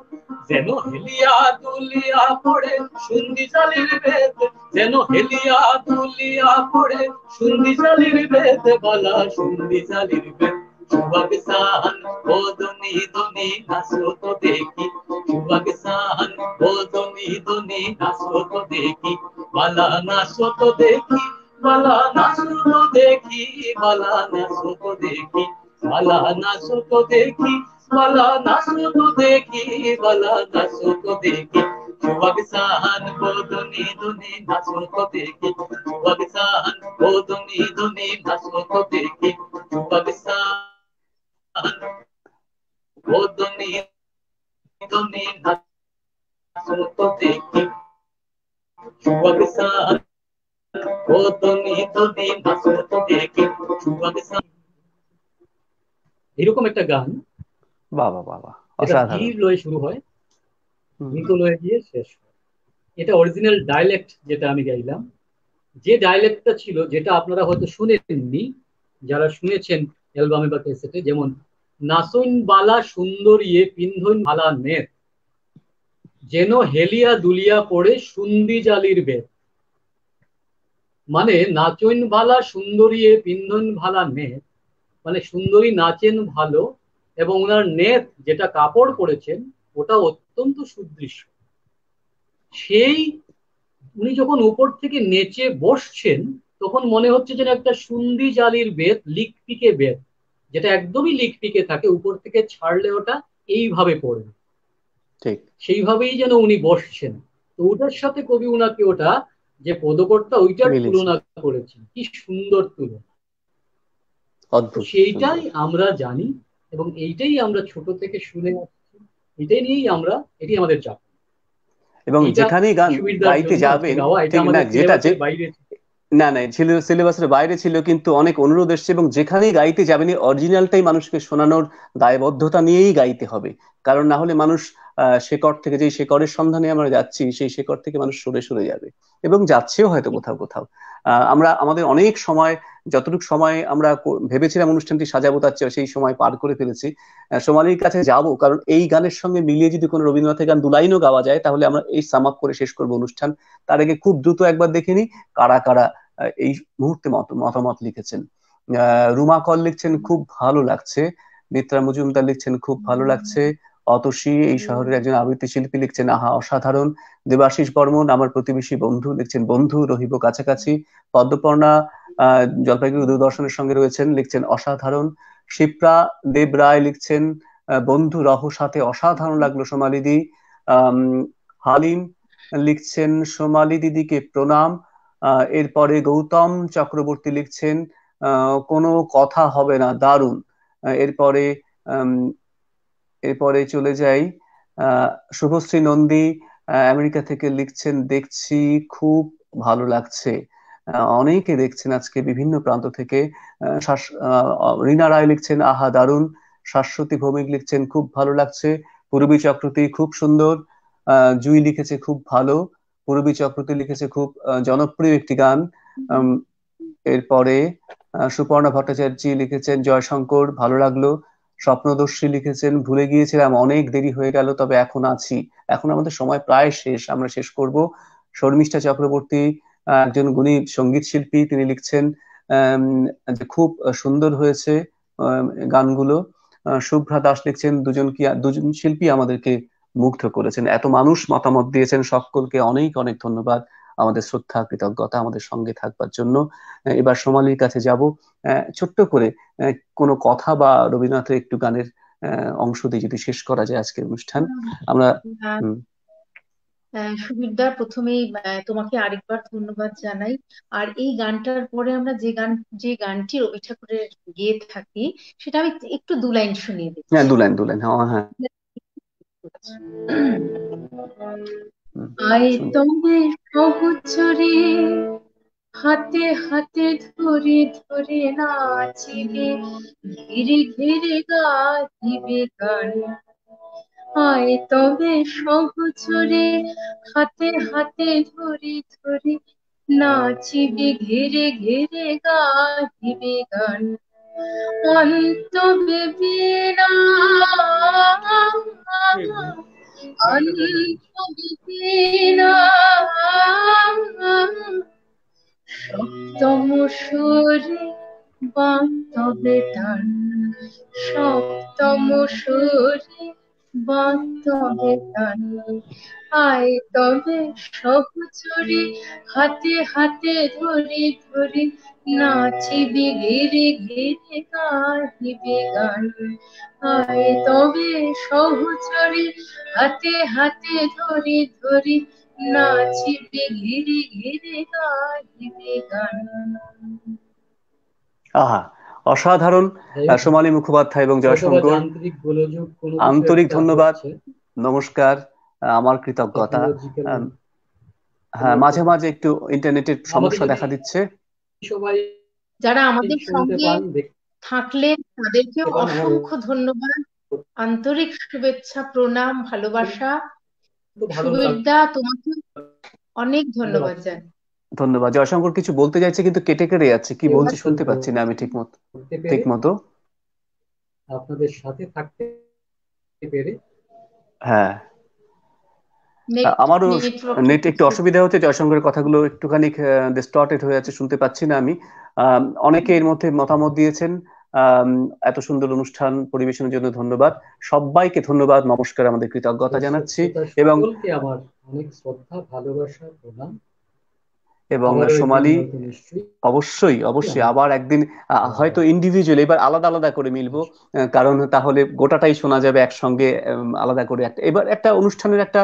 যেন হেলিয়া দুলিয়া পড়ে সুন্দি জালির বেদ, যেন হেলিয়া দুলিয়া পড়ে সুন্দি জালির বেদ, বলা সুন্দি জালির বেদ। সুয়াগ সাঙ্গনি ধনি নাচো তো দেখি, সুয়াগ সাঙ্গনি ধনি নাচো তো দেখি, বালা নাচো তো দেখি, বালা নাচো তো দেখি, বালা নাচো তো দেখি, বালা নাচো তো দেখি, বালা নাচো তো দেখি, বালা নাচো তো দেখি। সুয়াগ সাঙ্গনি ধনি নাচো তো দেখি, সুয়াগ সাঙ্গনি ধনি নাচো তো দেখি, সুয়াগ সাঙ্গনি ধনি নাচো তো দেখি, সুয়াগ সাঙ্গনি ধনি নাচো তো দেখি, সুয়াগ। এরকম একটা গান, বাবা বাবা, এটা অসাধারণ। ধীর লয়ে শুরু হয়, দ্রুত লয়ে গিয়ে শেষ হয়। এটা অরিজিনাল ডায়ালেক্ট যেটা আমি গাইলাম, যে ডায়ালেক্টটা ছিল, যেটা আপনারা হয়তো শুনেননি, যারা শুনেছেন অ্যালবামে বা ক্যাসেটে, যেমন নাচইন বালা সুন্দরিয়ে পিন্ধন ভালা নেত, যেন হেলিয়া দুলিয়া পড়ে সুন্দি জালির বেত। মানে নাচইন ভালা সুন্দরিয়ে পিন্ধন ভালা নেত, মানে সুন্দরী নাচেন ভালো, এবং ওনার নেত যেটা কাপড় পরেছেন ওটা অত্যন্ত সুদৃশ্য। সেই উনি যখন উপর থেকে নেচে বসছেন, তখন মনে হচ্ছে যেন একটা সুন্দি জালির বেত, লিকপিকে বেত, যেটা একদমই লিকপিকে থাকে, উপর থেকে ছাড়লে ওটা এইভাবে পড়বে, ঠিক সেইভাবেই যেন উনি বসছেন। তো ওটার সাথে কবি উনাকে ওটা যে পদকর্তা ওইটার মিলেছে। তুলনা করেছেন, কি সুন্দর তুলনা। তো অদ্ভুত সেইটাই সুন্দর। আমরা জানি এবং এইটাই আমরা ছোট থেকে শুনে আসছি, এটাই নিয়েই আমরা, এটি আমাদের চাপ। এবং এইটা যেখানেই গান সুবিধার গাইতে জন্য আজকে যাবেন, গাওয়া, এটা ঠিক না, আমাদের যেটা যে সিলেবাসের বাইরে। না না ছিল, সিলেবাসের বাইরে ছিল, কিন্তু অনেক অনুরোধ এসছে, এবং যেখানেই গাইতে যাবেন অরিজিনালটাই মানুষকে শোনানোর দায়বদ্ধতা নিয়েই গাইতে হবে। কারণ না হলে মানুষ শেকড় থেকে, যেই শেকড়ের সন্ধানে আমরা যাচ্ছি, সেই শেকড় থেকে মানুষ সরে সরে যাবে, এবং যাচ্ছেও হয়তো কোথাও কোথাও। আমরা আমাদের অনেক সময়, যতটুকু সময় আমরা ভেবেছিলাম অনুষ্ঠানটি সাজাবো, তার চেয়ে সেই সময় পার করে ফেলেছি। সোমালির কাছে যাব, কারণ এই গানের সঙ্গে মিলিয়ে যদি কোনো রবীন্দ্রনাথের গান দুলাইনও গাওয়া যায়, তাহলে আমরা এই সাম আপ করে শেষ করবো অনুষ্ঠান। তার আগে খুব দ্রুত একবার দেখে নিই কারা কারা এই মুহূর্তে মতামত লিখেছেন। রুমা কল লিখছেন খুব ভালো লাগছে, মিত্রা মজুমদার লিখছেন খুব ভালো লাগছে, অতসী এই শহরের একজন আবৃত্তি শিল্পী লিখছেন আহা অসাধারণ, দেবাশিস বর্মন আমার প্রতিবেশী বন্ধু লিখছেন বন্ধু রহিব কাছাকাছি, পদ্মপর্ণা জলপাইগুড়ি দূরদর্শনের সঙ্গে রয়েছেন লিখছেন অসাধারণ, শিপ্রা দেব রায় লিখছেন বন্ধু রহ সাথে অসাধারণ লাগলো সোমালিদি, আহ হালিম লিখছেন সোমালি দিদিকে প্রণাম, এরপরে গৌতম চক্রবর্তী লিখছেন কোনো কথা হবে না দারুণ, এরপরে আম, এরপরে চলে যাই, শুভশ্রী নন্দী আমেরিকা থেকে লিখছেন দেখছি খুব ভালো লাগছে। অনেকে দেখছেন আজকে বিভিন্ন প্রান্ত থেকে। রীনা রায় লিখছেন আহা দারুণ, শাশ্বতী ভৌমিক লিখছেন খুব ভালো লাগছে, পূরবী চক্রবর্তী খুব সুন্দর, জুই লিখেছে খুব ভালো, পূরবী চক্রবর্তী লিখেছে খুব জনপ্রিয় একটি গান। উম, এরপরে সুপর্ণা ভট্টাচার্য লিখেছেন জয়শঙ্কর ভালো লাগলো, স্বপ্নদর্শী লিখেছেন ভুলে গিয়েছিলাম অনেক দেরি হয়ে গেল তবে এখন আছি, এখন আমাদের সময় প্রায় শেষ, আমরা শেষ করব। শর্মিষ্ঠা চক্রবর্তী একজন গুণী সঙ্গীত শিল্পী, তিনি লিখছেন আম, যে খুব সুন্দর হয়েছে গানগুলো। শুভ্রা দাস লিখছেন দুজন শিল্পী আমাদেরকে মুগ্ধ করেছেন। এত মানুষ মতামত দিয়েছেন, সকলকে অনেক অনেক ধন্যবাদ, আমাদের শ্রদ্ধা কৃতজ্ঞতা আমাদের সঙ্গে থাকবার জন্য। এবার সোমালির কাছে যাব, ছোট্ট করে কোনো কথা বা রবীন্দ্রনাথের একটু গানের অংশ দিয়ে যদি শেষ করা যায় আজকের অনুষ্ঠান। আমরা সুবিরদা, প্রথমেই তোমাকে আরেকবার ধন্যবাদ জানাই। আর এই গানটার পরে আমরা যে গানটি রবি ঠাকুরের গেয়ে থাকি, সেটা আমি একটু দু লাইন শুনিয়ে দিচ্ছি। হ্যাঁ দু লাইন হ্যাঁ হ্যাঁ। আয় তবে সহচরে হাতে হাতে ধরে ধরে নাচিবে, ঘিরে ঘিরে গাহিবে গান। আয় তবে সহচরে হাতে হাতে ধরে ধরে নাচিবে, ঘিরে ঘিরে গাহিবে গান। অন্তবে বীণা অন্তবে বীণা সপ্তম সুরে বাঁধবে টান, সপ্তম সুরে বাঁধবে টান। আয় তবে সহচরে হাতে হাতে ধরে ধরে নাচিবে, ঘিরে ঘিরে গাহিবে গান। আয় তবে সহচরে হাতে হাতে ধরে ধরে নাচিবে, ঘিরে ঘিরে গাহিবে গান। আহা অসাধারণ, সোমালী মুখোপাধ্যায় এবং জয়শঙ্কর, আন্তরিক ধন্যবাদ, নমস্কার, আমার কৃতজ্ঞতা। হ্যাঁ মাঝে মাঝে একটু ইন্টারনেটের সমস্যা দেখা দিচ্ছে, যারা আমাদের সঙ্গে থাকলেন তাদেরকে অসংখ্য ধন্যবাদ, আন্তরিক শুভেচ্ছা, প্রণাম, ভালোবাসা। সুবিরদা, তোমাকে অনেক ধন্যবাদ জানাই। ধন্যবাদ। জয়শঙ্কর কিছু বলতে চাইছে কিন্তু কেটে কেটে যাচ্ছে, কি বলছে শুনতে পাচ্ছি না আমি ঠিক মতো। আপনাদের সাথে থাকতে পেরে, হ্যাঁ আমারও নেট একটু অসুবিধা হচ্ছে, জয়শঙ্করের কথাগুলো একটুখানি ডিস্টর্টেড হয়ে যাচ্ছে, শুনতে পাচ্ছি না আমি। অনেকে এর মধ্যে মতামত দিয়েছেন। এত সুন্দর অনুষ্ঠান পরিবেশনের জন্য ধন্যবাদ সবাইকে, ধন্যবাদ, নমস্কার, আমাদের কৃতজ্ঞতা জানাচ্ছি। এবং আমার অনেক শ্রদ্ধা, ভালোবাসা, প্রণাম। এবং আবারও একদিন সোমালি হয়তো নিশ্চয়ই অবশ্যই অবশ্যই আমরা আবার একদিন হয়তো ইন্ডিভিজুয়াল, এবার আলাদা আলাদা করে মিলবো, অবশ্যই। কারণ তাহলে গোটাটাই শোনা যাবে একসঙ্গে। আলাদা করে একটা এবার একটা অনুষ্ঠানের একটা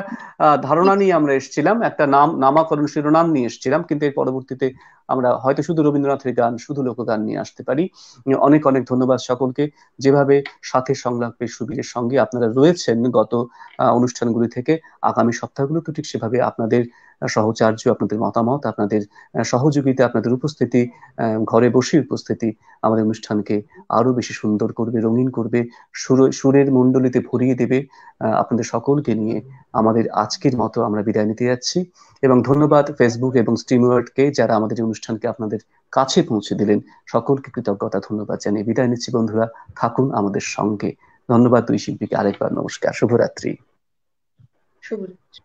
ধারণা নিয়ে আমরা এসেছিলাম, একটা নামাকরণ শিরোনাম নিয়ে এসেছিলাম, কিন্তু এর পরবর্তীতে আমরা হয়তো শুধু রবীন্দ্রনাথের গান, শুধু লোকগান নিয়ে আসতে পারি। অনেক অনেক ধন্যবাদ সকলকে, যেভাবে সাথে সংলাপের সুবীরের সঙ্গে আপনারা রয়েছেন গত অনুষ্ঠানগুলি থেকে। আগামী সপ্তাহগুলোতে ঠিক সেভাবে আপনাদের সহচার্য, আপনাদের মতামত, আপনাদের সহযোগিতা, আপনাদের উপস্থিতি, ঘরে বসে উপস্থিতি আমাদের অনুষ্ঠানকে আরো বেশি সুন্দর করবে, রঙিন করবে, সুরের মণ্ডলীতে ভরিয়ে দেবে। আপনাদের সকলকে নিয়ে আমাদের আজকের মতো আমরা বিদায় নিতে যাচ্ছি। এবং ধন্যবাদ ফেসবুক এবং স্ট্রিমওয়ার্ডকে, যারা আমাদের এই অনুষ্ঠানকে আপনাদের কাছে পৌঁছে দিলেন। সকলকে কৃতজ্ঞতা, ধন্যবাদ জানিয়ে বিদায় নিচ্ছি বন্ধুরা। থাকুন আমাদের সঙ্গে। ধন্যবাদ দুই শিল্পীকে আরেকবার। নমস্কার, শুভরাত্রি। শুভরাত্রি।